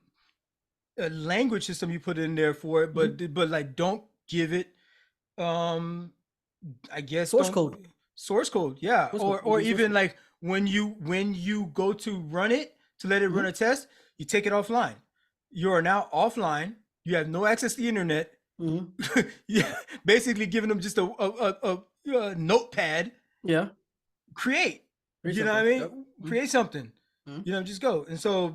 language system you put in there for it, but like don't give it I guess source code, yeah. Or even like when you go to run it, to let it run a test, you take it offline. You are now offline. You have no access to the internet. Yeah, basically giving them just a notepad. Yeah. Create you know what I mean? Yep. Create something. Just go. And so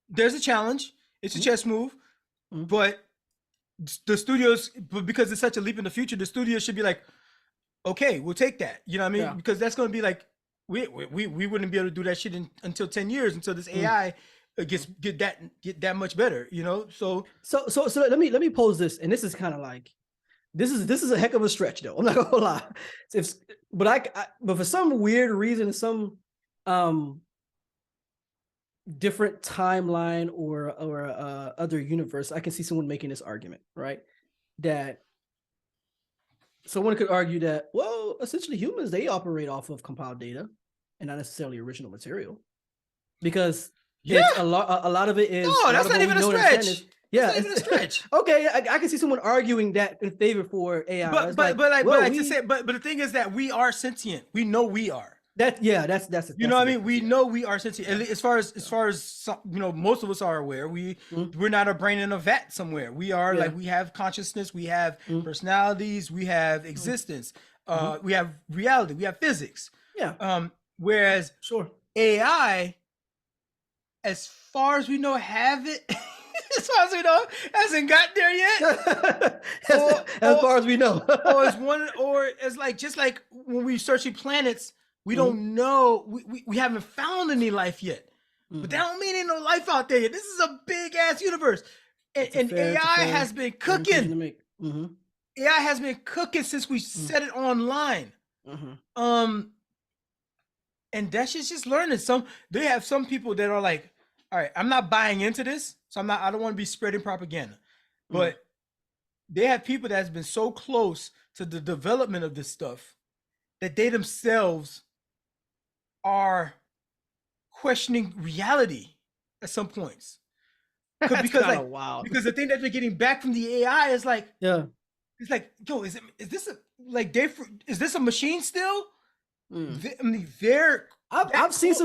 there's a challenge. It's a chess move, but the studios, because it's such a leap in the future, the studios should be like, okay, we'll take that. You know what I mean? Yeah. Because that's going to be like, we wouldn't be able to do that shit until 10 years until this AI get that much better. So let me pose this, and this is kind of like, this is a heck of a stretch though. I'm not gonna lie. But for some weird reason, some different timeline or other universe, I can see someone making this argument, right? That someone could argue that, well, essentially humans, they operate off of compiled data and not necessarily original material, because a lot of it is. No, that's not even a stretch. Yeah, it's not even a stretch. Okay, I can see someone arguing that in favor for AI. But the thing is that we are sentient. We know we are. That's you know what I mean? We know we are sentient. As far as most of us are aware, we're not a brain in a vat somewhere. We are like, we have consciousness, we have personalities, we have existence, we have reality, we have physics. Yeah. Whereas AI, as far as we know, have it. As far as we know, hasn't got there yet. As far as we know, or as like, just like when we searching planets. We don't know. We haven't found any life yet, but that don't mean ain't no life out there yet. This is a big ass universe, and AI has been cooking. AI has been cooking since we set it online. And that shit's just learning. They have some people that are like, all right, I'm not buying into this, so I don't want to be spreading propaganda, but they have people that has been so close to the development of this stuff that they themselves are questioning reality at some points. Because the thing that they're getting back from the AI is like, it's like, yo, is this a machine still? I've seen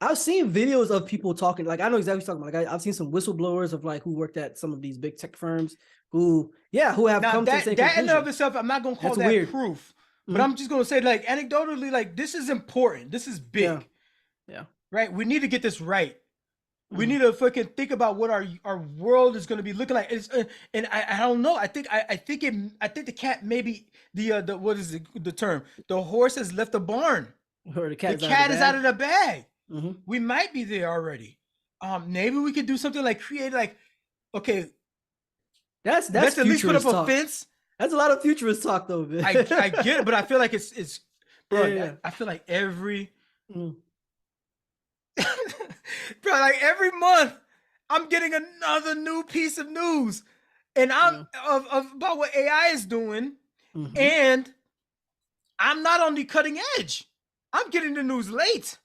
I've seen videos of people talking. Like I know exactly what you're talking about. Like I've seen some whistleblowers of like who worked at some of these big tech firms who have Now come to the same that in and conclusion. of itself, I'm not gonna call That's that weird. proof, but I'm just gonna say like anecdotally, like this is important. This is big. Yeah. Right? We need to get this right. We need to fucking think about what our world is going to be looking like. It's, and I don't know. I think the cat maybe the what is the term? The horse has left the barn. Or the cat is out of the bag. Mm-hmm. We might be there already. Maybe we could do something like create like, okay, that's let's at least put up talk. a fence. That's a lot of futurist talk though, man. I get it, but I feel like it's bro. Yeah. I feel like every. Bro, like every month I'm getting another new piece of news, and I'm of about what AI is doing, and I'm not on the cutting edge. I'm getting the news late.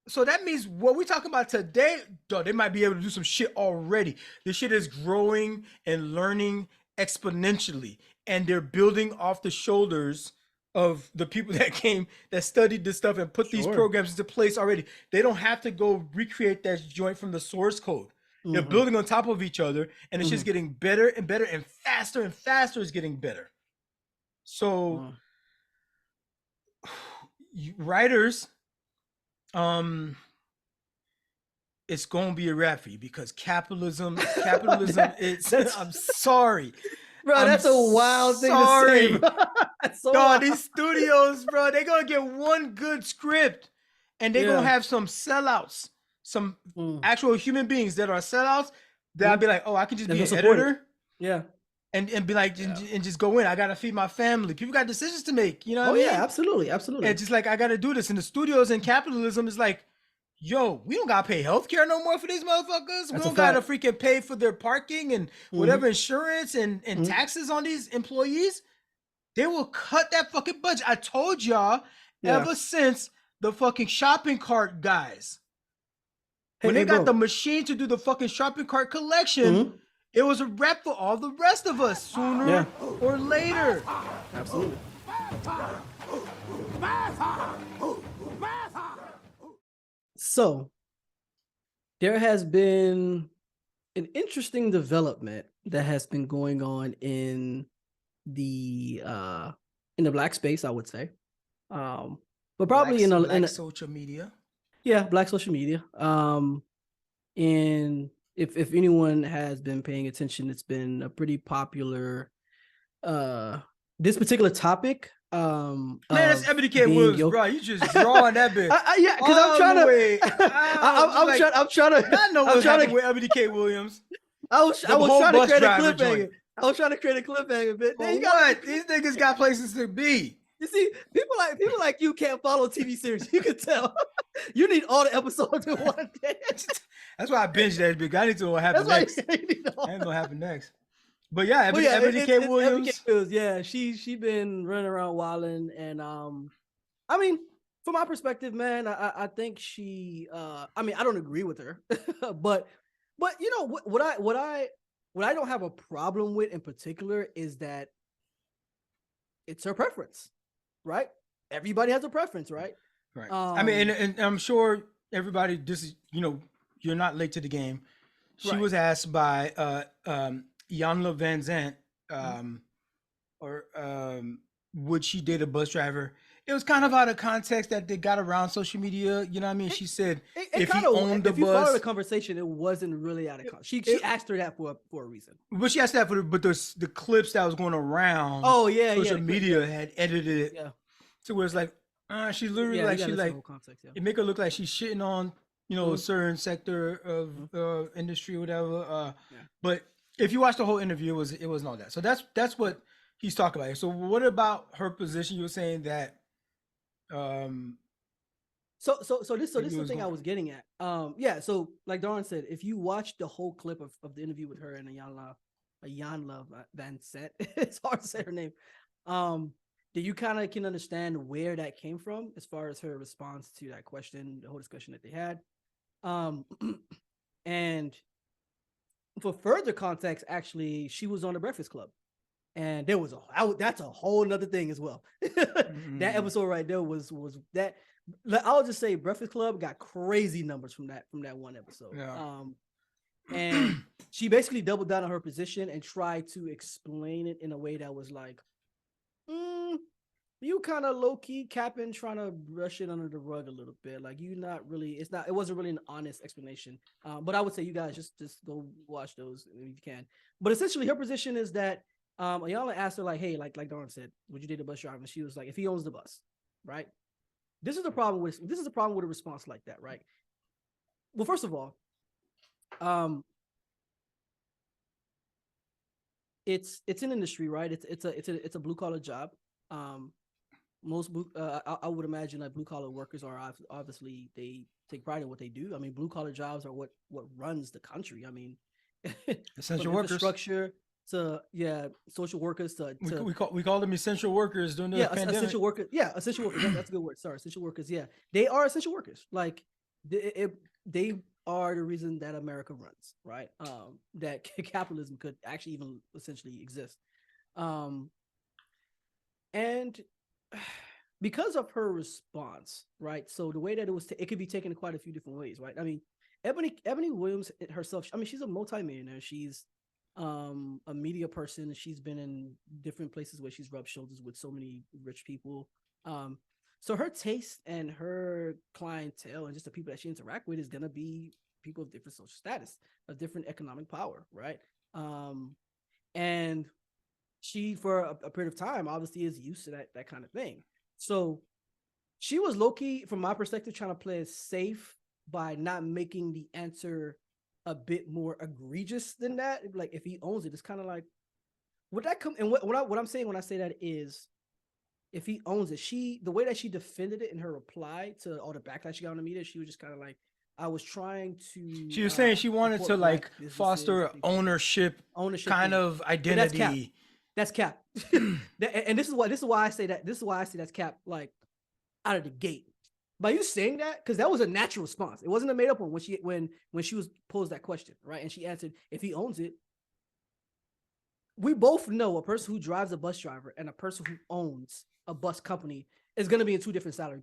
So that means what we're talking about today, dog, they might be able to do some shit already. This shit is growing and learning exponentially, and they're building off the shoulders of the people that studied this stuff and put these programs into place already. They don't have to go recreate that joint from the source code. They're building on top of each other, and it's just getting better and better, and faster is getting better. So writers, it's gonna be a wrap for you because capitalism is I'm sorry. Bro, that's a wild thing to say. Bro. That's so wild. These studios, bro, they're gonna get one good script and they're gonna have some sellouts, some actual human beings that are sellouts. That'll be like, oh, I can just be an editor. Yeah. And be like, and just go in. I gotta feed my family. People got decisions to make. You know what I mean? Yeah, absolutely. And just like I gotta do this. And the studios and capitalism is like, yo, we don't gotta pay healthcare no more for these motherfuckers. We don't gotta freaking pay for their parking and whatever insurance and taxes on these employees. They will cut that fucking budget. I told y'all ever since the fucking shopping cart guys. When they got the machine to do the fucking shopping cart collection, it was a wrap for all the rest of us sooner or later. Absolutely. So, there has been an interesting development that has been going on in the black space, I would say, but probably in social media. Yeah, black social media. And if anyone has been paying attention, it's been a pretty popular this particular topic. Man, that's Eboni Williams, bro. You just drawing that bit. Yeah, because I'm trying to. I'm trying to. I know what's happening with Eboni Williams. I was trying to create a cliffhanger. I was trying to create a cliffhanger bit. Well, what? These niggas got places to be. You see, people like you can't follow TV series. You can tell. You need all the episodes in one day. That's why I binged that big. I need to know what happened next. I need to know what happened next. But yeah, Eboni Williams. Yeah, she been running around wilding, and I mean, from my perspective, man, I think she. I mean, I don't agree with her, but you know what I don't have a problem with in particular is that it's her preference, right? Everybody has a preference, right? Right. I mean, and I'm sure everybody. This is, you know, you're not late to the game. She was asked by Iyanla Vanzant, would she date a bus driver? It was kind of out of context that they got around social media. You know what I mean? She said if he owned the bus. If you follow the conversation, it wasn't really out of context. She asked her that for a reason. But she asked that but the clips that was going around. Oh yeah, social media had edited it. Yeah. So where it's like, she literally it make her look like she's shitting on, you know, a certain sector of industry or whatever. But if you watch the whole interview, it wasn't all that. So that's what he's talking about. So what about her position? You were saying that. So this is the thing I was getting at. So like Darwin said, if you watch the whole clip of the interview with her and Iyanla Vanzant, it's hard to say her name. Then you kind of can understand where that came from as far as her response to that question, the whole discussion that they had. And for further context, actually, she was on the Breakfast Club. And there was that's a whole nother thing as well. That episode right there was that. I'll just say Breakfast Club got crazy numbers from that one episode. Yeah. And she basically doubled down on her position and tried to explain it in a way that was like, you kind of low key capping, trying to brush it under the rug a little bit. Like it wasn't really an honest explanation. But I would say you guys just go watch those if you can. But essentially her position is that Iyanla asked her like, hey, like Darwin said, would you date a bus driver? And she was like, if he owns the bus, right? This is the problem with a response like that, right? Well, first of all, it's an industry, right? It's a blue collar job. Most I would imagine like blue collar workers are obviously they take pride in what they do. I mean, blue collar jobs are what runs the country. I mean, essential workers. Infrastructure to social workers to we call them essential workers during the pandemic. Essential workers. Yeah, essential workers. That's a good word. Sorry, essential workers. Yeah, they are essential workers. Like they are the reason that America runs, right? That capitalism could actually even essentially exist. And because of her response, right? So the way that it could be taken in quite a few different ways, right? I mean, Eboni Williams herself, I mean, she's a multimillionaire. She's a media person. She's been in different places where she's rubbed shoulders with so many rich people. So her taste and her clientele and just the people that she interacts with is gonna be people of different social status, of different economic power, right? And she, for a period of time, obviously is used to that kind of thing. So she was low-key, from my perspective, trying to play it safe by not making the answer a bit more egregious than that. Like if he owns it, it's kind of like, would that come? And what I'm saying when I say that is, if he owns it, the way that she defended it in her reply to all the backlash she got on the media, she was just kind of like, I was trying to. She was saying she wanted to like foster ownership kind of identity. That's cap. And this is why I say that. This is why I say that's cap. Like out of the gate. By you saying that, because that was a natural response. It wasn't a made up one when she was posed that question, right? And she answered, if he owns it. We both know a person who drives a bus driver and a person who owns a bus company is going to be in two different salary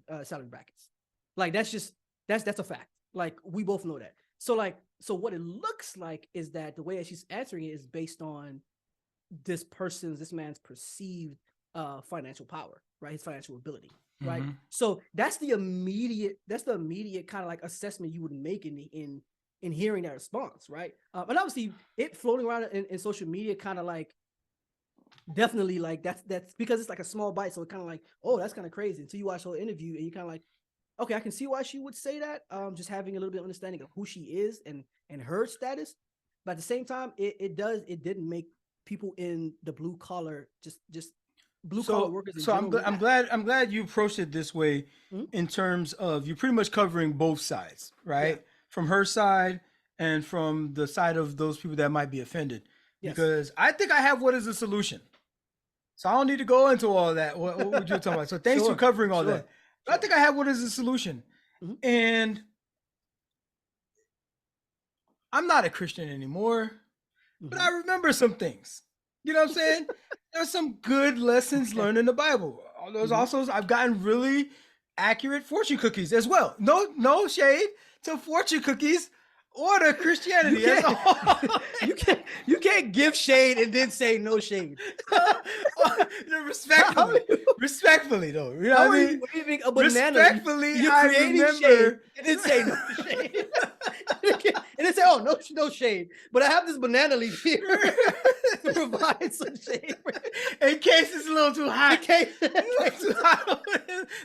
brackets. Like that's a fact. Like we both know that. So what it looks like is that the way that she's answering it is based on this man's perceived financial power, right? His financial ability, right? Mm-hmm. So that's the immediate kind of like assessment you would make in hearing that response, right? And obviously it floating around in social media kind of like definitely like that's because it's like a small bite, so it's kind of like, oh, that's kind of crazy until you watch the whole interview and you kind of like, okay, I can see why she would say that. Just having a little bit of understanding of who she is and her status, but at the same time, it didn't make people in the blue collar just blue collar workers. So I'm glad you approached it this way, mm-hmm. in terms of you're pretty much covering both sides, right? Yeah. From her side and from the side of those people that might be offended, yes. Because I think I have what is the solution. So I don't need to go into all that. What you're talking about. So thanks for covering all that. I think I have what is the solution. Mm-hmm. And I'm not a Christian anymore, mm-hmm. but I remember some things. You know what I'm saying? There's some good lessons learned in the Bible. There's mm-hmm. also, I've gotten really accurate fortune cookies as well. No shade to fortune cookies or to Christianity. You can't give shade and then say no shade. Respectfully though. You know what I mean? Waving a banana. Respectfully, you're creating shade and then say no shade. And then say, oh, no shade. But I have this banana leaf here to provide some shade. In case it's a little too hot. A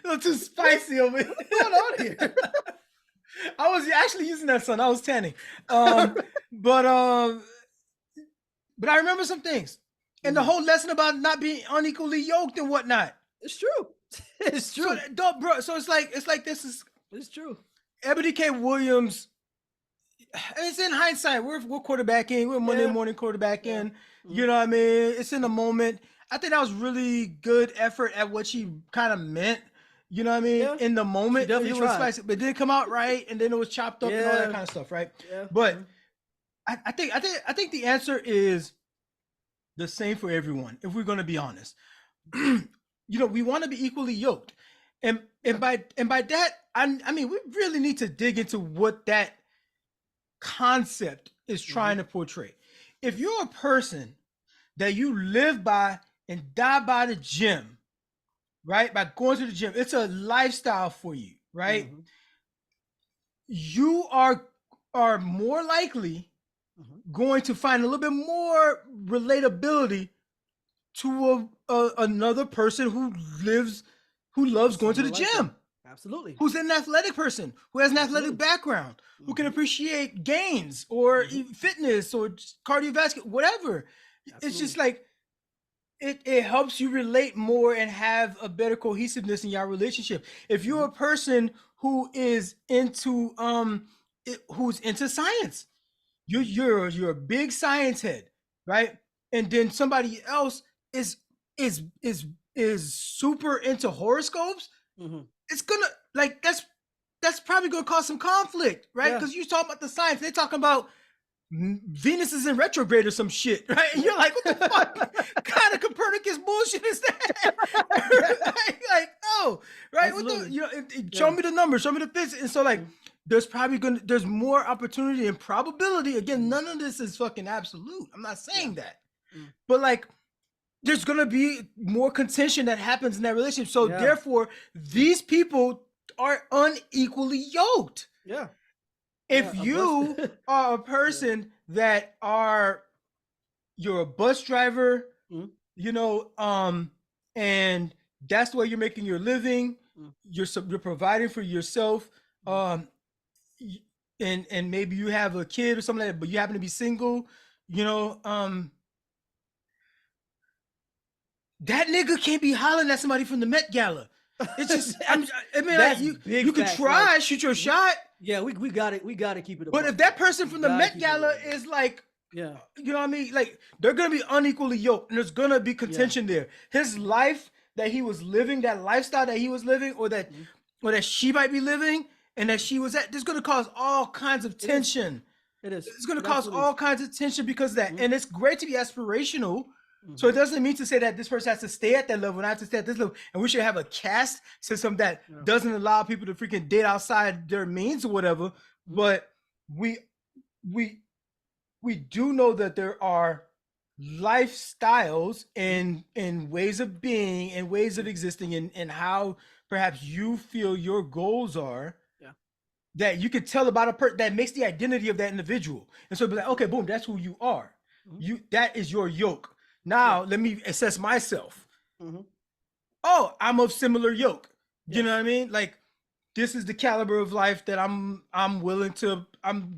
little too spicy over here. What's going on here? I was actually using that sun. I was tanning. But I remember some things. And the whole lesson about not being unequally yoked and whatnot. It's true. It's true. So it's like this is. It's true. Eboni K. Williams. It's in hindsight. We're quarterbacking. We're Monday morning quarterbacking. Mm-hmm. You know what I mean? It's in the moment. I think that was really good effort at what she kind of meant. You know what I mean? Yeah. In the moment, it was spicy, but it didn't come out right, and then it was chopped up and all that kind of stuff, right? Yeah. But I think the answer is the same for everyone. If we're going to be honest, we want to be equally yoked, and by that, I mean we really need to dig into what that concept is trying to portray. If you're a person that you live by and die by the gym, right? By going to the gym, it's a lifestyle for you, right? You are more likely going to find a little bit more relatability to another person who loves going to the gym. Absolutely. Who's an athletic person, who has an athletic background, who can appreciate gains or fitness or cardiovascular, whatever. Absolutely. It's just like it helps you relate more and have a better cohesiveness in your relationship. If you're a person who is into science, you're a big science head, right? And then somebody else is super into horoscopes. It's gonna that's probably gonna cause some conflict, right? Because you're talking about the science, they're talking about Venus is in retrograde or some shit, right? And you're like, what the fuck kind of Copernicus bullshit is that? like, oh, right? Absolutely. What the, show me the numbers, show me the physics. And so like, there's more opportunity and probability. Again, none of this is fucking absolute. I'm not saying that, but like, there's gonna be more contention that happens in that relationship. So therefore, these people are unequally yoked. Yeah. If you are a person that you're a bus driver, and that's the way you're making your living, you're providing for yourself, and maybe you have a kid or something like that, but you happen to be single, that nigga can't be hollering at somebody from the Met Gala. It's just, like you could try, shoot your shot. Yeah, we got it. We got to keep it. But if that person from the Met Gala is like, you know what I mean? Like, they're going to be unequally yoked and there's going to be contention there. His life that he was living, that lifestyle that he was living, or that she might be living and that she was at, there's going to cause all kinds of tension. It is. It's going to cause all kinds of tension because of that. And it's great to be aspirational. So it doesn't mean to say that this person has to stay at that level, not to stay at this level. And we should have a caste system that doesn't allow people to freaking date outside their means or whatever. But we do know that there are lifestyles and ways of being and ways of existing and how perhaps you feel your goals are that you can tell about a person that makes the identity of that individual. And so be like, okay, boom, that's who you are. That is your yoke. Now let me assess myself. Oh, I'm of similar yoke. You know what I mean? Like, this is the caliber of life that I'm willing to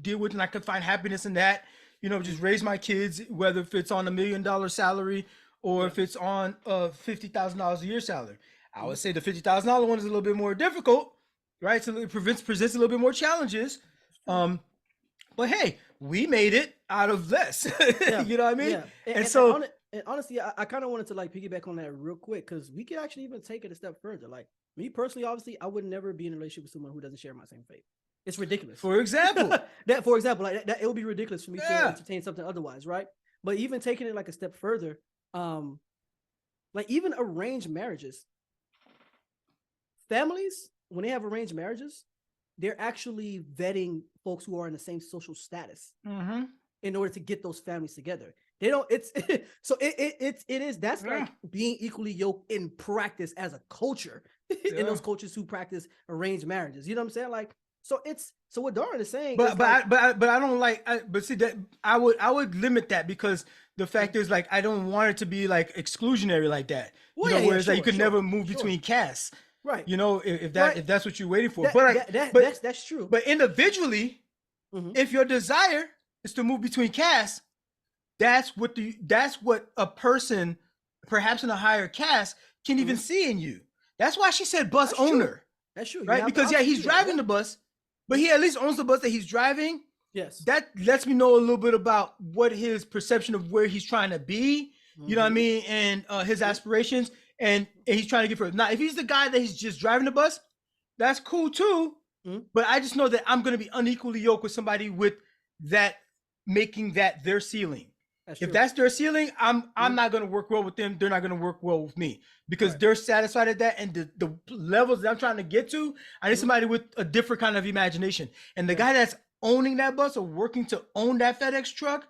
deal with, and I can find happiness in that. Just raise my kids, whether if it's on $1 million salary or if it's on $50,000 a year salary. I would say the $50,000 one is a little bit more difficult, right? So it presents a little bit more challenges. But hey, we made it out of less. You know what I mean? Yeah. And honestly, I kind of wanted to like piggyback on that real quick because we could actually even take it a step further. Like, me personally, obviously, I would never be in a relationship with someone who doesn't share my same faith. It's ridiculous. For example, like that, it would be ridiculous for me to entertain something otherwise, right? But even taking it like a step further, like even arranged marriages, families, when they have arranged marriages, they're actually vetting folks who are in the same social status in order to get those families together. They don't. It's so it is. That's like being equally yoked in practice as a culture in those cultures who practice arranged marriages. You know what I'm saying? Like, so what Darwin is saying. But I don't like. But see that I would limit that because the fact is, like, I don't want it to be like exclusionary like that. Well, whereas like you could never move between castes. Right. If that's what you're waiting for. That's true. But individually, if your desire is to move between castes, that's what a person, perhaps in a higher caste, can even see in you. That's why she said bus owner. That's true. Right? Because he's driving the bus, but he at least owns the bus that he's driving. Yes. That lets me know a little bit about what his perception of where he's trying to be, you know what I mean, and his aspirations, and he's trying to get further. Now, if he's the guy that he's just driving the bus, that's cool too. But I just know that I'm going to be unequally yoked with somebody with that, making that their ceiling. If that's their ceiling, I'm not gonna work well with them. They're not gonna work well with me because they're satisfied at that. And the levels that I'm trying to get to, I need somebody with a different kind of imagination. And the guy that's owning that bus or working to own that FedEx truck,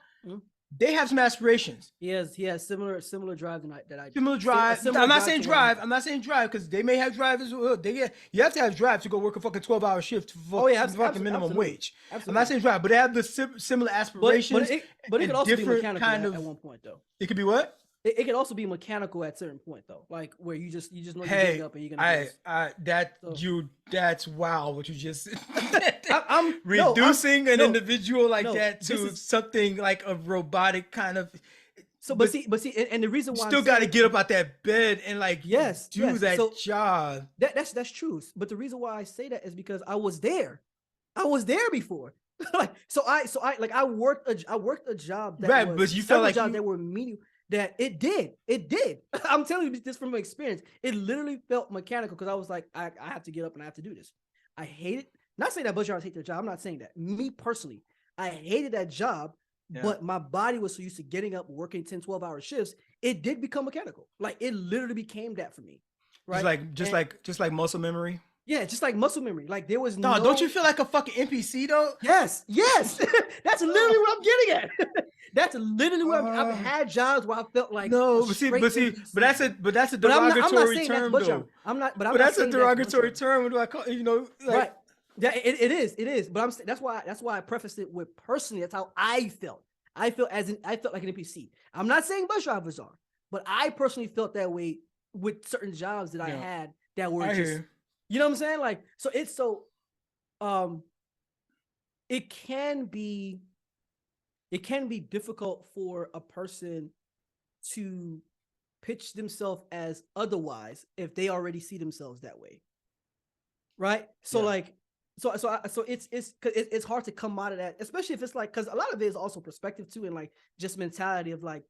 they have some aspirations. He has similar drive that I similar drive. I'm not saying drive. I'm not saying drive because they may have drive as well. You have to have drive to go work a fucking 12-hour shift for fucking minimum wage. Absolutely. I'm not saying drive, but they have the similar aspirations. But it could also be mechanical at one point though. It could be what? It could also be mechanical at a certain point though, like where you just know you're getting up and you're gonna. That's wild what you just. I'm reducing an individual like that to something like a robotic kind of. So, but see, and the reason why you still got to get up out that bed and like do that job. That's true. But the reason why I say that is because I was there. I was there before. I worked a job that but you felt like jobs that were medium. That it did. I'm telling you this from experience. It literally felt mechanical because I was like, I have to get up and I have to do this. I hate it. Not saying that bus drivers hate their job. I'm not saying that. Me personally, I hated that job, but my body was so used to getting up, working 10, 12-hour shifts. It did become mechanical. Like it literally became that for me. Right. Just like muscle memory. Yeah, just like muscle memory. Like there was no. Don't you feel like a fucking NPC though? Yes. That's literally what I'm getting at. That's literally what I've had jobs where I felt like but that's a derogatory term though. But that's a derogatory term. What do I call right? Yeah, it is. But that's why I prefaced it with personally. That's how I felt. I felt like an NPC. I'm not saying bus drivers are, but I personally felt that way with certain jobs that I had that were just. You know what I'm saying? Like, so it's so, it can be difficult for a person to pitch themselves as otherwise if they already see themselves that way. Right. So so it's hard to come out of that, especially if it's like, cause a lot of it is also perspective too. And like just mentality of like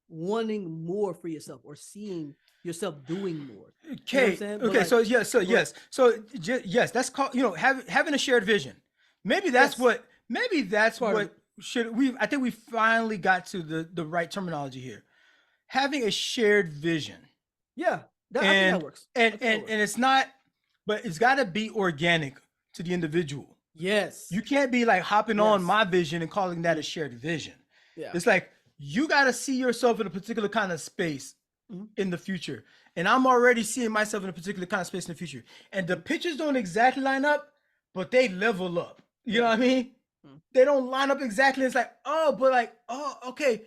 wanting more for yourself or seeing yourself doing more. Okay. You know okay. Like, yes. That's called, having a shared vision. Maybe that's what I think we finally got to the right terminology here. Having a shared vision. Yeah. I think that works. And it's not, but it's got to be organic to the individual. Yes. You can't be like hopping on my vision and calling that a shared vision. Yeah. It's like, you got to see yourself in a particular kind of space in the future. And I'm already seeing myself in a particular kind of space in the future. And the pictures don't exactly line up, but they level up. You know what I mean? They don't line up exactly. It's like, okay.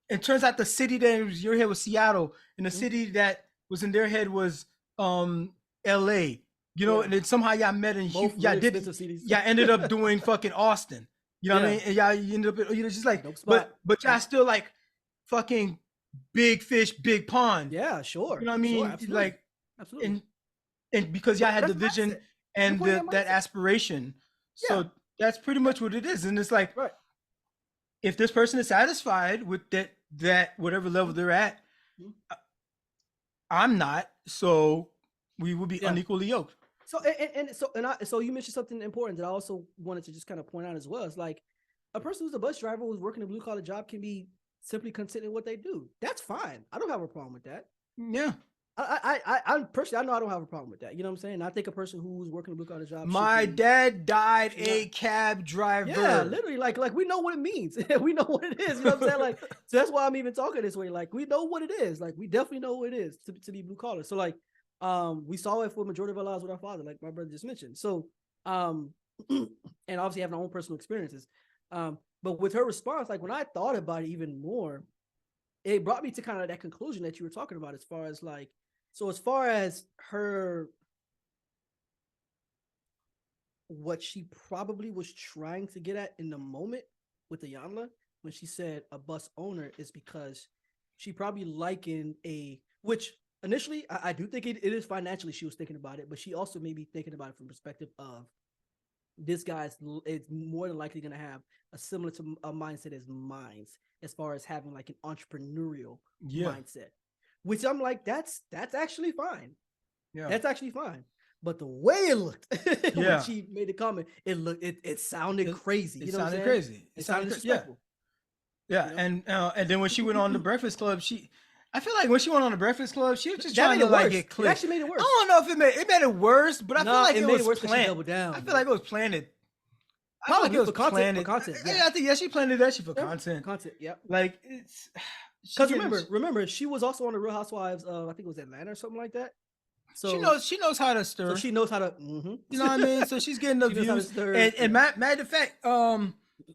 It turns out the city that was in your head was Seattle, and the city that was in their head was LA. And then somehow y'all met in ended up doing fucking Austin. You know what I mean? And y'all ended up, just like, but y'all still like fucking big fish, big pond. Yeah, sure. You know what I mean? Absolutely. Like, absolutely. And because y'all had the vision and that aspiration. So that's pretty much what it is. And it's like, if this person is satisfied with that whatever level they're at, I'm not. So we will be unequally yoked. So you mentioned something important that I also wanted to just kind of point out as well. It's like a person who's a bus driver who's working a blue collar job can be simply content in what they do. That's fine. I don't have a problem with that. Yeah. I personally, I know I don't have a problem with that. You know what I'm saying? I think a person who's working a blue collar job. My dad died a cab driver. Yeah, literally, like we know what it means. We know what it is. You know what I'm saying? Like, so that's why I'm even talking this way. Like, we know what it is. Like, we definitely know what it is to be blue collar. So like, we saw it for a majority of our lives with our father, like my brother just mentioned. So, and obviously having our own personal experiences. But with her response, like when I thought about it even more, it brought me to kind of that conclusion that you were talking about as far as like, so as far as her, what she probably was trying to get at in the moment with Iyanla, when she said a bus owner, is because she probably likened which initially I do think it is financially she was thinking about it, but she also may be thinking about it from perspective of this guy is more than likely going to have a similar to a mindset as mine, as far as having like an entrepreneurial mindset, which I'm like, that's actually fine. Yeah, that's actually fine. But the way it looked when she made the comment, it sounded crazy. It sounded crazy. It sounded disrespectful. Yeah, You know? and then when she went on the Breakfast Club, I feel like when she went on the Breakfast Club, she was just That trying made to it like worse. get It clipped. actually made it worse. I don't know if it made it worse, but I feel Nah, like it it made was it worse 'cause she planned. doubled down, I feel bro. like it was planned. I feel like Probably it was for content, planned. for content, Yeah, yeah. I think she planned that shit for Yeah, content. content, yep. Like it's Because getting- remember, she was also on the Real Housewives of I think it was Atlanta or something like that. So she knows how to stir. So she knows how to. You know what I mean? So she's getting the She knows how to views. stir, And yeah. matter of fact,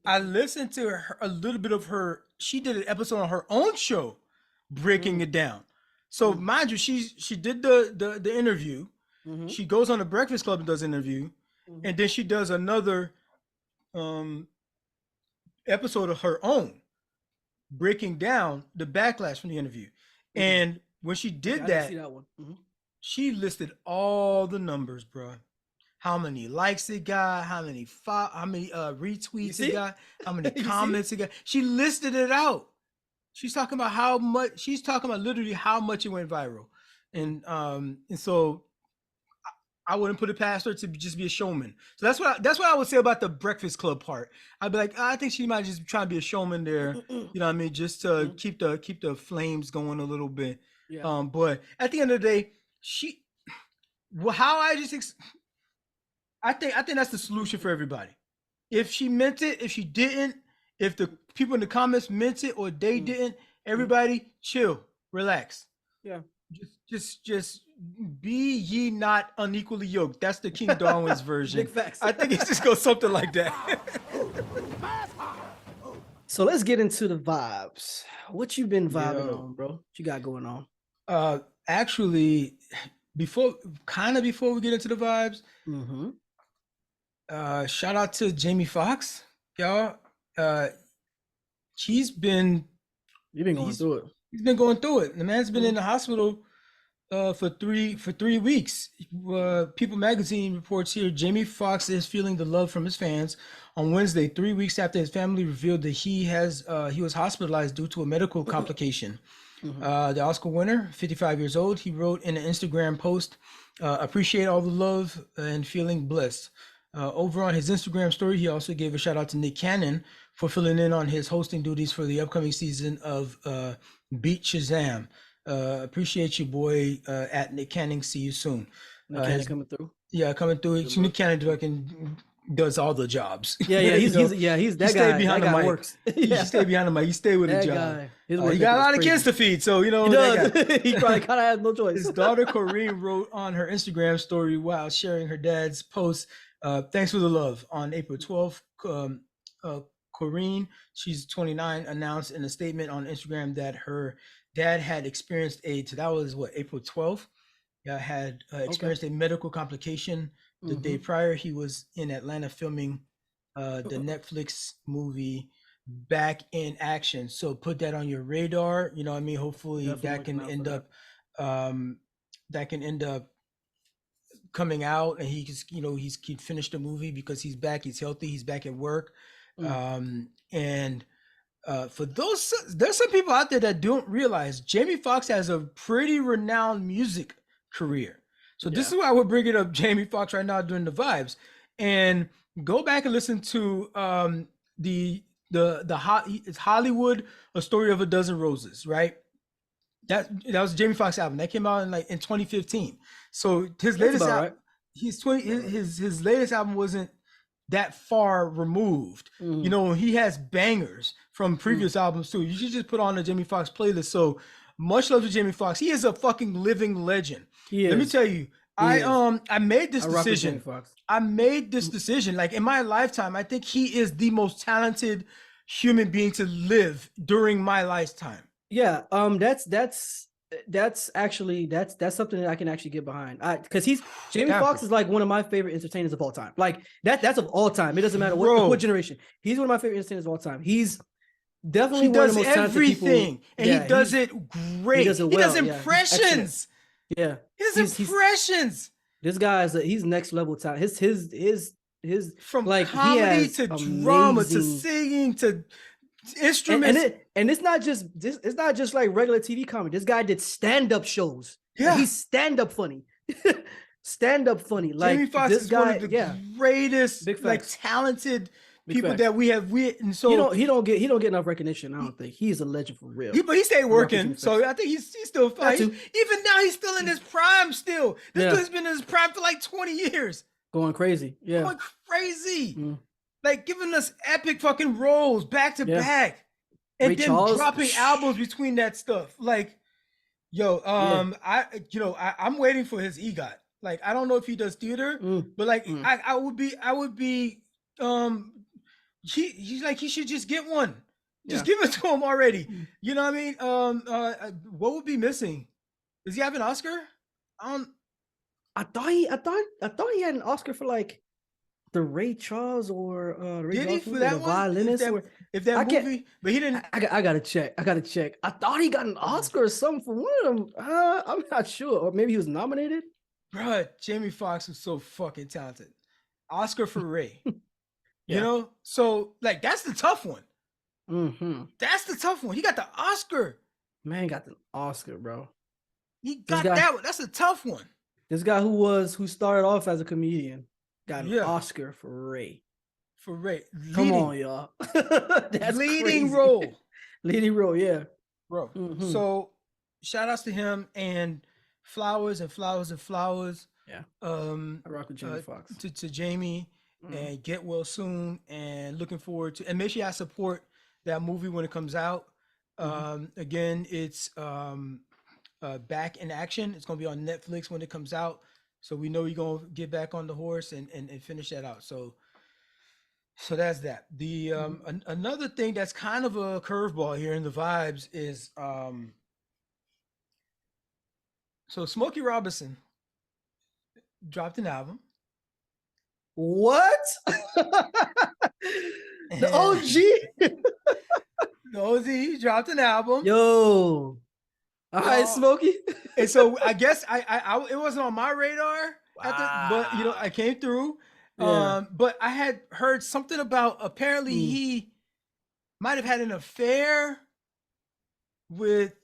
I listened to her a little bit of her. She did an episode on her own show, breaking it down. So mind you, she did the interview. She goes on the Breakfast Club and does an interview, and then she does another episode of her own, breaking down the backlash from the interview. And when she did I didn't that, see that one. she listed all the numbers, bro. How many likes it got, how many retweets it got, how many comments it got. She listed it out. She's talking about how much. She's talking about literally how much it went viral, and so I wouldn't put it past her to just be a showman. So that's what I would say about the Breakfast Club part. I'd be like, I think she might just be trying to be a showman there. You know what I mean? Just to keep the flames going a little bit. Yeah. But at the end of the day, I think that's the solution for everybody. If she meant it, if she didn't, if the people in the comments meant it or they didn't, everybody chill, relax. Yeah. Just be ye not unequally yoked. That's the King Darwin's version. Big facts. I think it just goes something like that. So let's get into the vibes. What you been vibing on, bro? What you got going on? Actually, before we get into the vibes, shout out to Jamie Foxx, y'all. You've been going through it. He's been going through it. The man's been in the hospital for 3 weeks. People Magazine reports here Jamie Foxx is feeling the love from his fans. On Wednesday, 3 weeks after his family revealed that he was hospitalized due to a medical complication. The Oscar winner, 55 years old, he wrote in an Instagram post, appreciate all the love and feeling blessed. Over on his Instagram story, he also gave a shout out to Nick Cannon for filling in on his hosting duties for the upcoming season of Beat Shazam. Appreciate you, boy, at Nick Cannon. See you soon. Nick Cannon coming through. Yeah, coming through. Nick Cannon does all the jobs. Yeah, he's that guy. Behind that the guy mic. works. He stay behind the mic. He stay with the job. Guy, he got a lot of kids to feed, so you know he does. He probably kind of has no choice. His daughter Corinne wrote on her Instagram story while sharing her dad's post. Thanks for the love. On April 12th, Corinne, she's 29, announced in a statement on Instagram that her dad had experienced AIDS. So that was April 12th. Had experienced a medical complication the day prior. He was in Atlanta filming the Netflix movie Back in Action. So put that on your radar. You know what I mean? Hopefully that can end up coming out and he finished the movie because he's back, he's healthy, he's back at work. And for there's some people out there that don't realize Jamie Foxx has a pretty renowned music career. So this is why we're bringing up Jamie Foxx right now during the vibes. And go back and listen to it's Hollywood, A Story of a Dozen Roses, right? That was Jamie Foxx album that came out in 2015. So his latest album, his latest album wasn't that far removed. You know, he has bangers from previous albums too. You should just put on the Jamie Foxx playlist. So much love to Jamie Foxx. He is a fucking living legend. Let me tell you, I made this decision. I made this decision. Like in my lifetime, I think he is the most talented human being to live during my lifetime. Yeah, that's actually something that I can actually get behind. Because Jamie Foxx is like one of my favorite entertainers of all time. Like that's of all time. It doesn't matter what generation. He's one of my favorite entertainers of all time. He's definitely one of the most talented people. And he does it great. He does it well. He does impressions. Yeah, he does impressions. This guy he's next level talent. His from like comedy to drama to singing to instruments, and it's not just like regular TV comedy. This guy did stand-up shows. Yeah, he's stand-up funny. Stand-up funny. Like Jamie Foxx this is guy, one of the greatest, like talented Big people facts. that we and so he don't get enough recognition. I don't think he's a legend for real. but he stayed working, R.I.P. so I think he's still fine. Even now, he's still in his prime. Still, this dude's been in his prime for like 20 years. Going crazy, going crazy, like giving us epic fucking roles back to back, and Ray then Charles, dropping albums between that stuff. Like, yo, I'm waiting for his EGOT. Like, I don't know if he does theater, but like, I would be, he's like, he should just get one. Just give it to him already. You know what I mean? What would be missing? Does he have an Oscar? I thought he had an Oscar for like the Ray Charles or Ray did he Charles for that the one? violinist If that movie, but he didn't. I gotta check. I thought he got an Oscar or something for one of them. I'm not sure, or maybe he was nominated. Bruh, Jamie Foxx was so fucking talented. Oscar for Ray. You know, so like that's the tough one. That's the tough one. He got the Oscar. Man got the Oscar, bro. He got that one. That's a tough one. This guy who started off as a comedian got an Oscar for Ray. For Ray. Come on, y'all. That's leading crazy. role. Leading role, yeah. Bro. So shout outs to him and flowers and flowers and flowers. Yeah. I rock with Jamie Foxx. To Jamie and get well soon, and looking forward to, and make sure y'all support that movie when it comes out. Again, it's Back in Action. It's gonna be on Netflix when it comes out, so we know you're gonna get back on the horse and finish that out. So that's that. The another thing that's kind of a curveball here in the vibes is so Smokey Robinson dropped an album. What? The OG. The OG dropped an album. Yo. All right, Smokey. And so I guess I it wasn't on my radar, but you know, I came through. But I had heard something about apparently he might have had an affair with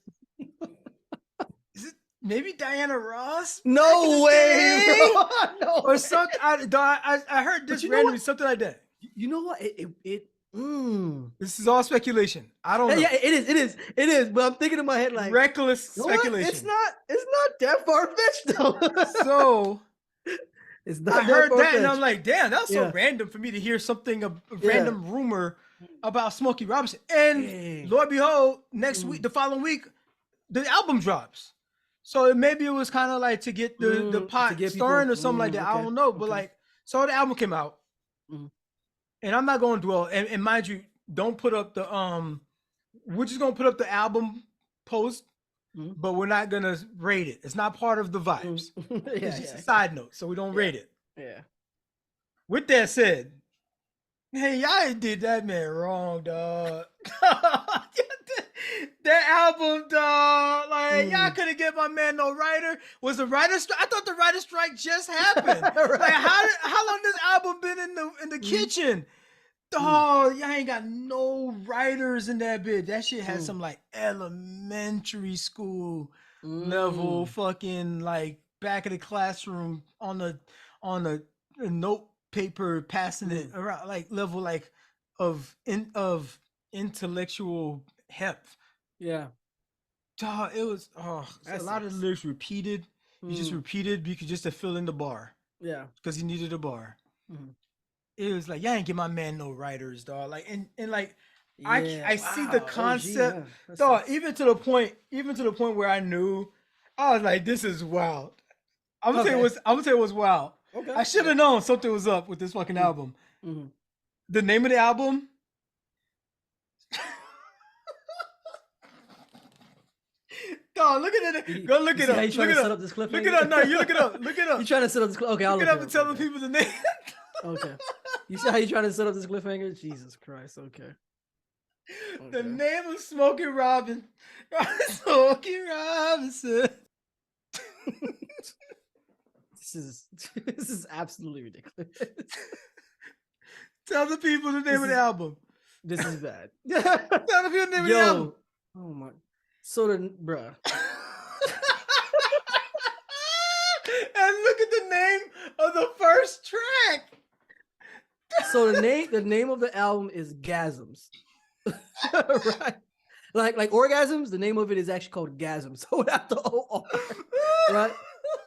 maybe Diana Ross? No way, bro. No or something. I heard this randomly, something like that. You know what? This is all speculation. I don't know. Yeah, it is. But I'm thinking in my head like reckless speculation. It's not that far fetched though. So it's not. I heard that and I'm like, damn, that was so random for me to hear something, a random rumor about Smokey Robinson. And Lord behold, next week, the following week, the album drops. So maybe it was kind of like to get the pot stirring or something like that. I don't know. But like, so the album came out. And I'm not going to dwell. And mind you, don't put up the we're just gonna put up the album post, but we're not gonna rate it. It's not part of the vibes. It's just a side note, so we don't rate it. Yeah. With that said, hey, y'all did that man wrong, dog. That album, dog. Like, y'all couldn't get my man no writer. Was the writer strike? I thought the writer strike just happened. Right. Like, how long this album been in the kitchen? Dog, y'all ain't got no writers in that bit. That shit has some like elementary school level fucking like back of the classroom on the note paper passing it around, like level like of intellectual heft. Yeah. Dog, it was a lot of the lyrics repeated. He just repeated because just to fill in the bar. Yeah. Because he needed a bar. It was like, y'all ain't get my man no writers, dog. Like and like I see the concept, dog, even to the point where I knew I was like, this is wild. I'm gonna tell you what's wild. Okay. I should have known something was up with this fucking album. The name of the album. Dog, look at it. Go look it up. Look it up. Look it up. No, you look it up. Look it up. You trying to set up this? Okay, I'll look it up and tell the people the name. Okay. You see how you trying to set up this cliffhanger? Jesus Christ. Okay. The name of Smokey Robinson. Smokey Robinson. This is absolutely ridiculous. Tell the people the name of the album. This is bad. Tell the people the name of the album. Oh my. So bruh. And look at the name of the first track. So the name of the album is Gasms. Right? Like orgasms, the name of it is actually called Gasms. So without the OR. Right?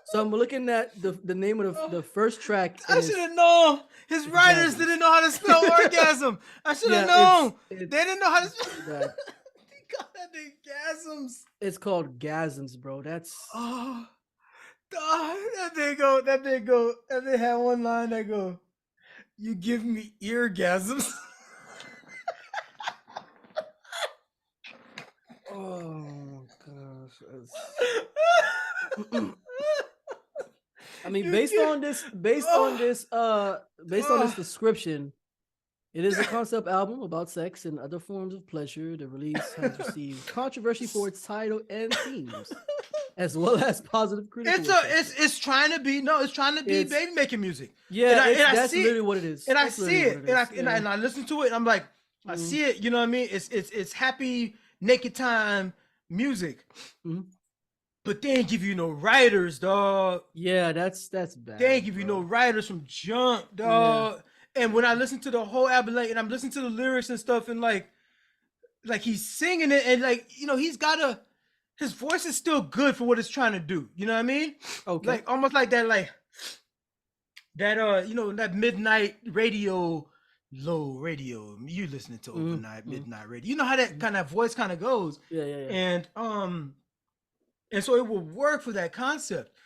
So I'm looking at the name of the first track. I should have known. His writers didn't know how to spell orgasm. I should have known. They didn't know how to spell. They got that thing gasms. It's called Gasms, bro. That's oh, God, that thing had one line that go, "You give me eargasms." Oh gosh. I mean, based on this description, it is a concept album about sex and other forms of pleasure. The release has received controversy for its title and themes, as well as positive criticism. It's trying to be baby making music. Yeah, that's literally what it is. And I see it, and I listen to it, and I'm like, I see it. You know what I mean? It's happy naked time music. Mm-hmm. But they ain't give you no writers, dog. Yeah, that's bad. They ain't give you no writers from jump, dog. Yeah. And when I listen to the whole album, and I'm listening to the lyrics and stuff, and like he's singing it, and his voice is still good for what it's trying to do. You know what I mean? Okay. Like almost like that that midnight radio, low radio. You listening to overnight, midnight radio. You know how that kind of voice kind of goes. Yeah. And so it will work for that concept.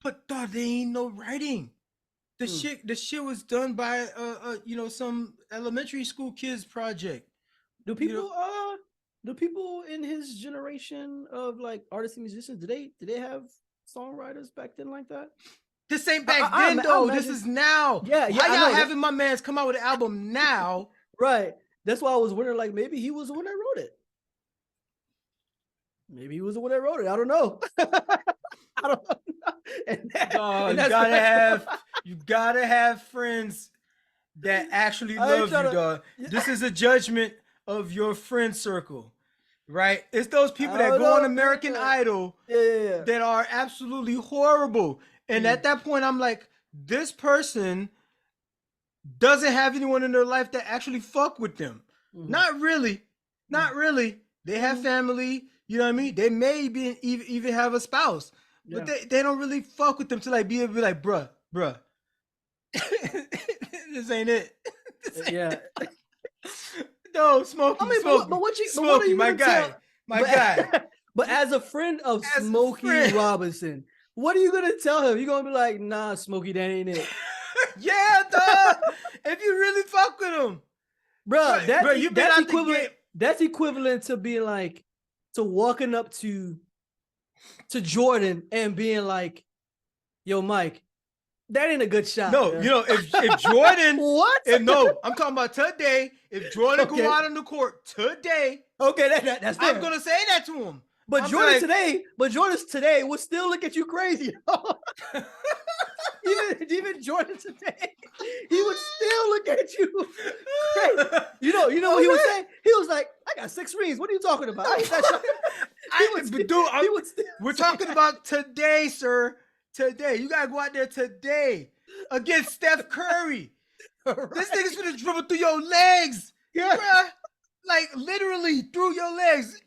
But dog, there ain't no writing. The shit was done by some elementary school kids project. Do people in his generation of like artists and musicians, did they have songwriters back then like that? This ain't back then though. This is now. Yeah. Why y'all having my man's come out with an album now? Right. That's why I was wondering, like, maybe he was the one that wrote it. Maybe he was the one that wrote it. I don't know. I don't know. You gotta have friends that actually love you, dog. This is a judgment of your friend circle, right? It's those people that go on American Idol that are absolutely horrible. And at that point, I'm like, this person doesn't have anyone in their life that actually fuck with them. Not really. They have family. You know what I mean? They may even have a spouse, but they don't really fuck with them to like be able to be like, bruh, this ain't it. No, Smokey. I mean, Smokey, but what Smokey, my guy. But as a friend of Smokey Robinson, what are you gonna tell him? You gonna be like, nah, Smokey, that ain't it. Yeah, dog. If you really fuck with him, bro, that's equivalent to being like, to walking up to Jordan and being like, yo, Mike, that ain't a good shot. No, man. If Jordan what? No, I'm talking about today. If Jordan go out on the court today, that's fair. I'm gonna say that to him. But Jordan's today would still look at you crazy. even Jordan today, he would still look at you crazy. You know what he would say? He was like, I got 6 rings. What are you talking about? We're talking about today, sir. Today. You gotta go out there today against Steph Curry. Right. This nigga's gonna dribble through your legs. Yeah. Bruh. Like literally through your legs.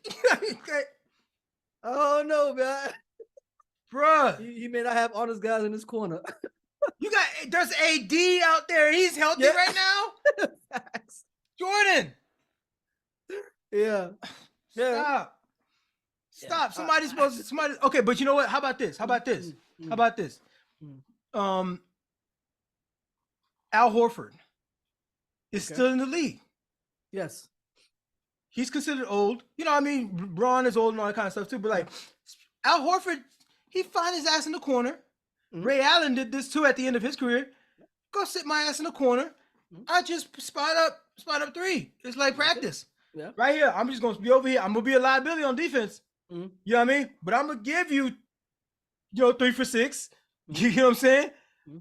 Oh no, man. Bruh. He may not have honest guys in his corner. There's AD out there. He's healthy right now. Jordan. Yeah. Stop. Somebody's supposed to. Okay, but you know what? How about this? Al Horford is still in the league. Yes. He's considered old. You know what I mean? Braun is old and all that kind of stuff too. But like Al Horford, he find his ass in the corner. Ray Allen did this too at the end of his career. Go sit my ass in the corner. I just spot up 3. It's like practice. Yeah. Right here. I'm just gonna be over here. I'm gonna be a liability on defense. You know what I mean? But I'm gonna give you 3 for 6. You know what I'm saying?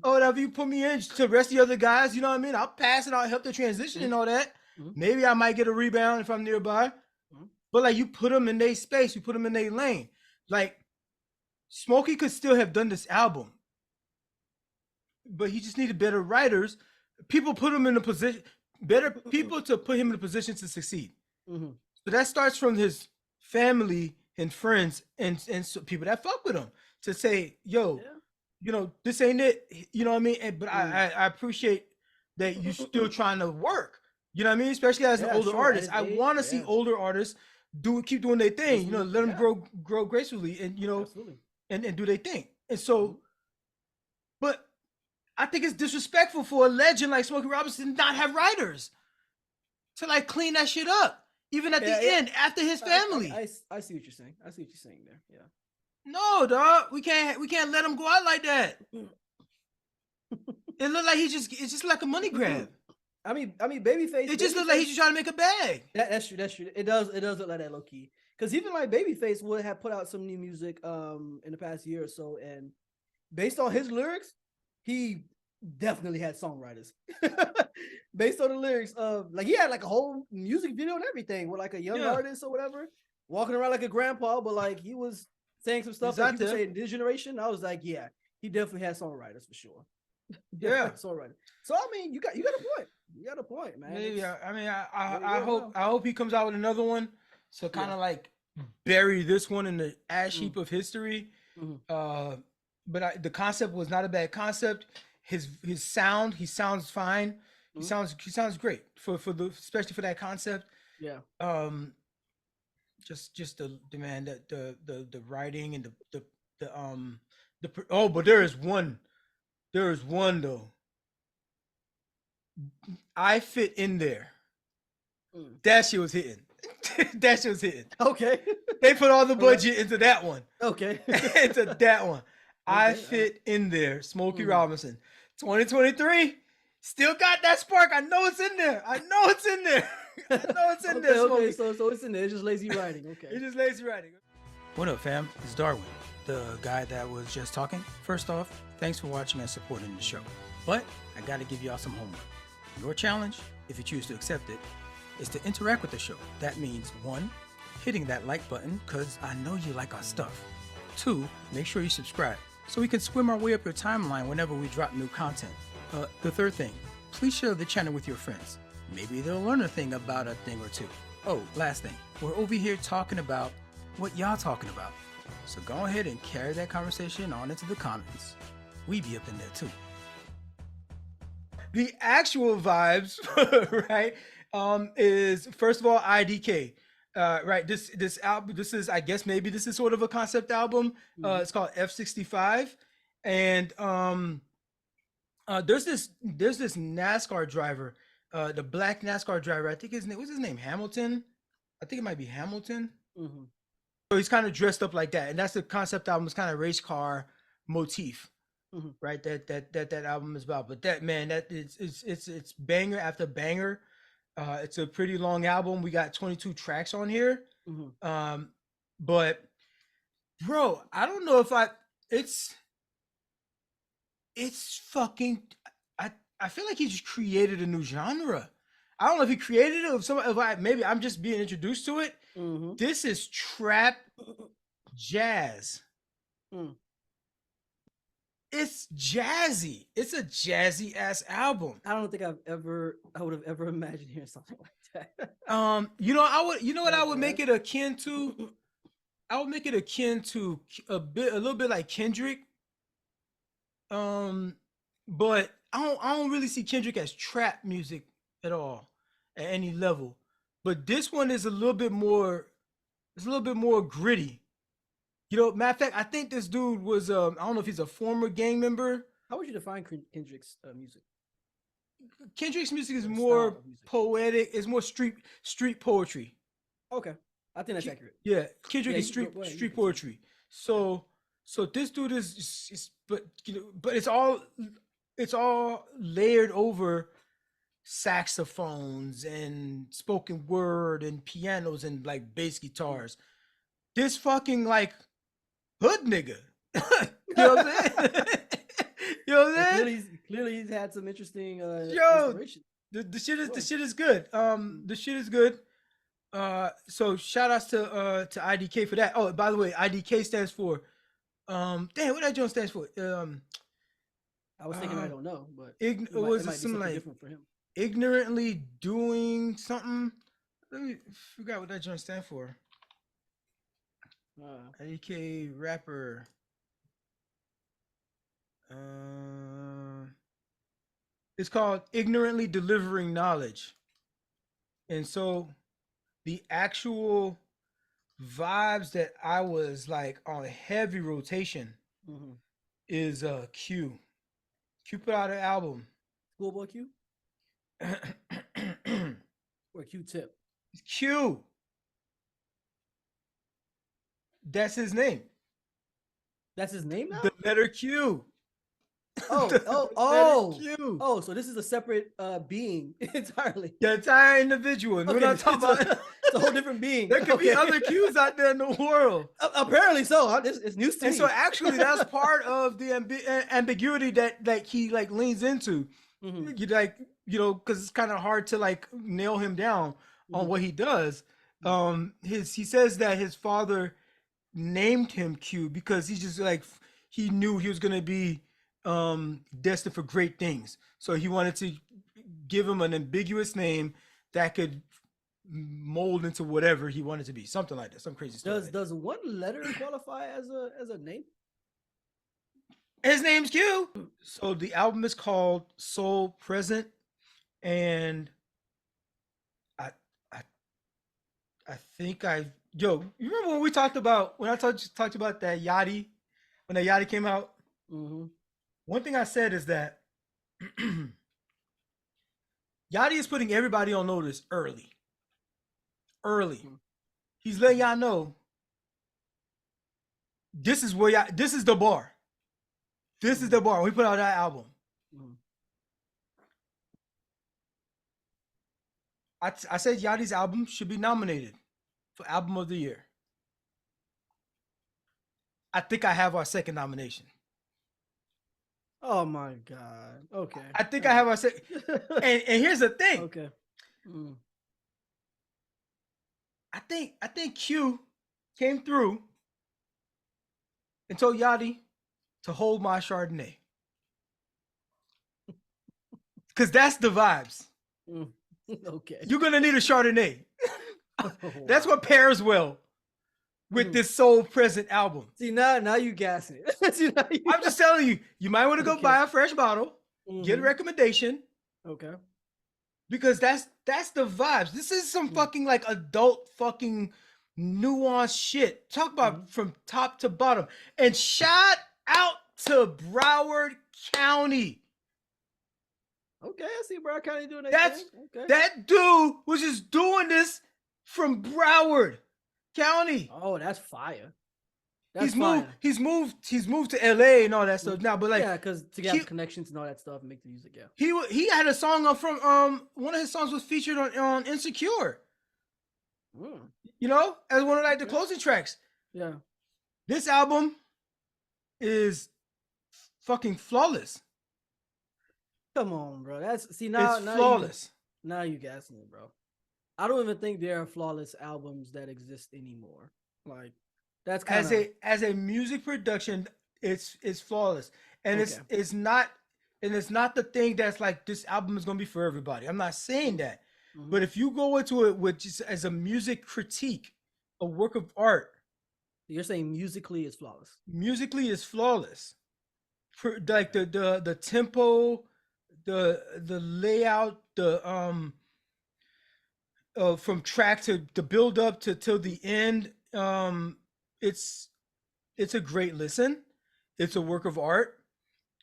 Or whatever you put me in to the rest of the other guys, you know what I mean? I'll pass it, I'll help the transition and all that. Maybe I might get a rebound if I'm nearby. But like you put them in their space, you put them in their lane. Like Smokey could still have done this album, but he just needed better writers people put him in a position, better people to put him in a position to succeed. Mm-hmm. So that starts from his family and friends and so people that fuck with him to say, yo, this ain't it. You know what I mean? But I appreciate that you still trying to work. You know what I mean? Especially as an older artist. I want to see older artists keep doing their thing. Let them grow gracefully and and do their thing. And so, but I think it's disrespectful for a legend like Smokey Robinson to not have writers to like clean that shit up. Even at the end, after his family. I see what you're saying. I see what you're saying there. Yeah. No, dog. We can't let him go out like that. It looked like it's just like a money grab. I mean, Babyface. It just looked like he's just trying to make a bag. That's true. It does look like that low key. Because even like Babyface would have put out some new music in the past year or so, and based on his lyrics, he definitely had songwriters. Based on the lyrics of like he had like a whole music video and everything with like a young artist or whatever, walking around like a grandpa, but like he was saying some stuff that people say in this generation. I was like, yeah, he definitely had songwriters for sure. Songwriter. So I mean, you got a point. You got a point, man. Maybe, I mean, I hope he comes out with another one. So kind of like bury this one in the ash heap of history. Mm-hmm. But the concept was not a bad concept. His sound, he sounds fine. He sounds great for especially for that concept. Yeah. Just the man that the writing and but there is one though. I fit in there. That shit was hitting. That shit was hitting. Okay. They put all the budget into that one. Okay. Into that one. I fit in there. Smokey Robinson. 2023. Still got that spark. I know it's in there. Okay, so it's in there. It's just lazy writing. Okay. It's just lazy writing. What up, fam? It's Darwin, the guy that was just talking. First off, thanks for watching and supporting the show. But I gotta give y'all some homework. Your challenge, if you choose to accept it, is to interact with the show. That means 1, hitting that like button, because I know you like our stuff. 2, make sure you subscribe so we can swim our way up your timeline whenever we drop new content. The third thing, please share the channel with your friends. Maybe they'll learn a thing about a thing or two. Oh, last thing, we're over here talking about what y'all talking about. So go ahead and carry that conversation on into the comments. We be up in there too. The actual vibes, right, is first of all IDK. Right, this album, this is, I guess maybe this is sort of a concept album. It's called F65, and there's this NASCAR driver, the black NASCAR driver. I think what's his name? Hamilton. I think it might be Hamilton. Mm-hmm. So he's kind of dressed up like that, and that's the concept album. It's kind of race car motif, right? That album is about. But that, man, that it's banger after banger. It's a pretty long album. We got 22 tracks on here. But bro, I don't know if it's fucking, I feel like he just created a new genre. I don't know if he created it or maybe I'm just being introduced to it. This is trap jazz. It's jazzy. It's a jazzy ass album. I don't think I would have ever imagined hearing something like that. I would make it akin to. I would make it akin to a little bit like Kendrick. But I don't really see Kendrick as trap music at all at any level. But this one is a little bit more. It's a little bit more gritty. Matter of fact, I think this dude was, I don't know if he's a former gang member. How would you define Kendrick's music? Kendrick's music is more poetic. It's more street poetry. Okay. I think that's accurate. Yeah. Kendrick is street poetry. So this dude is but it's all layered over saxophones and spoken word and pianos and like bass guitars. This fucking like hood nigga. You know what I'm saying? You know what I'm saying? Clearly he's had some interesting inspiration. The shit is good. The shit is good. So shout outs to IDK for that. Oh, by the way, IDK stands for what that joint stands for? I was thinking I don't know, but It it was might be some something like different for him. ignorantly doing something. Let me forgot what that joint stand for. AK rapper. It's called ignorantly delivering knowledge, and so the actual vibes that I was like on heavy rotation is Q. Q put out an album. Schoolboy Q or Q-Tip? Q. That's his name. That's his name now? The letter Q. Oh, The letter Q. oh, so this is a separate being entirely. The entire individual. And Okay, we're not talking about it's a whole different being. There could be other Qs out there in the world. Apparently so. It's news to me. And so actually that's part of the ambiguity that he like leans into. You like, because it's kind of hard to like nail him down on what he does. He says that his father named him Q because he's just like he knew he was gonna be destined for great things. So he wanted to give him an ambiguous name that could mold into whatever he wanted to be, something like that, some crazy stuff. Does one letter qualify as a name? His name's Q. So the album is called Soul Present, and I think you remember when we talked about when I talked about that Yachty when that Yachty came out? One thing I said is that Yachty is putting everybody on notice early. He's letting y'all know this is the bar. This is the bar. We put out that album. I said Yachty's album should be nominated for Album of the Year. I think I have our second nomination. Oh my God. Okay. I think I have our second. and here's the thing. Okay. I think Q came through and told Yachty to hold my Chardonnay. Because that's the vibes. Okay. You're going to need a Chardonnay. That's what pairs well with this Soul Present album. See, now you gassing it. I'm just telling you, you might want to go buy a fresh bottle, get a recommendation. Okay. Because that's the vibes. This is some fucking like adult fucking nuanced shit. Talk about from top to bottom. And shout out to Broward County. Okay, I see Broward County doing that. Okay. That dude was just doing this from Broward County. Oh, that's fire. He's moved to LA and all that stuff now, but like because to get connections and all that stuff and make the music. Yeah, he had a song from one of his songs was featured on Insecure. As one of like the closing tracks. Yeah, this album is fucking flawless. Come on, bro. Now flawless. Now you gassing it, bro. I don't even think there are flawless albums that exist anymore. Like that's kind of as a music production, it's flawless, and it's not the thing that's like this album is gonna be for everybody. I'm not saying that, but if you go into it with just as a music critique, a work of art, you're saying musically it's flawless. Musically is flawless. Like the tempo, the layout, the from track to the build up to till the end. It's a great listen. It's a work of art.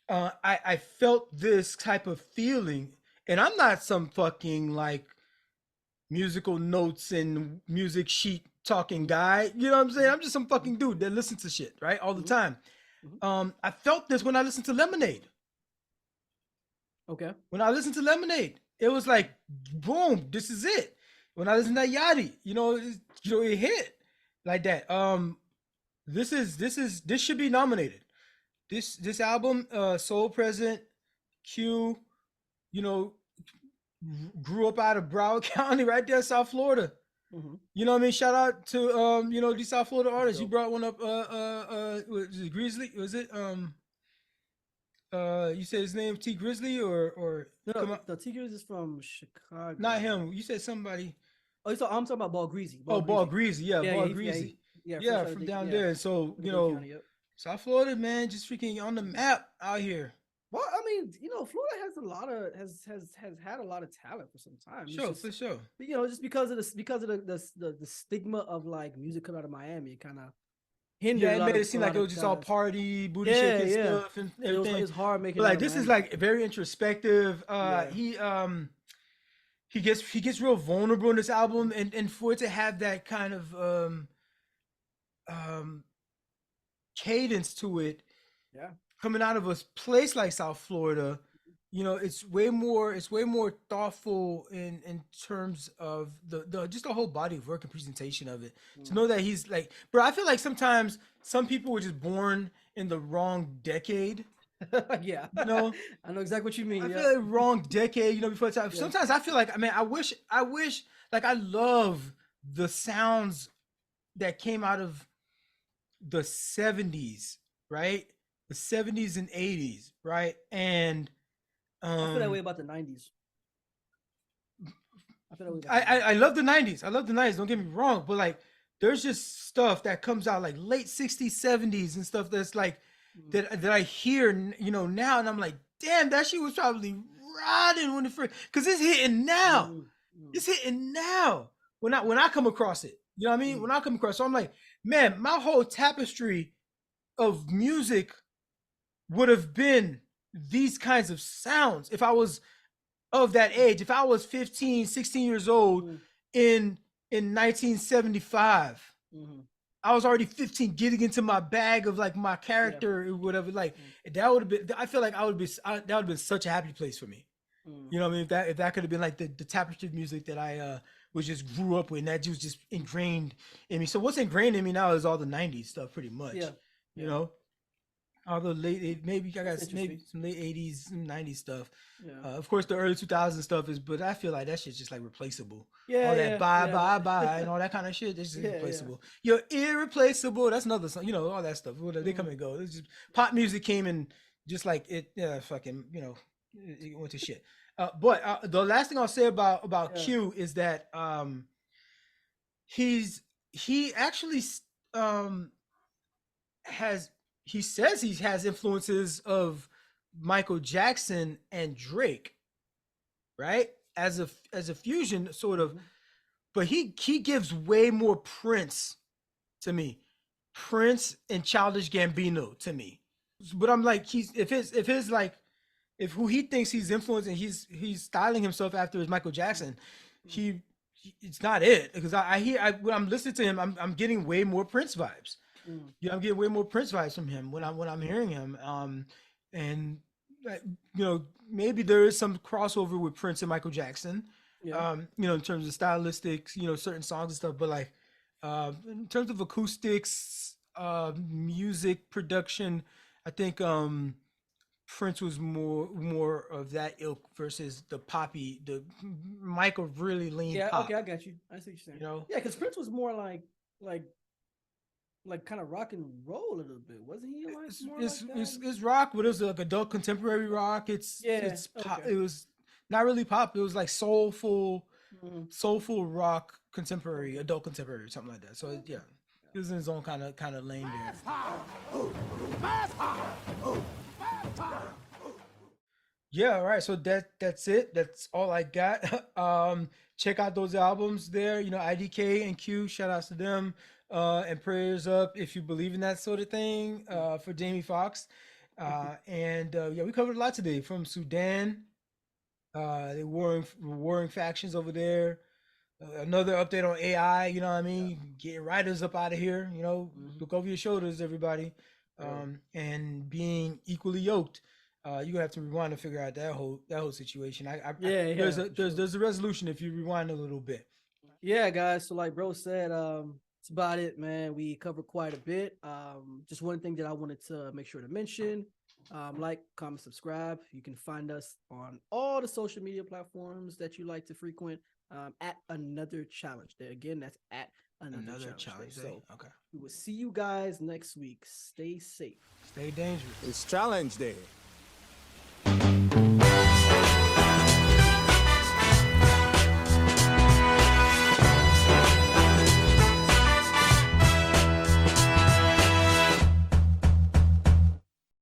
I felt this type of feeling, and I'm not some fucking like musical notes and music sheet talking guy. You know what I'm saying? I'm just some fucking dude that listens to shit, right? All the time. I felt this when I listened to Lemonade. Okay. When I listened to Lemonade, it was like, boom, this is it. When I listened to Yachty, it hit like that. This should be nominated. This album, Soul Present, Q, grew up out of Broward County, right there, South Florida. You know what I mean? Shout out to these South Florida artists. You brought one up. Was it Grizzly? Was it You said his name T Grizzly or come on, No, Tigers is from Chicago. not him. You said somebody. Oh, I'm talking about Ball Greasy. Oh, Ball Ball Greasy. Greasy. Yeah, Yeah, Ball yeah, Greasy. Fresh Yeah, out of from Dade, down yeah, there. And so, from Dade County. Yep. South Florida, man, just freaking on the map out here. Well, I mean, Florida has a lot of has had a lot of talent for some time. It's Sure, just for sure. just because of the stigma of like music coming out of Miami, it kind of Yeah, hindered it made it a seem like lot it of was just all guys. party, booty Yeah, shaking yeah. stuff and It was everything. hard making But out like of this is Miami. like very introspective. Yeah. He gets real vulnerable in this album, and for it to have that kind of um cadence to it, Yeah. coming out of a place like South Florida, it's way more thoughtful in terms of the just the whole body of work and presentation of it. To know that he's like, bro, I feel like sometimes some people were just born in the wrong decade. Yeah. You know, I know exactly what you mean. I Yeah. feel like wrong decade. Before time. Yeah. Sometimes I feel like, I mean, I wish, like I love the sounds that came out of the 70s, right? The 70s and 80s, right? And I feel that way about the 90s. I feel that way about I love the 90s. I love the 90s, don't get me wrong, but like there's just stuff that comes out like late 60s, 70s and stuff that's like that I hear, now, and I'm like, damn, that shit was probably rotting when it first, because it's hitting now. It's hitting now when I come across it. You know what I mean? When I come across it, so I'm like, man, my whole tapestry of music would have been these kinds of sounds if I was of that age. If I was 15, 16 years old in 1975, I was already 15, getting into my bag of like my character or whatever. Like that would have been. I feel like that would have been such a happy place for me. You know what I mean? If that could have been like the tapestry of music that I was just grew up with, and that was just ingrained in me. So what's ingrained in me now is all the 90s stuff, pretty much. Yeah. You know, all the maybe I got maybe some late 80s, some 90s stuff. Yeah. Of course, the early 2000s stuff is, but I feel like that shit's just like replaceable. Yeah, all that yeah, bye and all that kind of shit. It's just replaceable. You're irreplaceable. That's another song. All that stuff. They come and go. It's just pop music came and just like it. Fucking. It went to shit. But the last thing I'll say about Q is that he actually says he has influences of Michael Jackson and Drake, right? As a fusion sort of, but he gives way more Prince to me, Prince and Childish Gambino to me. But I'm like, if who he thinks he's influencing, he's styling himself after is Michael Jackson, it's not it, because when I'm listening to him, I'm getting way more Prince vibes. I'm getting way more Prince vibes from him when I'm hearing him. And maybe there is some crossover with Prince and Michael Jackson. In terms of stylistics, certain songs and stuff. But like, in terms of acoustics, music production, I think Prince was more of that ilk versus the poppy. The Michael really leaned pop. Okay, I got you. I see what you're saying. Yeah, because Prince was more like kind of rock and roll a little bit, wasn't he? It's rock, but it was like adult contemporary rock. It's pop. It was not really pop. It was like soulful rock, contemporary, adult contemporary, something like that. So yeah, he was in his own kind of lane there. Yeah, all right. So that's it. That's all I got. Check out those albums there. IDK and Q. Shout outs to them. And prayers up if you believe in that sort of thing. For Jamie Foxx. We covered a lot today, from Sudan. The warring factions over there. Another update on AI. You know what I mean? Getting writers up out of here. Look over your shoulders, everybody. And being equally yoked. You have to rewind to figure out that whole situation. There's a resolution if you rewind a little bit. Yeah, guys. So like bro said, it's about it, man. We covered quite a bit. Just one thing that I wanted to make sure to mention: like, comment, subscribe. You can find us on all the social media platforms that you like to frequent. At Another Challenge Day. Again, that's at Another Challenge Day. So okay, we will see you guys next week. Stay safe. Stay dangerous. It's Challenge Day.